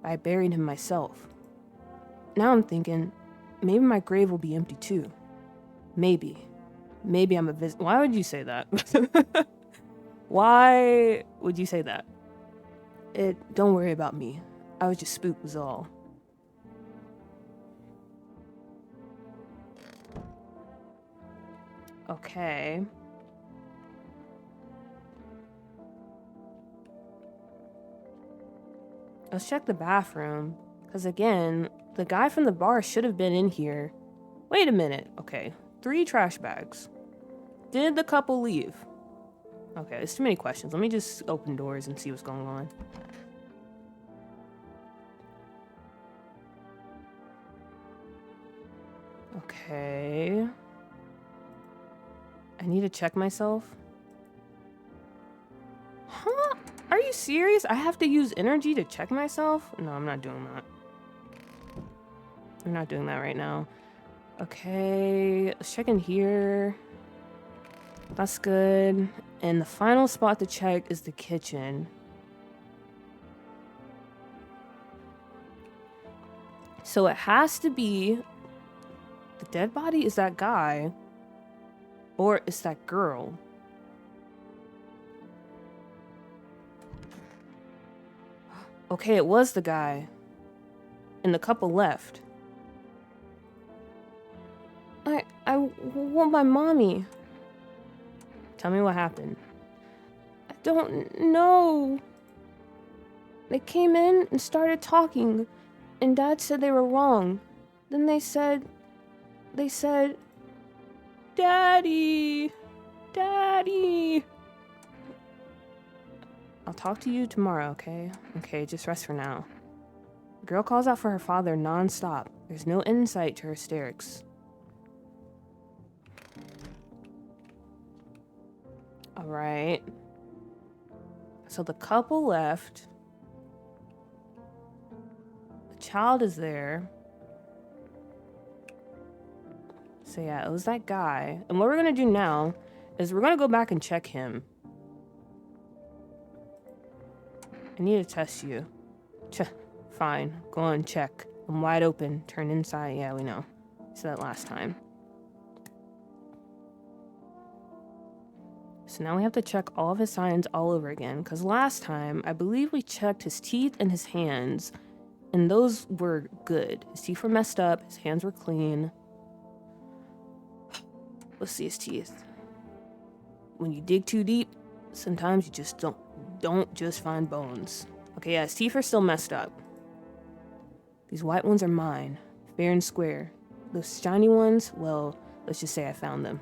I buried him myself. Now I'm thinking, maybe my grave will be empty too. Maybe. Maybe I'm a Why would you say that? Why would you say that? Don't worry about me. I was just spooked was all. Okay. Let's check the bathroom. Because again, the guy from the bar should have been in here. Wait a minute. Okay. 3 trash bags. Did the couple leave? Okay, there's too many questions. Let me just open doors and see what's going on. Okay. I need to check myself. Huh? Are you serious? I have to use energy to check myself? No, I'm not doing that. I'm not doing that right now. Okay, let's check in here. That's good. And the final spot to check is the kitchen. So it has to be the dead body is that guy, or it's that girl. Okay, it was the guy. And the couple left. I want my mommy. Tell me what happened. I don't know. They came in and started talking, and Dad said they were wrong. Then they said, Daddy, Daddy. I'll talk to you tomorrow, okay? Okay, just rest for now. The girl calls out for her father non-stop. There's no insight to her hysterics. Alright. So the couple left. The child is there. So yeah, it was that guy. And what we're gonna do now is we're gonna go back and check him. I need to test you. Fine, go on, check. I'm wide open, turn inside. Yeah, we know. I said that last time. So now we have to check all of his signs all over again, because last time, I believe we checked his teeth and his hands, and those were good. His teeth were messed up, his hands were clean. Let's see his teeth. When you dig too deep, sometimes you just don't just find bones. Okay, yeah, his teeth are still messed up. These white ones are mine, fair and square. Those shiny ones, well, let's just say I found them.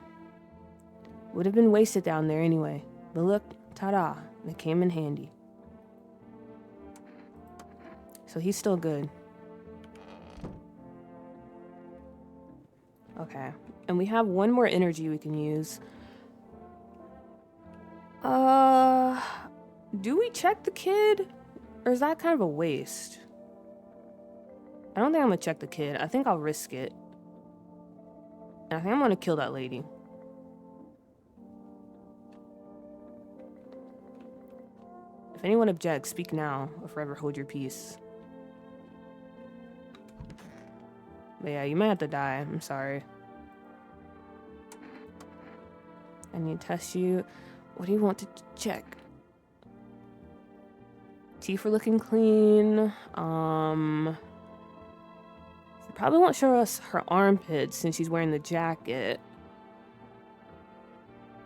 Would have been wasted down there anyway. But look, ta-da, they came in handy. So he's still good. Okay, and we have one more energy we can use. Do we check the kid? Or is that kind of a waste? I don't think I'm gonna check the kid. I think I'll risk it. And I think I'm gonna kill that lady. If anyone objects, speak now or forever hold your peace. But yeah, you might have to die. I'm sorry. I need to test you. What do you want to check? Teeth are looking clean. She probably won't show us her armpits since she's wearing the jacket.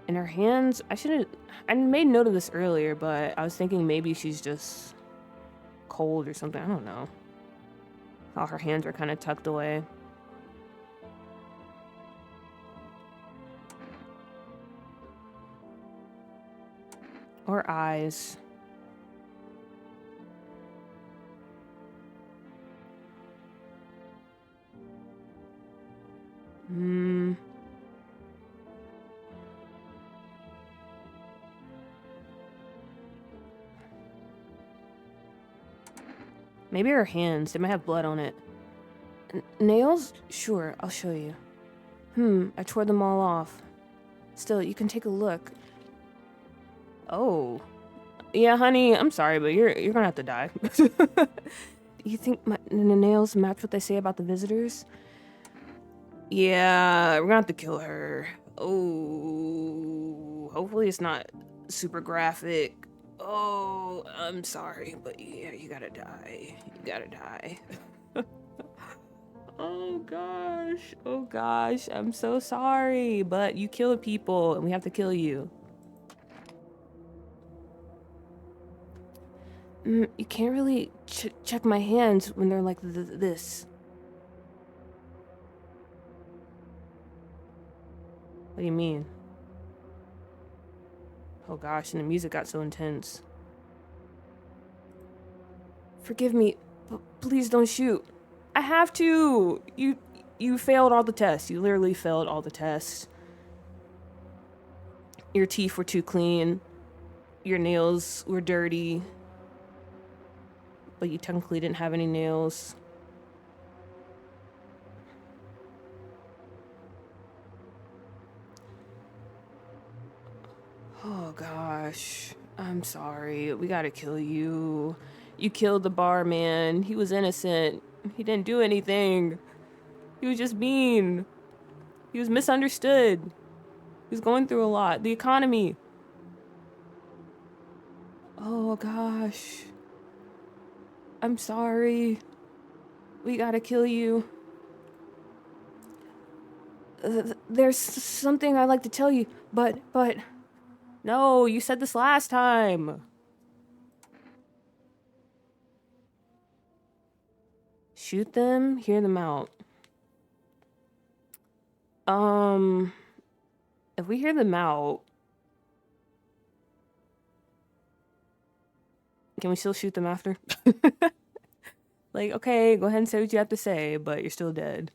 And her hands, I made note of this earlier, but I was thinking maybe she's just cold or something. I don't know. How her hands are kind of tucked away. Or eyes. Maybe her hands. They might have blood on it. Nails? Sure, I'll show you. I tore them all off. Still, you can take a look. Oh. Yeah, honey, I'm sorry, but you're gonna have to die. You think the nails match what they say about the visitors? Yeah, we're gonna have to kill her. Oh, hopefully it's not super graphic. Oh, I'm sorry, but yeah, you gotta die. You gotta die. Oh gosh, I'm so sorry, but you killed people and we have to kill you. You can't really check my hands when they're like this. What do you mean? Oh gosh, and the music got so intense. Forgive me, but please don't shoot. I have to! You failed all the tests. You literally failed all the tests. Your teeth were too clean. Your nails were dirty. But you technically didn't have any nails. Oh gosh, I'm sorry. We gotta kill you. You killed the barman. He was innocent. He didn't do anything. He was just mean. He was misunderstood. He was going through a lot. The economy. Oh gosh. I'm sorry. We gotta kill you. There's something I'd like to tell you, but... No, you said this last time. Shoot them, hear them out. If we hear them out... Can we still shoot them after? Like, okay, go ahead and say what you have to say, but you're still dead.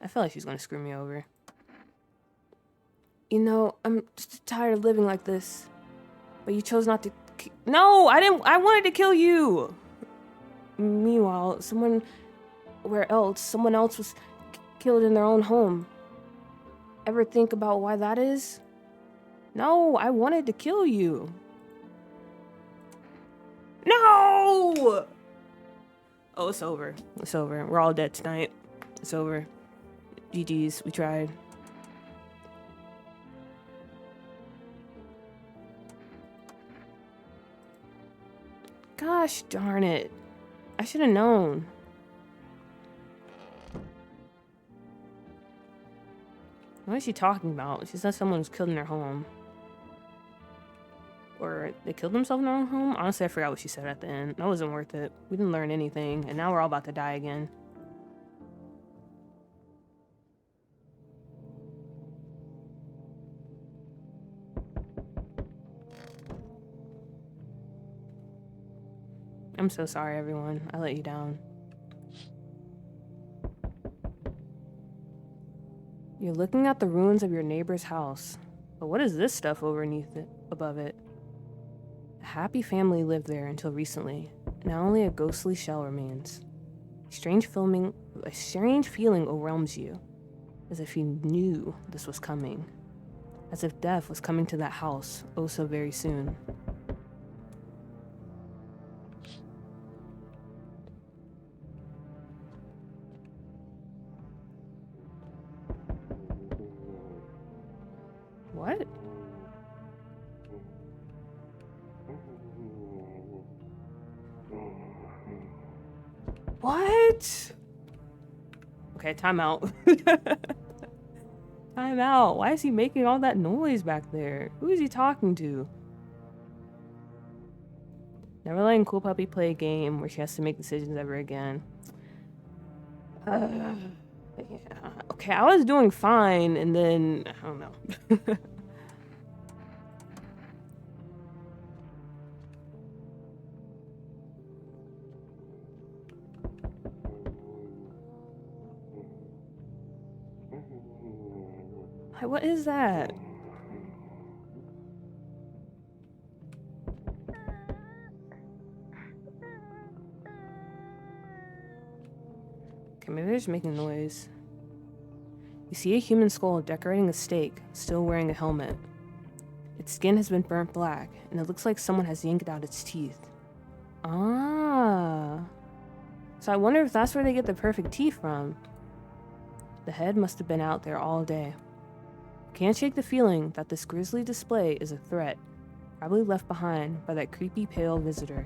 I feel like she's gonna screw me over. You know, I'm just tired of living like this. But you chose not to... No, I didn't... I wanted to kill you! Meanwhile, someone else was killed in their own home. Ever think about why that is? No, I wanted to kill you. No! Oh, it's over. It's over. We're all dead tonight. It's over. GG's. We tried. Gosh darn it. I should have known. What is she talking about? She said someone was killed in their home. Or they killed themselves in their own home? Honestly, I forgot what she said at the end. That wasn't worth it. We didn't learn anything, and now we're all about to die again. I'm so sorry, everyone. I let you down. You're looking at the ruins of your neighbor's house. But what is this stuff underneath it, above it? A happy family lived there until recently. Now only a ghostly shell remains. A strange feeling overwhelms you, as if you knew this was coming. As if death was coming to that house, oh so very soon. What? What? Okay, time out. Time out. Why is he making all that noise back there? Who is he talking to? Never letting Cool Puppy play a game where she has to make decisions ever again. Yeah. Okay, I was doing fine, and then I don't know. What is that? Okay, maybe they're just making noise. You see a human skull decorating a stake, still wearing a helmet. Its skin has been burnt black, and it looks like someone has yanked out its teeth. Ah. So I wonder if that's where they get the perfect teeth from. The head must have been out there all day. Can't shake the feeling that this grisly display is a threat, probably left behind by that creepy pale visitor.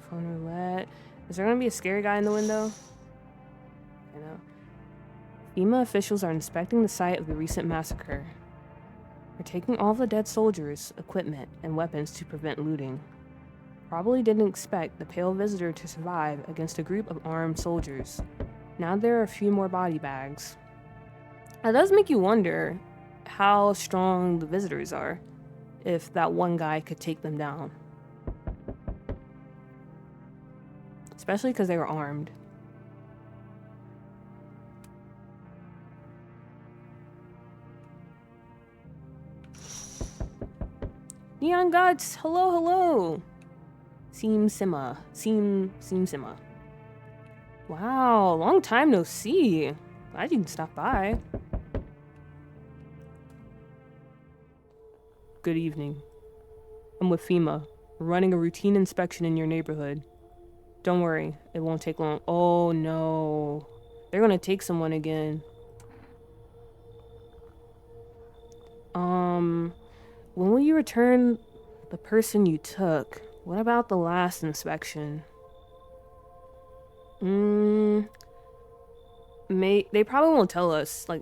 Phone roulette. Is there gonna be a scary guy in the window? I know. FEMA officials are inspecting the site of the recent massacre. They're taking all the dead soldiers, equipment, and weapons to prevent looting. Probably didn't expect the pale visitor to survive against a group of armed soldiers. Now there are a few more body bags. That does make you wonder how strong the visitors are, if that one guy could take them down. Especially because they were armed. Neon Guts, hello, hello. Seem Sima. Wow, long time no see. Glad you can stop by. Good evening. I'm with FEMA. We're running a routine inspection in your neighborhood. Don't worry, it won't take long. Oh no. They're gonna take someone again. When will you return the person you took? What about the last inspection? They probably won't tell us, like,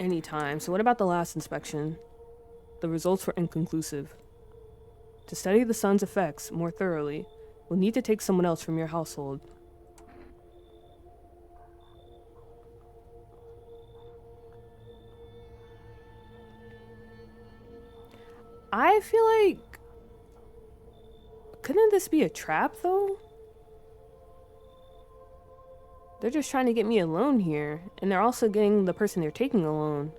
anytime. So what about the last inspection? The results were inconclusive. To study the sun's effects more thoroughly, we'll need to take someone else from your household. I feel like... Couldn't this be a trap, though? They're just trying to get me alone here, and they're also getting the person they're taking alone.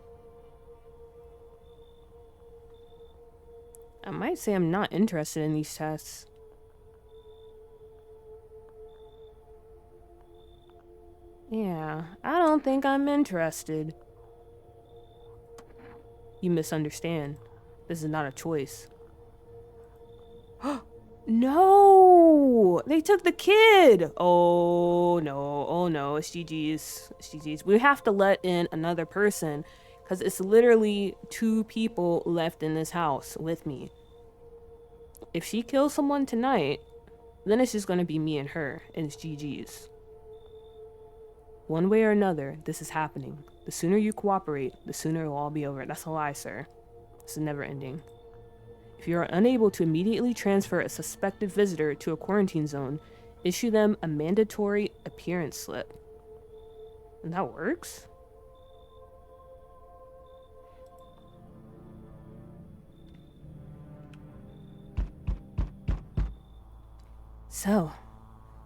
I might say I'm not interested in these tests. Yeah, I don't think I'm interested. You misunderstand. This is not a choice. No! They took the kid! Oh no, it's GG's. It's GG's. We have to let in another person, because it's literally 2 people left in this house with me. If she kills someone tonight, then it's just gonna be me and her, and it's GG's. One way or another, this is happening. The sooner you cooperate, the sooner it'll all be over. That's a lie, sir. This is never ending. If you are unable to immediately transfer a suspected visitor to a quarantine zone, issue them a mandatory appearance slip. And that works? So,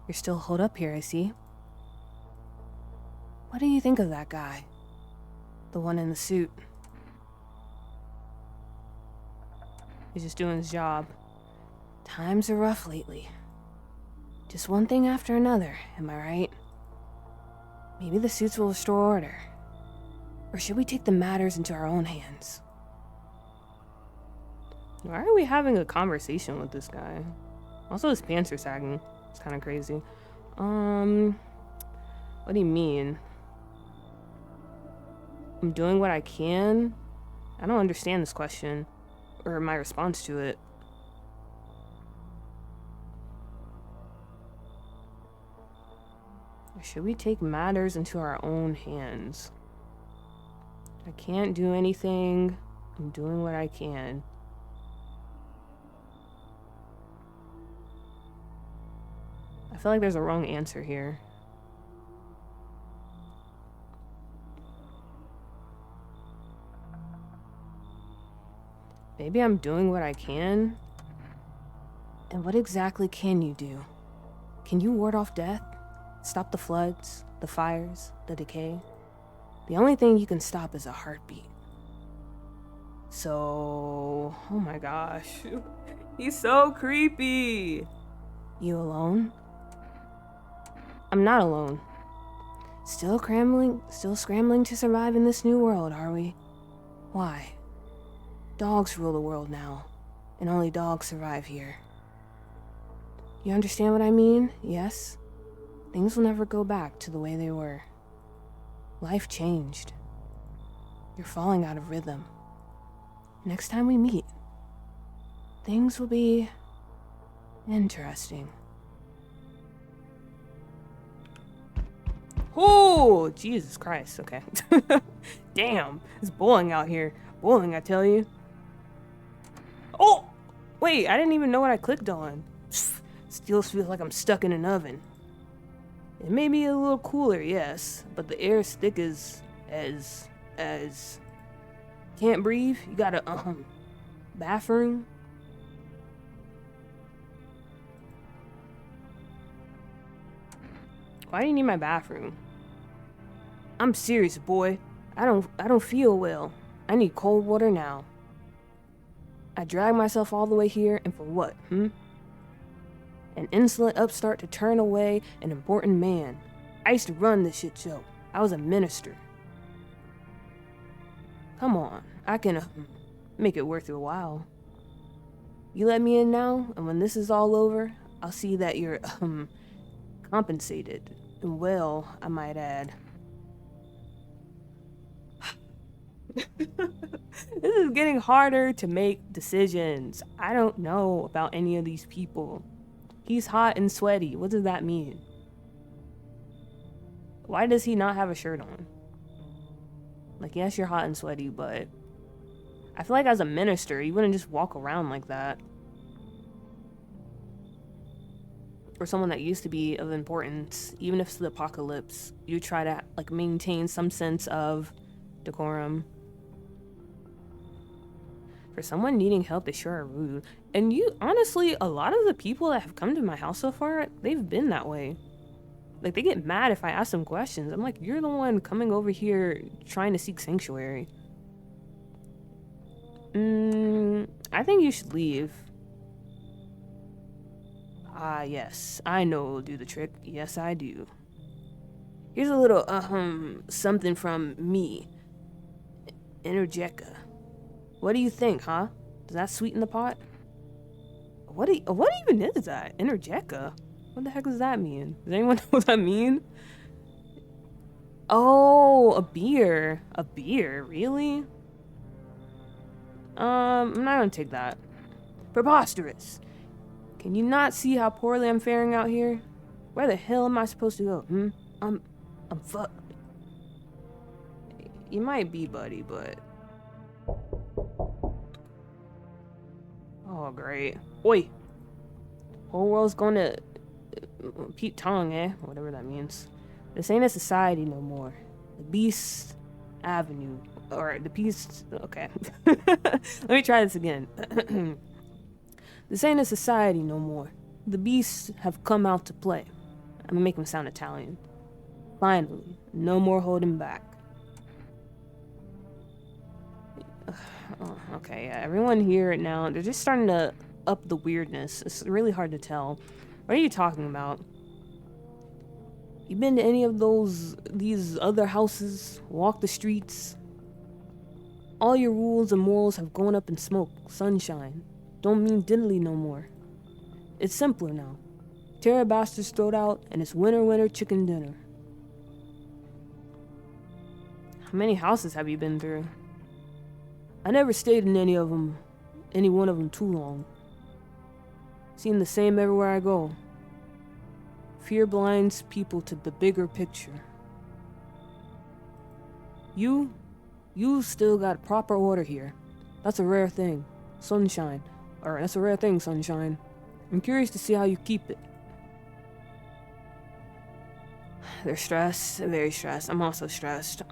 you're still holed up here, I see. What do you think of that guy? The one in the suit. He's just doing his job. Times are rough lately. Just one thing after another, am I right? Maybe the suits will restore order. Or should we take the matters into our own hands? Why are we having a conversation with this guy? Also, his pants are sagging. It's kind of crazy. What do you mean? I'm doing what I can? I don't understand this question. Or my response to it. Or should we take matters into our own hands? I can't do anything. I'm doing what I can. I feel like there's a wrong answer here. Maybe I'm doing what I can? And what exactly can you do? Can you ward off death? Stop the floods, the fires, the decay? The only thing you can stop is a heartbeat. So... Oh my gosh. He's so creepy! You alone? I'm not alone. Still scrambling to survive in this new world, are we? Why? Dogs rule the world now, and only dogs survive here. You understand what I mean? Yes? Things will never go back to the way they were. Life changed. You're falling out of rhythm. Next time we meet, things will be interesting. Oh, Jesus Christ. Okay. Damn. It's boiling out here. Boiling, I tell you. Oh! Wait, I didn't even know what I clicked on. Still feels like I'm stuck in an oven. It may be a little cooler, yes, but the air is thick as... Can't breathe? You got a, bathroom? Why do you need my bathroom? I'm serious, boy. I don't feel well. I need cold water now. I dragged myself all the way here, and for what, An insolent upstart to turn away an important man. I used to run this shit show. I was a minister. Come on, I can, make it worth your while. You let me in now, and when this is all over, I'll see that you're, compensated. And well, I might add. This is getting harder to make decisions. I don't know about any of these people. He's hot and sweaty. What does that mean? Why does he not have a shirt on? Like, yes, you're hot and sweaty, but I feel like as a minister, you wouldn't just walk around like that. For someone that used to be of importance, even if it's the apocalypse, you try to, like, maintain some sense of decorum. For someone needing help, they sure are rude. And honestly, a lot of the people that have come to my house so far, they've been that way. Like, they get mad if I ask them questions. I'm like, you're the one coming over here trying to seek sanctuary. I think you should leave. Ah, yes. I know it'll do the trick. Yes, I do. Here's a little, something from me. Energeca. What do you think, huh? Does that sweeten the pot? What even is that? Energeca? What the heck does that mean? Does anyone know what that means? Oh, a beer. A beer? Really? I'm not gonna take that. Preposterous. Can you not see how poorly I'm faring out here? Where the hell am I supposed to go? I'm fucked. You might be, buddy, but... Oh, great. Oi! Whole world's gonna... Pete Tong, eh? Whatever that means. This ain't a society no more. The Beast Avenue. Or the Beast... Okay. Let me try this again. This ain't a society no more. The beasts have come out to play. I'm gonna make him sound Italian. Finally, no more holding back. Oh, okay, yeah, everyone here now, they're just starting to up the weirdness. It's really hard to tell. What are you talking about? You been to any of these other houses? Walk the streets? All your rules and morals have gone up in smoke, sunshine. Don't mean diddly no more. It's simpler now. Tear a bastard's throat out, and it's winner, winner, chicken dinner. How many houses have you been through? I never stayed in any one of them too long. Seen the same everywhere I go. Fear blinds people to the bigger picture. You still got proper order here. That's a rare thing, Sunshine. That's a rare thing, Sunshine. I'm curious to see how you keep it. They're stressed, very stressed. I'm also stressed.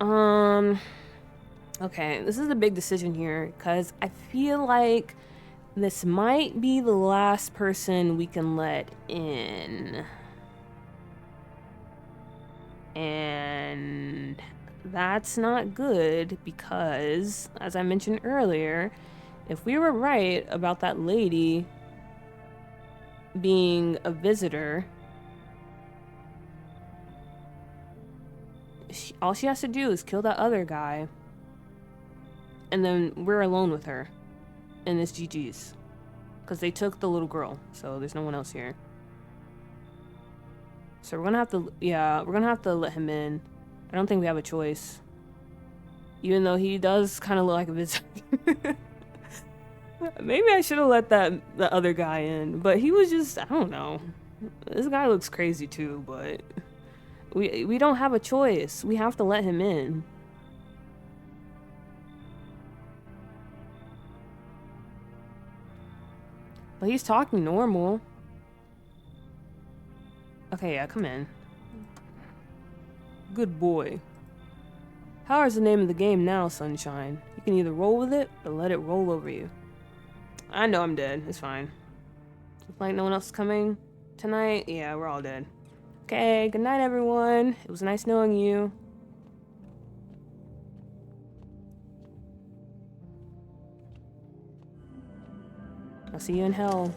Okay, this is a big decision here, because I feel like this might be the last person we can let in. And that's not good, because, as I mentioned earlier, if we were right about that lady being a visitor, all she has to do is kill that other guy, and then we're alone with her, and it's GG's, because they took the little girl, so there's no one else here. So we're gonna have to let him in. I don't think we have a choice, even though he does kind of look like a visitor. Maybe I should have let the other guy in, but he was just, I don't know. This guy looks crazy too, but we don't have a choice. We have to let him in. But he's talking normal. Okay, yeah, come in. Good boy. Power is the name of the game now, Sunshine. You can either roll with it or let it roll over you. I know I'm dead. It's fine. Looks like no one else is coming tonight. Yeah, we're all dead. Okay, good night, everyone. It was nice knowing you. I'll see you in hell.